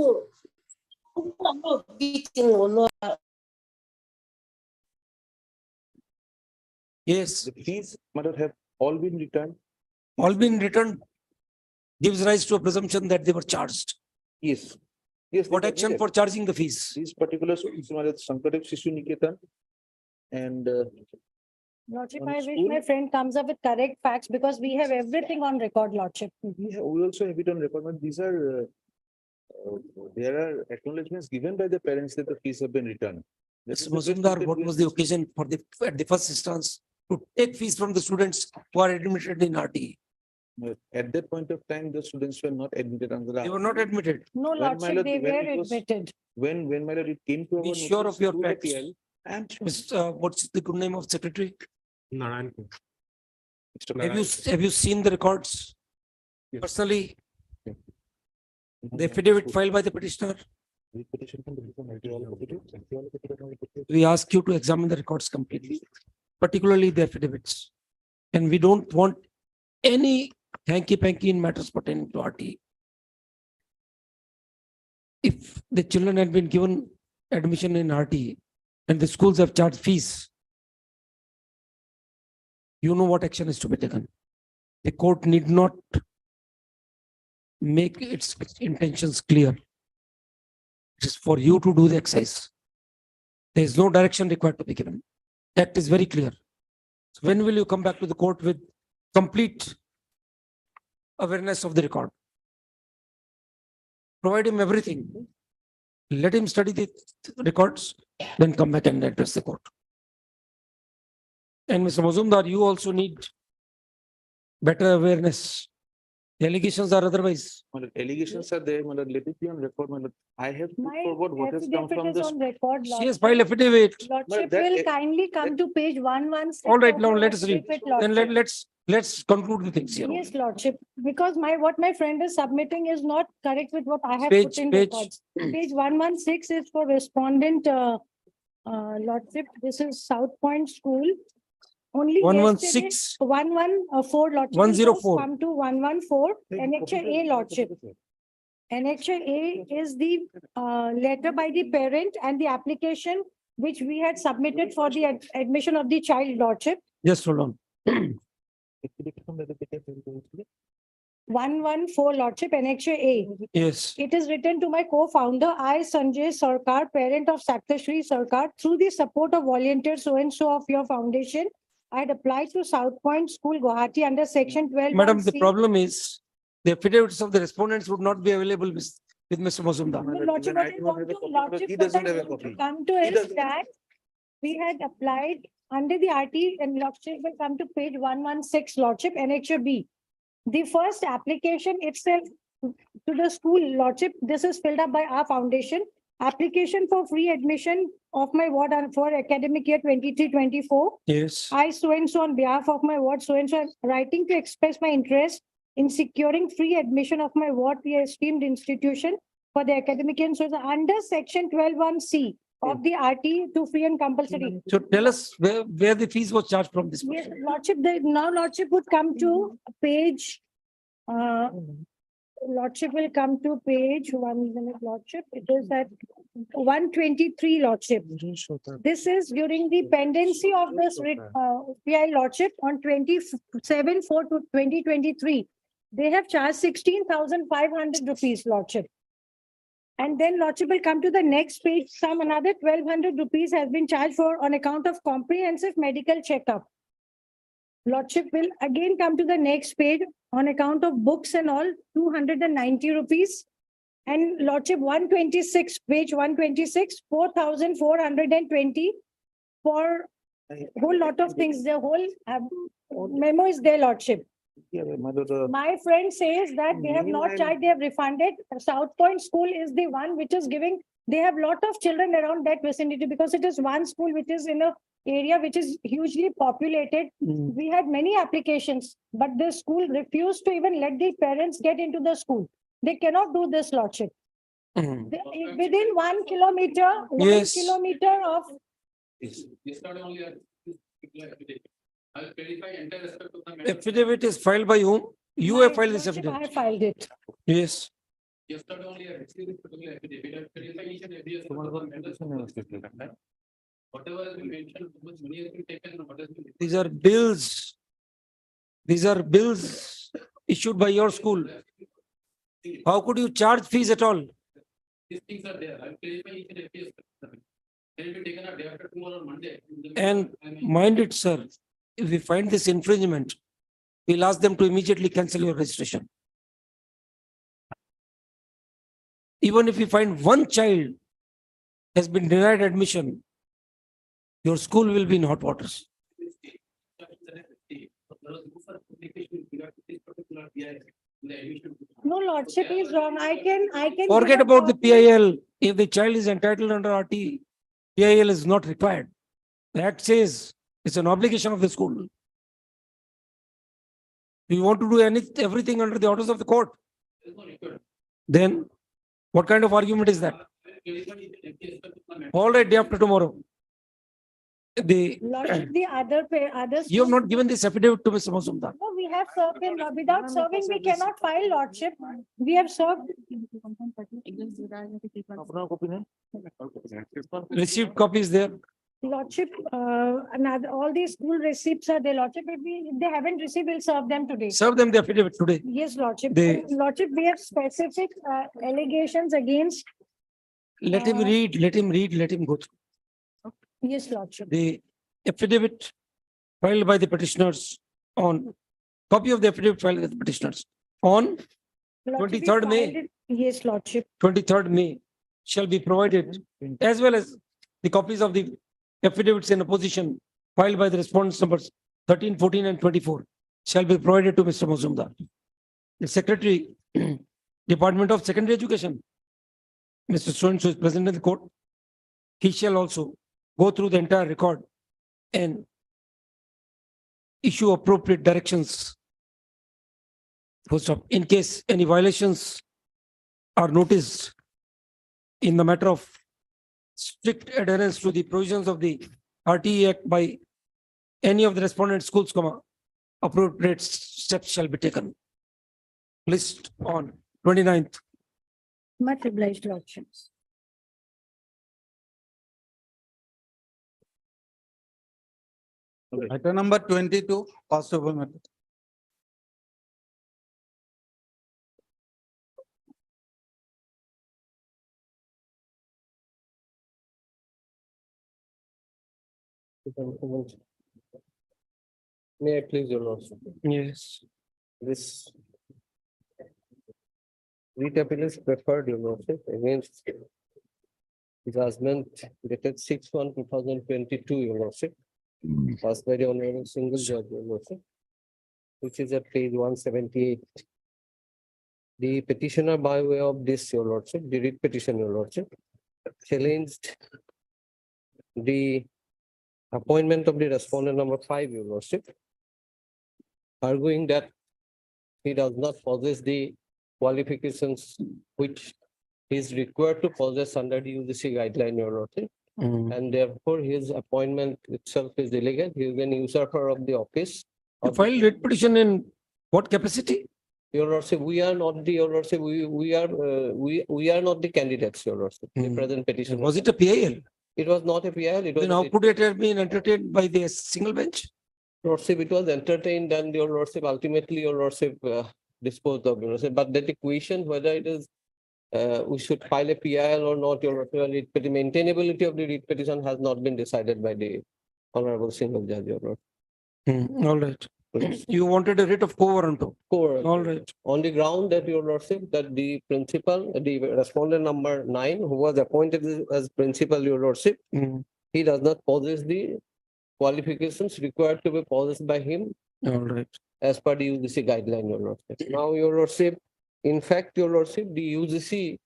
Yes, The fees, my lord, have all been returned. all been returned gives rise to a presumption that they were charged. Yes. Yes. What they were action needed. for charging the fees? These particular schools, my lord, Sankadev Shishu Niketan and Lordship, On I wish school? my friend comes up with correct facts because we have everything on record, Lordship. we also have it on record, but these are there are acknowledgements given by the parents that the fees have been returned. That is Mr. the best Mazumdar, that what we was have- the occasion for at the first instance to take fees from the students who are admitted in RT? At that point of time, the students were not admitted under the. They were not admitted. No, When my Lordship, lord- they when were it was- admitted. When my lord, it came to our. Be sure notice of your through the facts. PL, I am sure. What's the good name of secretary? Narayan. Have you seen the records? Personally, the affidavit filed by the petitioner, we ask you to examine the records completely, particularly the affidavits. And we don't want any hanky-panky in matters pertaining to RT. If the children had been given admission in RT and the schools have charged fees, you know what action is to be taken. The court need not make its intentions clear. It is for you to do the exercise. There is no direction required to be given. Act is very clear. So when will you come back to the court with complete awareness of the record? Provide him everything. Let him study the records, then come back and address the court. And Mr. Mazumdar, you also need better awareness. The allegations are otherwise. My lord, allegations are there, my lord, let it be on record, my lord. I have put My forward what has come affidavit from is the. on record, She has Lordship. filed affidavit. Lordship that- will kindly come to page 116. All right, of now our let us read. affidavit, Then Lordship. let's conclude the things here. Yes, Lordship, because what my friend is submitting is not correct with what I have put Page- in page- records. Page 116 is for respondent, Lordship, this is South Point School. Only 116. yesterday, 114, Lordship. 104. Come to 114, Annexure A, Lordship. Annexure A is the letter by the parent and the application which we had submitted for the admission of the child, Lordship. Just hold on. 114, Lordship, Annexure A. Yes. It is written to my co-founder, I, Sanjay Sarkar, parent of Saptashri Sarkar, through the support of volunteer so-and-so of your foundation. I had applied to South Point School, Guwahati under section 12. Madam, the problem is the affidavits of the respondents would not be available with Mr. Mazumdar. Lordship, what I want to- Lordship, He what doesn't I have a want to copy. come to He is doesn't- that we had applied under the RT and Lordship will come to page 116, Lordship, Annexure B. The first application itself to the school, Lordship, this is filled up by our foundation. Application for free admission of my ward and for academic year 23-24. Yes. I so-and-so on behalf of my ward, so-and-so, am writing to express my interest in securing free admission of my ward, the esteemed institution for the academic year. So under section 12(1)(c) of the RT to free and compulsory. So tell us where the fees was charged from this. Yes, Lordship, now Lordship would come to page, Lordship will come to page 1 minute, Lordship. It is at 123, Lordship. This is during the pendency of this PI, Lordship, on 27/4/2023. They have charged 16,500 rupees, Lordship. And then Lordship will come to the next page, another 1,200 rupees has been charged for on account of comprehensive medical checkup. Lordship will again come to the next page on account of books and all, 290 rupees. And Lordship 126, page 126, 4,420 for a whole lot of things. The whole memo is there, Lordship. Yeah, my lord, My friend says that they have not Meanwhile- charged, they have refunded. South Point School is the one which is giving, they have lot of children around that vicinity because it is one school which is in a area which is hugely populated. We had many applications, but the school refused to even let the parents get into the school. They cannot do this, Lordship. Within 1 kilometer, Yes. 1 kilometer of Affidavit is filed by whom? You My have filed this lordship, I affidavit. filed it. Yes. Yesterday only I received this particular affidavit. Verify each and every whatever has been mentioned, how much money has been taken, and what has been. These are bills. These are bills issued by your school. How could you charge fees at all? These things are there. I will clarify each and every. Can it be taken a day after tomorrow on Monday? And mind it, sir, if we find this infringement, we'll ask them to immediately cancel your registration. Even if we find one child has been denied admission, your school will be in hot waters. No, lordship is wrong. I can. Forget give a about the copy. PIL. If the child is entitled under RT, PIL is not required. The Act says it's an obligation of the school. You want to do everything under the orders of the court. Then what kind of argument is that? All right, day after tomorrow. Lordship, the others. You have not given this affidavit to Mr. Mazumdar. No, we have served him. Without serving, we cannot file lordship. We have served. Received copies there. Lordship, another, all these school receipts are there, lordship. If they haven't received, we'll serve them today. Serve them the affidavit today. Yes, lordship. They- Lordship, we have specific allegations against. Let him read, let him read, let him go through. Yes, lordship. The affidavit filed by the petitioners on, copy of the affidavit filed by the petitioners on Lordship, we 23rd May. filed it- Yes, lordship. 23rd May shall be provided, as well as the copies of the affidavits in opposition filed by the respondents numbers 13, 14, and 24 shall be provided to Mr. Mazumdar. The Secretary, Department of Secondary Education, Mr. So-and-so is present in the court. He shall also go through the entire record and issue appropriate directions. First of, in case any violations are noticed in the matter of strict adherence to the provisions of the RTE Act by any of the respondent schools, appropriate steps shall be taken. List on 29th. Much obliged, lordships. Item number 22, cost of method. May I please, your lordship? Yes. This writ appeal is preferred, your lordship, against judgment dated 6/1/2022, your lordship, passed by the honorable single judge, your lordship, which is at page 178. The petitioner by way of this, your lordship, the writ petition, your lordship, challenged the appointment of the respondent number 5, your lordship, arguing that he does not possess the qualifications which he is required to possess under the UGC guideline, your lordship. And therefore his appointment itself is illegal. He is an usurper of the office. You filed writ petition in what capacity? Your lordship, we are not the, your lordship, we are not the candidates, your lordship, the present petition. Was it a PIL? It was not a PIL, it was. Then how could it have been entertained by the single bench? Lordship, it was entertained and your lordship, ultimately your lordship disposed of, your lordship, but that equation, whether it is we should file a PIL or not, your lordship, the maintainability of the writ petition has not been decided by the honorable single judge, your lordship. All right. You wanted a writ of quo warranto. All right. On the ground that your lordship, that the principal, the respondent number 9, who was appointed as principal, your lordship, he does not possess the qualifications required to be possessed by him. All right. As per the UGC guideline, your lordship. Now, your lordship, in fact, your lordship, the UGC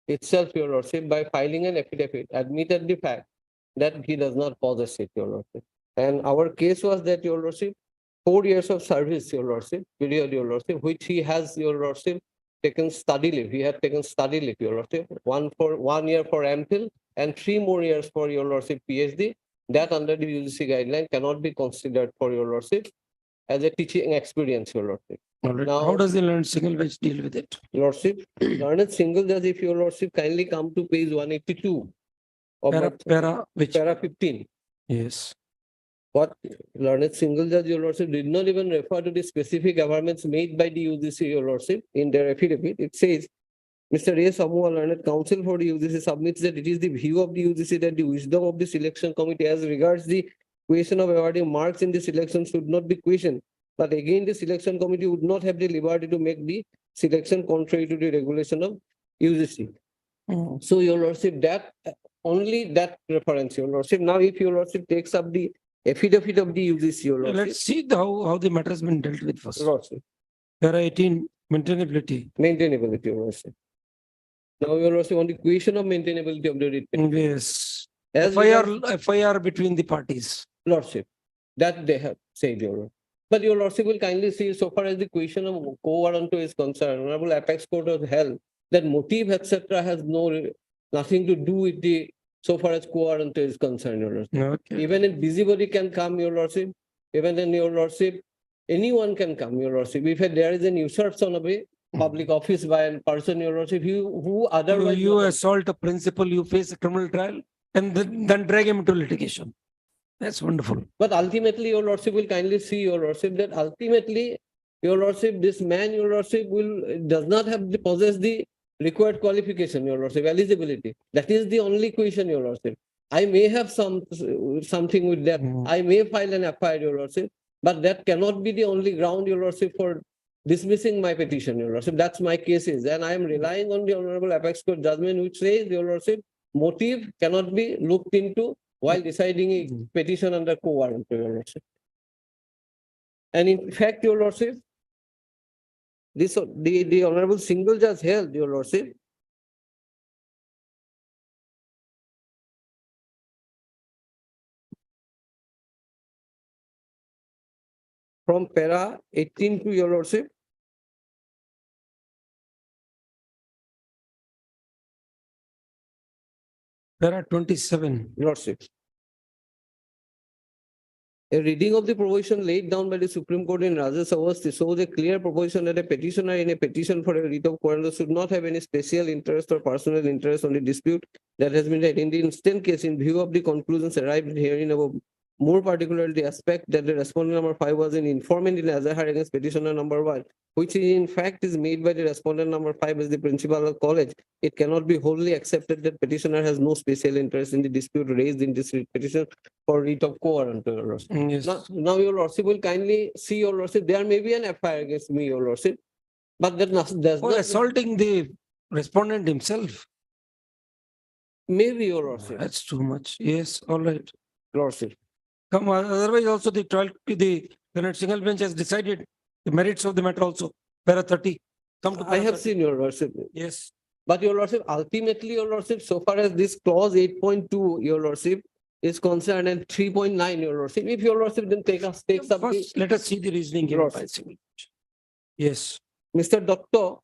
itself, your lordship, by filing an affidavit, admitted the fact that he does not possess it, your lordship. And our case was that, your lordship, 4 years of service, your lordship, period, your lordship, which he has, your lordship, taken study leave. He had taken study leave, your lordship, 1 year for MPhil and 3 more years for your lordship PhD. That under the UGC guideline cannot be considered for your lordship as a teaching experience, your lordship. All right. Now- How does the learned single bench deal with it? Lordship, learned single judge, if your lordship kindly come to page 182. of Para, that- para, which, Para 15. yes. What learned single judge, your lordship, did not even refer to the specific governments made by the UGC, your lordship, in their affidavit. It says, Mr. A. Samuel, learned counsel for the UGC submits that it is the view of the UGC that the wisdom of the selection committee as regards the question of awarding marks in the selection should not be questioned. But again, the selection committee would not have the liberty to make the selection contrary to the regulation of UGC. Mm. So your lordship, that only that reference, your lordship. Now, if your lordship takes up the affidavit of the UGC, your lordship. Let's see how the matter has been dealt with first. Lordship, Para 18, maintainability. maintainability, your lordship. Now, your lordship, on the question of maintainability of the writ petition. Yes. As regards- FIR between the parties. Lordship, that they have said, your lord. But your lordship will kindly see, so far as the question of quo warranto is concerned, Honorable Apex Court has held that motive, etc., has nothing to do with the, so far as quo warranto is concerned, your lordship. Okay. Even if busybody can come, your lordship, even in your lordship, anyone can come, your lordship. If there is an usurpation of a public office by a person, your lordship, who otherwise. You assault a principal, you face a criminal trial and then drag him into litigation. That's wonderful. But ultimately, your lordship will kindly see, your lordship, that ultimately, your lordship, this man, your lordship, does not have possess the required qualification, your lordship, eligibility. That is the only question, your lordship. I may have something with that. I may file an FIR, your lordship, but that cannot be the only ground, your lordship, for dismissing my petition, your lordship. That's my case is, and I am relying on the Honorable Apex Court judgment, which says, your lordship, motive cannot be looked into while deciding a petition under quo warranto, your lordship. And in fact, your lordship, the Honorable single judge held, your lordship, from para 18 to, your lordship, Para 27. lordship. A reading of the provision laid down by the Supreme Court in Rajas Awasthi shows a clear proposition that a petitioner in a petition for a writ of quorum should not have any special interest or personal interest on the dispute that has been raised. In the instant case, in view of the conclusions arrived herein above, more particularly the aspect that the respondent number 5 was an informant in Azahar against petitioner number 1, which in fact is made by the respondent number 5 as the principal of college, it cannot be wholly accepted that petitioner has no special interest in the dispute raised in this petition for writ of quo warranto, your lordship. Yes. Now, your lordship will kindly see, your lordship, there may be an FIR against me, your lordship, but that does For not. assaulting the respondent himself. Maybe, your lordship. That's too much. Yes, all right. Lordship. Come on, otherwise also the trial, the Leonard single bench has decided the merits of the matter also. Para 30. Come to I para have 30. seen, your lordship. Yes. But your lordship, ultimately, your lordship, so far as this clause 8.2, your lordship, is concerned, and 3.9, your lordship, if your lordship then takes up the. First, let us see the reasoning given by single bench. Yes. Mr. Doctor,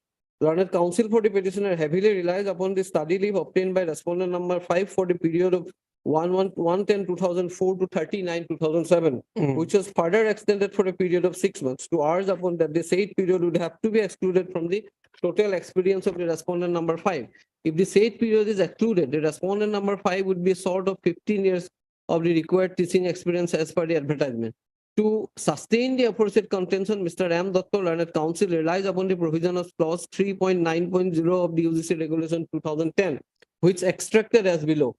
learned counsel for the petitioner heavily relies upon the study leave obtained by respondent number 5 for the period of 1/10/2004 to 39/2007, which was further extended for a period of 6 months to urge upon that the said period would have to be excluded from the total experience of the respondent number 5. If the said period is excluded, the respondent number 5 would be a sort of 15 years of the required teaching experience as per the advertisement. To sustain the aforesaid contention, Mr. M. Dr. Learned Counsel relies upon the provision of clause 3.9.0 of the UGC Regulation 2010, which extracted as below.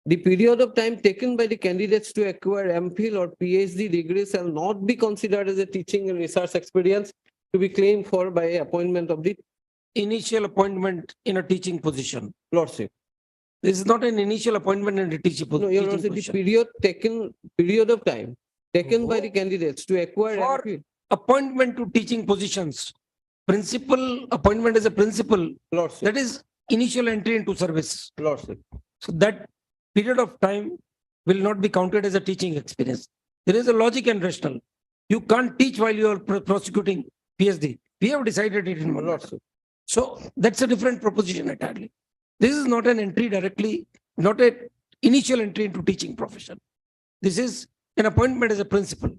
The period of time taken by the candidates to acquire MPhil or PhD degree shall not be considered as a teaching and research experience to be claimed for by appointment of the Initial appointment in a teaching position. lordship. This is not an initial appointment in a teaching No, your teaching lordship, the position. period of time taken by the candidates to acquire For MPhil. appointment to teaching positions, principal appointment as a principal, Lordship, that is initial entry into service. lordship. So that period of time will not be counted as a teaching experience. There is a logic and rationale. You can't teach while you are prosecuting PhD. We have decided it in one. Lordship. So that's a different proposition entirely. This is not an entry directly, not an initial entry into teaching profession. This is an appointment as a principal.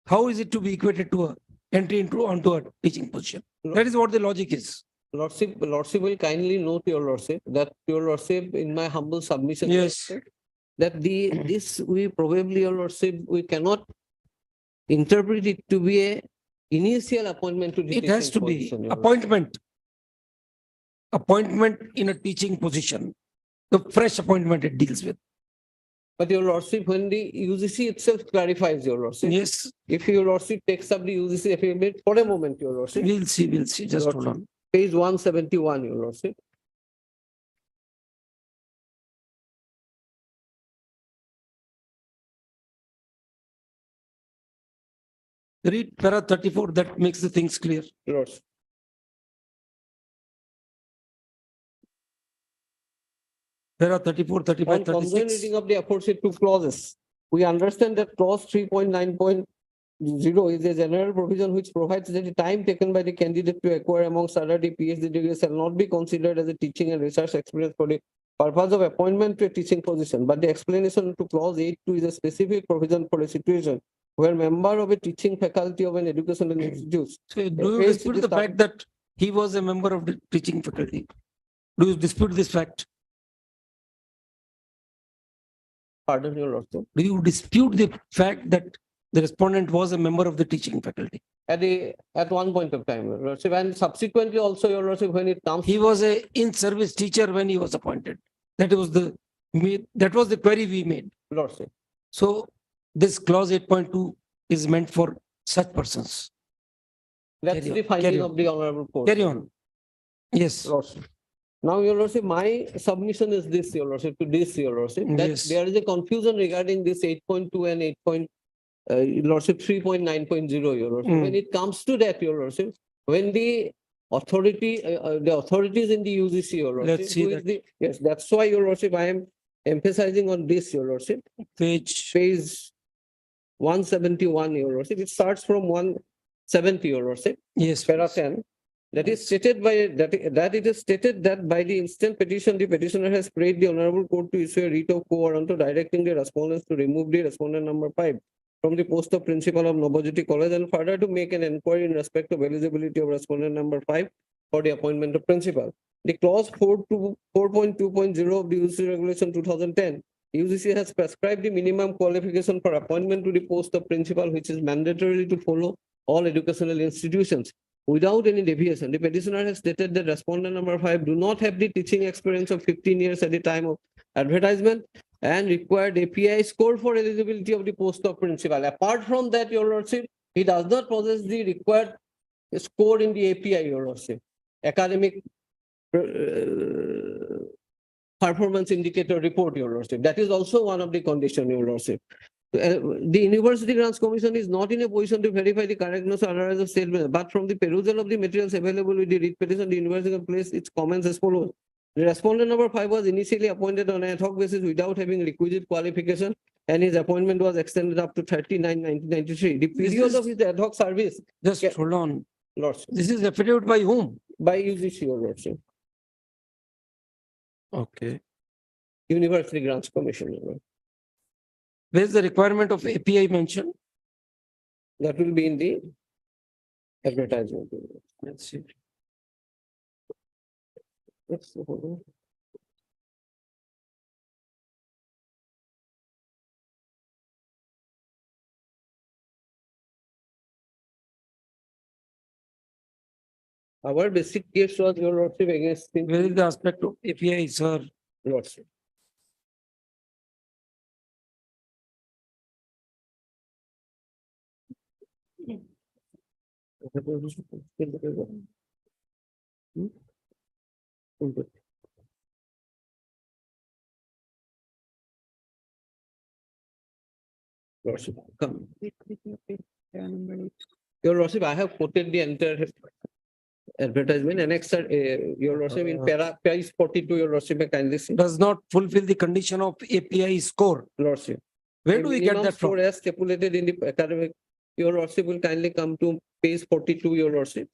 How is it to be equated to a entry into onto a teaching position. That is what the logic is. Lordship will kindly note your lordship that your lordship in my humble submission. Yes. That this we probably your lordship, we cannot interpret it to be a initial appointment to the It has teaching to be position, your lordship. appointment. Appointment in a teaching position. The fresh appointment it deals with. But your lordship, when the UGC itself clarifies your lordship. Yes, If your lordship takes up the UGC affidavit for a moment, your lordship. we'll see, just hold on. Page 171, your lordship. Read para 34, that makes the things clear. Lordship. Para 34, 35, On conjoint 36. reading of the aforesaid two clauses, we understand that clause 3.9.0 is a general provision which provides that the time taken by the candidate to acquire amongst other the PhD degree shall not be considered as a teaching and research experience for the purpose of appointment to a teaching position. But the explanation to clause 8.2 is a specific provision for a situation where member of a teaching faculty of an educational institute. So do you dispute the fact that he was a member of the teaching faculty? Do you dispute this fact? Pardon your lordship. Do you dispute the fact that the respondent was a member of the teaching faculty? At one point of time, your lordship, and subsequently also your lordship, when it comes. He was a in-service teacher when he was appointed. That was the query we made. Lordship. So this clause 8.2 is meant for such persons. That's Carry on, the carry finding on. of the honorable court. Carry on. Yes. Lordship. Now, your lordship, my submission is this, your lordship, to this, your lordship, that Yes. there is a confusion regarding this 8.2 and lordship 3.9.0, your lordship. Mm. When it comes to that, your lordship, when the authorities in the UGC, your lordship. Let's see who is that. Yes, that's why, your lordship, I am emphasizing on this, your lordship. Page 171, your lordship. It starts from 170, your lordship. Yes. Para 10. That is stated by that it is stated that by the instant petition, the petitioner has prayed the honorable court to issue a writ of quo warranto directing the respondents to remove the respondent number 5 from the post of principal of Novajyoti College and further to make an inquiry in respect of eligibility of respondent number 5 for the appointment of principal. The clause 4.2.0 of the UGC regulation 2010, UGC has prescribed the minimum qualification for appointment to the post of principal, which is mandatory to follow all educational institutions. Without any deviation, the petitioner has stated that respondent number 5 do not have the teaching experience of 15 years at the time of advertisement and required API score for eligibility of the post of principal. Apart from that, your lordship, he does not possess the required score in the API, your lordship. Academic performance indicator report, your lordship. That is also one of the conditions, your lordship. The University Grants Commission is not in a position to verify the correctness or otherwise of statement, but from the perusal of the materials available with the writ petition, the university placed its comments as follows. The respondent number 5 was initially appointed on an ad hoc basis without having requisite qualification, and his appointment was extended up to 39/1993. The period of his ad hoc service. Just hold on. Lordship. This is affidavit by whom? By UGC, your lordship. Okay. University Grants Commission. Your lordship. Where's the requirement of API mentioned? That will be in the advertisement. Let's see. Yes, hold on. Our basic case was, your lordship, against the Where is the aspect of API, sir? lordship. Lordship, come. Your lordship, I have quoted the entire advertisement annexed, your lordship, in page 42, your lordship, may kindly see. Does not fulfill the condition of API score. Lordship. Where The do we get minimum that from? score as stipulated in the academic, your lordship will kindly come to page 42, your lordship.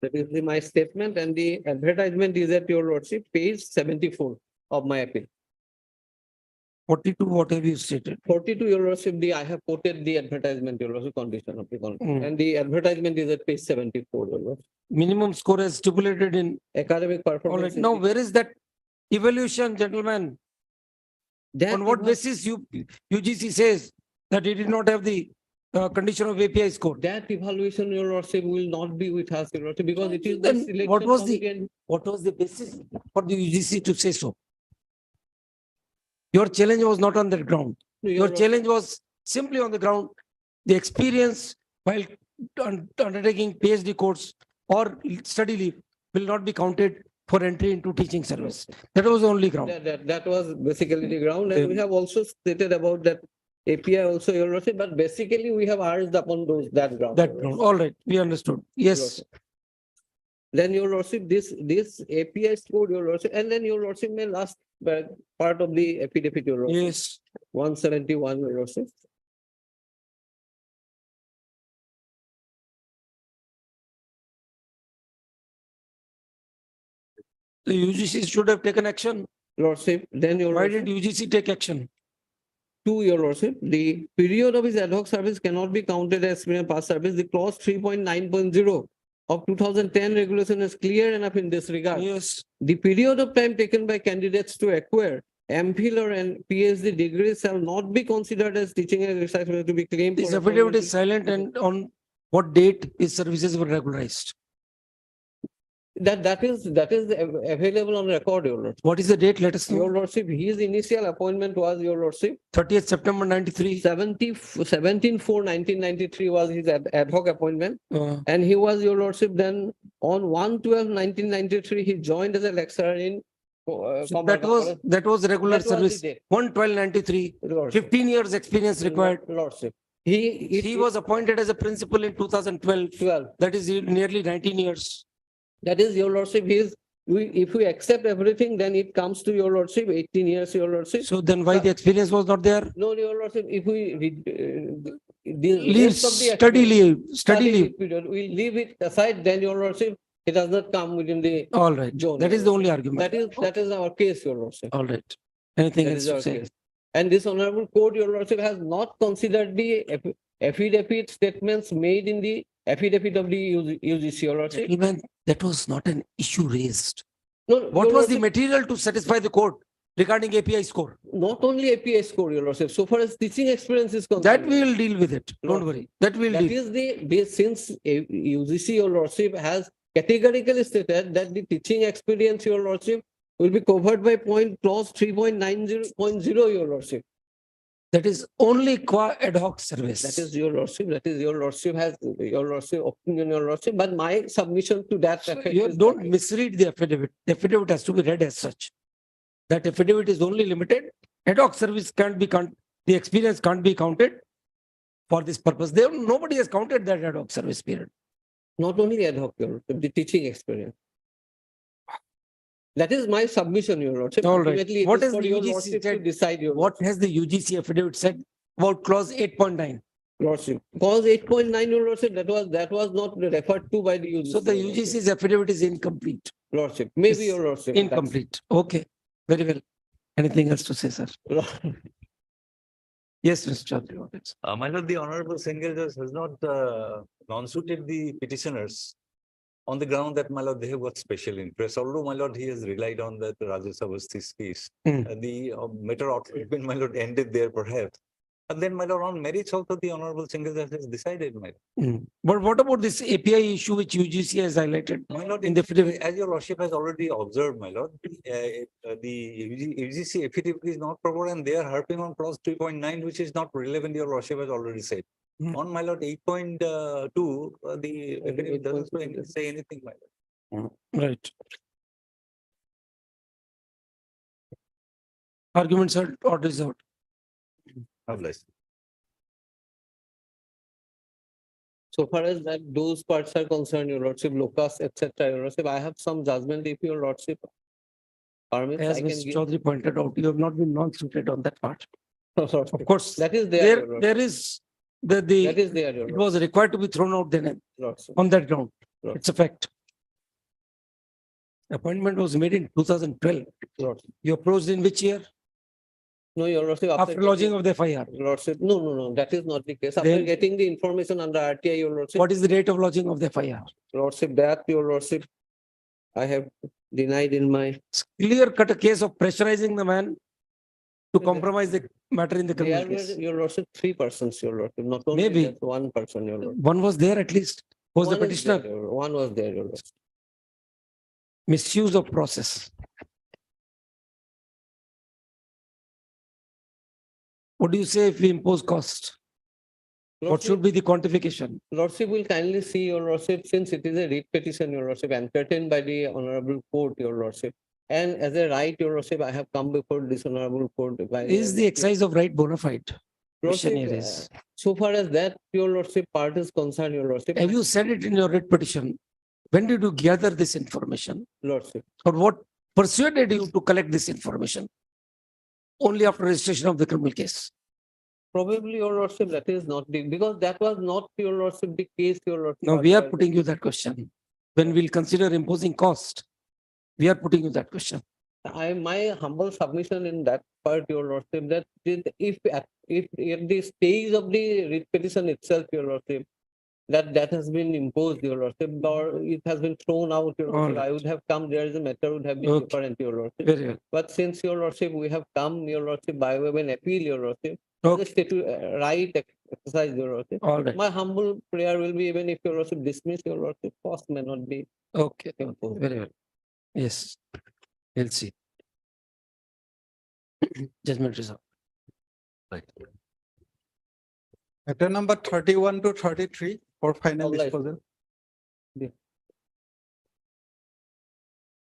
That is my statement, and the advertisement is at your lordship, page 74 of my appeal. 42, what have you stated? 42, your lordship, I have quoted the advertisement, your lordship, condition of the contract. Mm. And the advertisement is at page 74, your lordship. Minimum score as stipulated in, Academic all performance. right, now where is that evaluation, gentlemen? On what basis UGC says that it did not have the condition of API score? That evaluation, your lordship, will not be with us, your lordship, because it is the Then selection. what was committee the, and- what was the basis for the UGC to say so? Your challenge was not on that ground. No, Your lordship, challenge was simply on the ground, the experience while undertaking PhD course or study leave will not be counted for entry into teaching service. That was the only ground. That was basically the ground, and we have also stated about that API also, your lordship, but basically we have urged upon that ground. That your ground, lordship. all right, we understood. Yes, Lordship. Then your lordship, this API score, your lordship, and then your lordship may last part of the affidavit, your lordship. yes. 171, your lordship. The UGC should have taken action. Lordship, then your Why lordship. did UGC take action? To your lordship, the period of his ad hoc service cannot be counted as past service. The clause 3.9.0 of 2010 regulation is clear enough in this regard. Yes, The period of time taken by candidates to acquire MPhil or PhD degrees shall not be considered as teaching and research to be claimed. this for affidavit appointment is silent, and on what date his services were regularized? That is available on record, your lordship. What is the date? Let us Your know. lordship, his initial appointment was, your lordship, 30th September 93. 17/4/1993 was his ad hoc appointment. And he was, your lordship, then on 1/12/1993, he joined as a lecturer in. That was regular That was the service. date. 1/12/93, Lordship. 15 years experience required. Lordship. He was appointed as a principal in 2012. 12. That is nearly 19 years. That is, your lordship, if we accept everything, then it comes to your lordship, 18 years, your lordship. So then why the experience was not there? No, your lordship, if we Leave study leave, study leave. period, we leave it aside, then your lordship, it does not come within the All right. zone. That is the only argument. That is our case, your lordship. All right. Anything That else is to our say? case. And this honorable court, your lordship, has not considered the affidavit statements made in the affidavit of the UGC, your lordship. Gentlemen, that was not an issue raised. No, What your was the lordship, material to satisfy the court regarding API score? not only API score, your lordship, so far as teaching experience is concerned. That we will deal with it. Don't worry. That we'll That deal. is since UGC, your lordship, has categorically stated that the teaching experience, your lordship, will be covered by clause 3.90.0, your lordship. That is only qua ad hoc service. That is your lordship, has your lordship opinion, your lordship, but my submission to that effect You is don't that- misread the affidavit. The affidavit has to be read as such. That affidavit is only limited. Ad hoc service can't be the experience can't be counted for this purpose. Nobody has counted that ad hoc service period. not only ad hoc, your lordship, the teaching experience. That is my submission, your lordship. All right. Ultimately, it What is has for the your UGC lordship to said? decide, your What has the UGC affidavit said about clause 8.9? lordship. Clause 8.9, your lordship, that was not referred to by the UGC. So the your lordship. UGC's affidavit is incomplete. Lordship, maybe Yes, your lordship. that's- Incomplete. Okay, very well. Anything else to say, sir? Yes, Mr. Chaudhary. what else? My lord, the honorable single judge has not non-suited the petitioners on the ground that, my lord, they have got special interest. Although, my lord, he has relied on that Rajesh Awasthi's case. The matter ought to have been, my lord, ended there perhaps. And then, my lord, on merits also, the honorable single judge has decided, my lord. But what about this API issue which UGC has highlighted? My lord, in the affidavit? as your lordship has already observed, my lord, the UGC affidavit is not proper and they are harping on clause 3.9, which is not relevant, your lordship has already said. On, my lord, 8.2, the affidavit doesn't say anything, my lord. Right. Arguments are or reserved. Obliged. So far as that those parts are concerned, your lordship, locus, etc., your lordship, I have some judgment if your lordship permits, As I can Mr. give. Chaudhary pointed out, you have not been non-suited on that part. Lordship. Of course, That is there, your lordship. there is That the, is there, your it was required to be thrown out then lordship. on that ground. Right. It's a fact. Appointment was made in 2012. Lordship. You approached in which year? No, your lordship. after lodging of the FIR. Lordship, no, that is not the case. After Then- getting the information under RTI, your lordship. What is the date of lodging of the FIR? Lordship, that your lordship, I have denied in my. Clear cut a case of pressurizing the man to compromise the matter in the There criminal were, case. your lordship, 3 persons, your lordship, not only Maybe. just 1 person, your lordship. One was there at least, was the One is there, petitioner. One was there, your lordship. Misuse of process. What do you say if we impose cost? What should be the quantification? Lordship will kindly see, your lordship, since it is a writ petition, your lordship, entertained by the honorable court, your lordship. And as a right, your lordship, I have come before this honorable court. by- Is the exercise of right bona fide? Lordship, Question here is, so far as that, your lordship, part is concerned, your lordship. have you said it in your writ petition? When did you gather this information? Lordship, Or what persuaded you to collect this information? Only after registration of the criminal case. probably, your lordship, that is not the, because that was not, your lordship, the case, your lordship. Now, we are otherwise- putting you that question. When we'll consider imposing cost, we are putting you that question. My humble submission in that part, your lordship, that if at the stage of the writ petition itself, your lordship, that has been imposed, your lordship, or it has been thrown out, your lordship, I would have come, there is a matter would have been Okay. different, your lordship. Very well. But since, your lordship, we have come, your lordship, by way of an appeal, your lordship, Okay. the right exercise, your lordship. All right. My humble prayer will be, even if your lordship dismiss, your lordship, cost may not be Okay. imposed. Very well. Yes. We'll see. Judgment reserved. Right. Matter number 31 to 33 for final All right. disposal.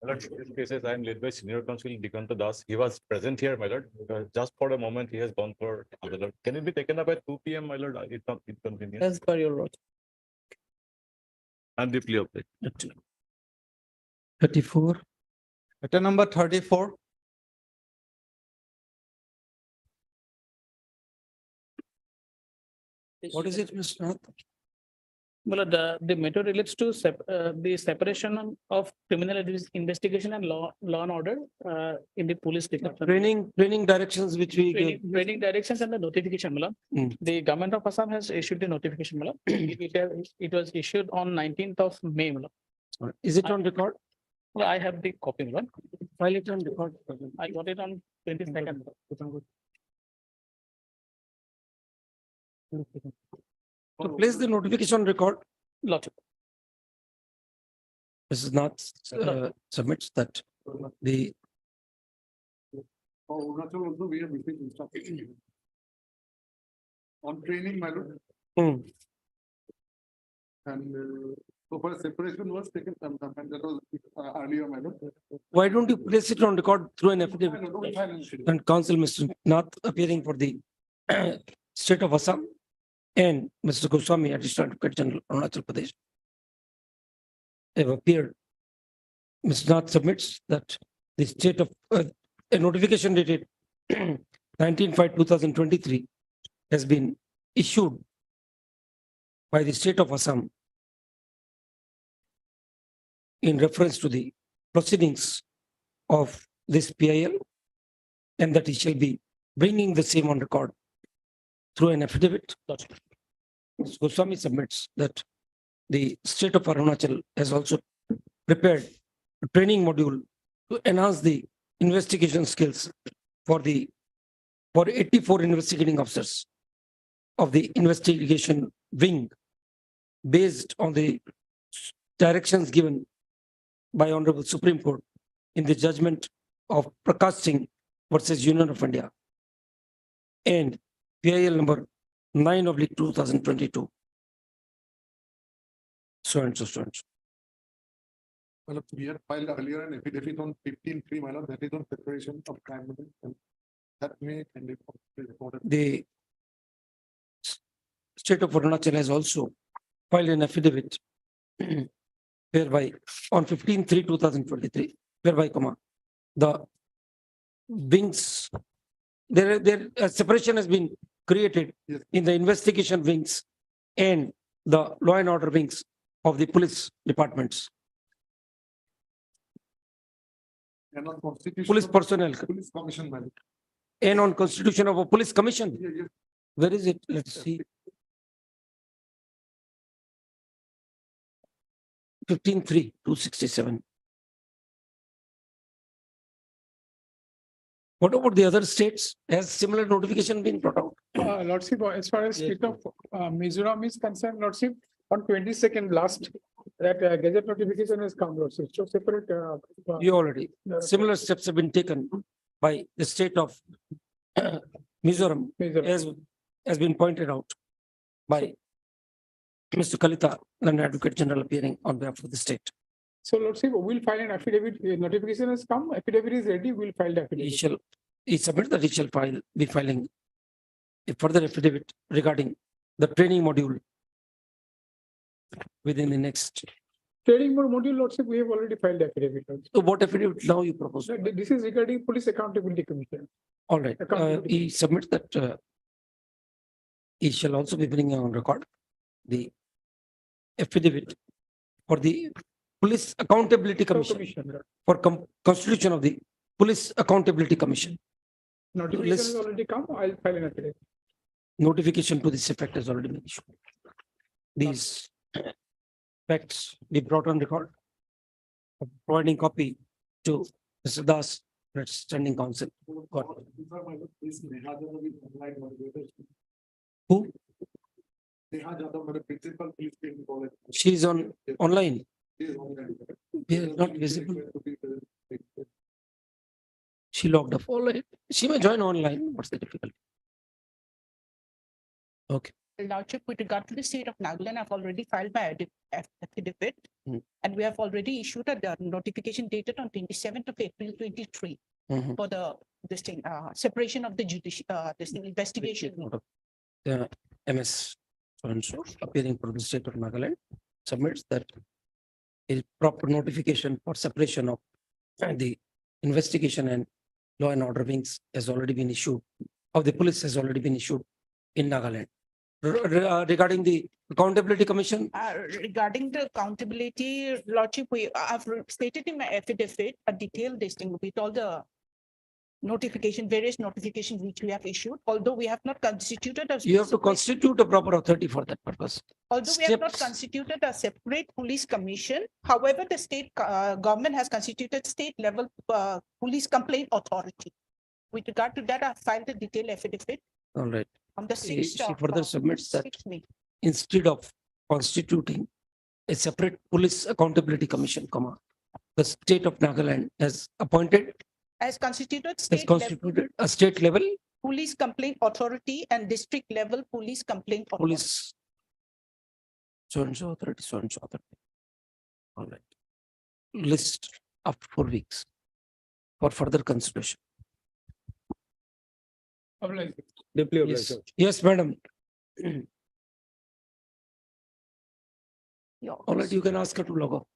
My lord, in this cases, I am led by senior counsel Dikanta Das. He was present here, my lord. Just for a moment, he has gone for other lord. Can it be taken up at 2 PM, my lord? It's not inconvenient. As per your lordship. And the plea of it. 34. Matter number 34. What is it, Mr. Nath? Well, the matter relates to the separation of criminal investigation and law and order in the police department. Training directions which we gave. Training directions and the notification, Mala. The government of Assam has issued the notification, Mala. It was issued on 19th of May, Mala. Is it on record? Well, I have the copy, Mala. File it on record. I got it on 22nd. So place the notification record. Lordship. This is not submits that the For Arunachal also, we have received instructions. On training, my lord. And so far separation was taken sometime, and that was earlier, my lord. why don't you place it on record through an affidavit? And Counsel Mr. Nath appearing for the state of Assam and Mr. Goswami, Additional Advocate General, Arunachal Pradesh, have appeared. Mr. Nath submits that the state of a notification dated 19/5/2023 has been issued by the state of Assam in reference to the proceedings of this PIL, and that he shall be bringing the same on record through an affidavit. Mr. Goswami submits that the state of Arunachal has also prepared a training module to enhance the investigation skills for 84 investigating officers of the investigation wing, based on the directions given by Honorable Supreme Court in the judgment of Prakash Singh versus Union of India and PIL number 9/2022. So and so, so and so. Well, we had filed earlier an affidavit on 15/3, my lord, that is on separation of crime. And that may can be reported. The state of Arunachal has also filed an affidavit whereby on 15/3/2023, whereby, the wings, a separation has been created in the investigation wings and the law and order wings of the police departments. And on constitution. Police personnel. Police commission, my lord. N on constitution of a police commission. Where is it? Let's see. 15.3/267. What about the other states? Has similar notification been brought out? Lordship, as far as state of Mizoram is concerned, Lordship, on 22nd last, that gazette notification has come, Lordship. So separate. You already, similar steps have been taken by the state of Mizoram, has been pointed out by Mr. Kalita, an Advocate General appearing on behalf of the state. So Lordship, we'll file an affidavit. Notification has come. Affidavit is ready. We'll file the affidavit. He submit that he shall be filing a further affidavit regarding the training module within the next. Trading module, Lordship, we have already filed the affidavit. So what affidavit now you propose? This is regarding Police Accountability Commission. All right, he submits that he shall also be bringing on record the affidavit for the Police Accountability Commission for constitution of the Police Accountability Commission. Notification has already come. I'll file an affidavit. Notification to this effect has already been issued. These facts be brought on record. Providing copy to Mr. Das, standing counsel. Got it. Who? She is on online. We are not visible. She logged off online. She may join online. What's the difficulty? Okay. Lordship, with regard to the state of Nagaland, I've already filed my affidavit. And we have already issued a notification dated on 27th of April 23 for the separation of the judicial investigation. The MS so appearing for the state of Nagaland submits that a proper notification for separation of the investigation and law and order wings has already been issued, of the police has already been issued in Nagaland. Regarding the Accountability Commission? Regarding the accountability, Lordship, I've stated in my affidavit a detailed listing with all the various notifications which we have issued, although we have not constituted a. You have to constitute a proper authority for that purpose. Although we have not constituted a separate police commission, however, the state government has constituted state level police complaint authority. With regard to that, I filed a detailed affidavit. All right. On the 6th She of further submits that 6th May. instead of constituting a separate police accountability commission, the state of Nagaland has appointed, Has constituted a state level police complaint authority and district level police complaint authority. police so and so authority, so and so authority. All right. List after 4 weeks for further consideration. Yes, yes, madam. All right, you can ask her to log off.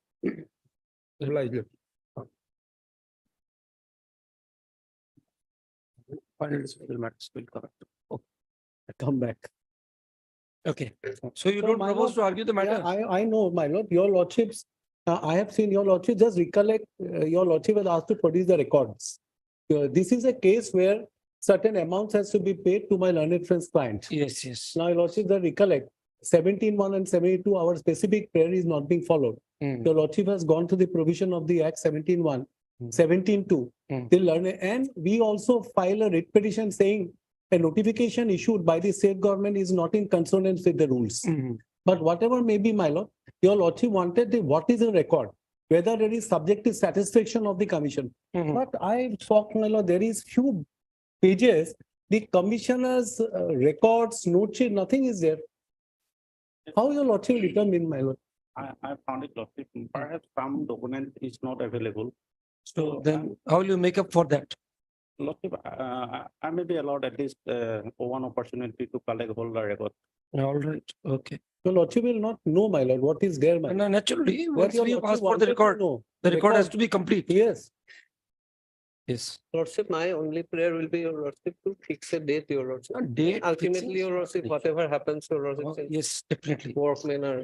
Final disposal matters will correct. Okay. Come back. Okay, so you don't propose to argue the matter? I know, my lord, your lordships, I have seen your lordship, just recollect, your lordship has asked to produce the records. This is a case where certain amounts has to be paid to my learned friend's client. Yes, yes. Now, your lordship, the recollect, 17.1 and 72 hour specific prayer is not being followed. Your lordship has gone to the provision of the Act 17.1, 17.2, till learned, and we also file a writ petition saying a notification issued by the state government is not in consonance with the rules. But whatever may be, my lord, your lordship wanted what is a record, whether there is subjective satisfaction of the commission. But I shocked, my lord, there is few pages, the commissioner's records, note sheet, nothing is there. How your lordship determine, my lord? I found it lordship, perhaps some document is not available. So then how will you make up for that? Lordship, I may be allowed at least one opportunity to collect all the record. All right, okay. Your lordship will not know, my lord, what is there, my lord. No, naturally, once your we have lordship asked for wanted the to record, know. the record has to be complete. Yes. Yes. Lordship, my only prayer will be, your lordship, to fix a date, your lordship. A date Ultimately, fixing? your lordship, whatever happens, your lordship. Yes, definitely. Workmen are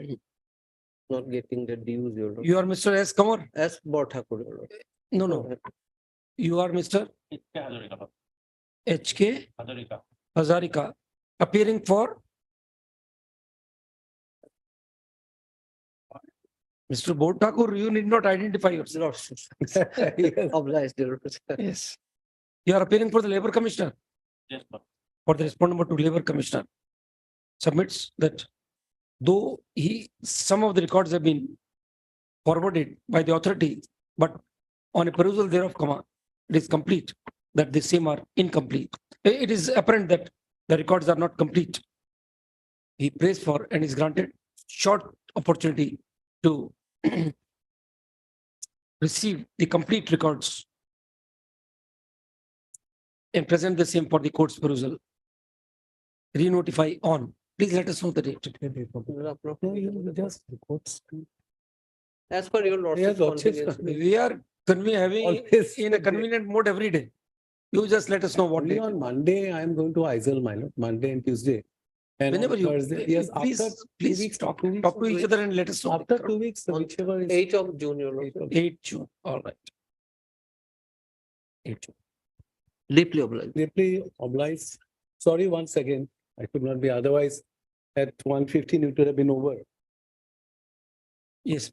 not getting the dues, your lordship. You are Mr. S. Kamar? S. Borthakur, your lordship. No, no. You are Mr. HK Hazarika, appearing for Mr. Bod Thakur, you need not identify yourself. Obliged. Yes. You are appearing for the Labour Commissioner, Yes, sir. for the respondent number 2, Labour Commissioner submits that though some of the records have been forwarded by the authority, but on a perusal thereof, it is complete that the same are incomplete. It is apparent that the records are not complete. He prays for and is granted short opportunity to receive the complete records and present the same for the court's perusal. Re-notify on. Please let us know the date. As per your lordship's convenience. We are having Always in a convenient mode every day. You just let us know what Only day. on Monday, I am going to Aizawl, my lord, Monday and Tuesday. And on Whenever you, Thursday, yes, please, after please 2 weeks, talk 2 weeks, to each other and let us know. after 2 weeks, whichever is. 8th of June, your lordship. 8 June, all right. 8 June. Deeply obliged. Deeply obliged. Sorry once again, I could not be otherwise. At 1:15, it would have been over. Yes.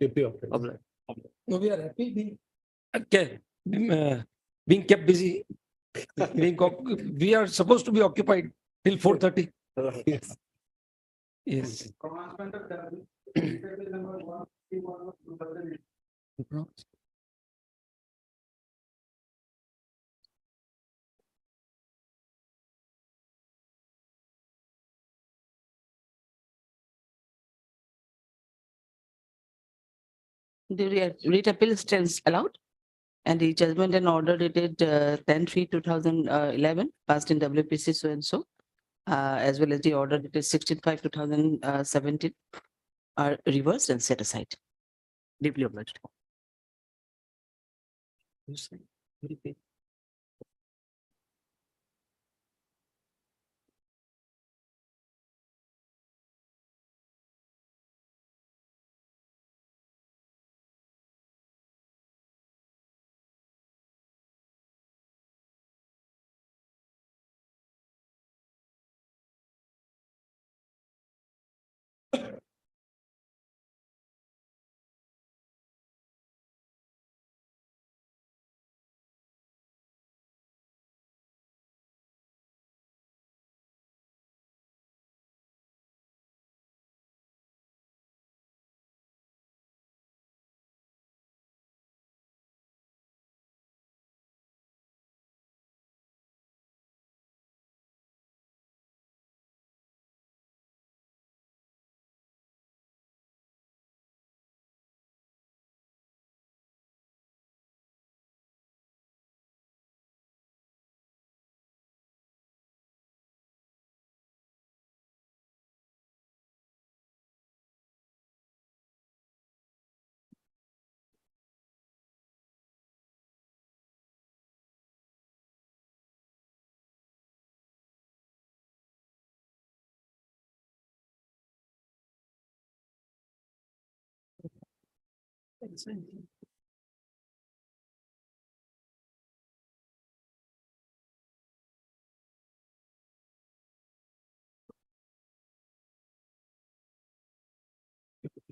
Deeply obliged. Obliged. No, we are happy being kept busy. We are supposed to be occupied till 4:30. Yes. Yes. The writ appeal stands allowed. And the judgment and order dated 10/3/2011 passed in WPC so and so, as well as the order dated 16/5/2017 are reversed and set aside. Deeply obliged.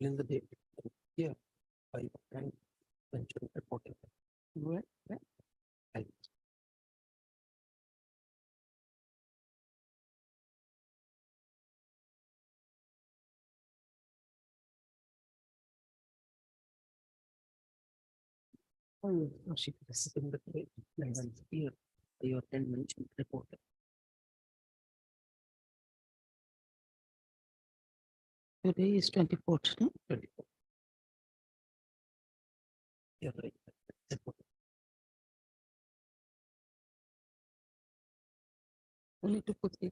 In the date. Yeah. I can mention reporting. Where? I- Oh, no, she is in the date. Here, you can mention reporting. Today is 24th, no? 24. Yeah, right. Reporting. Only to put the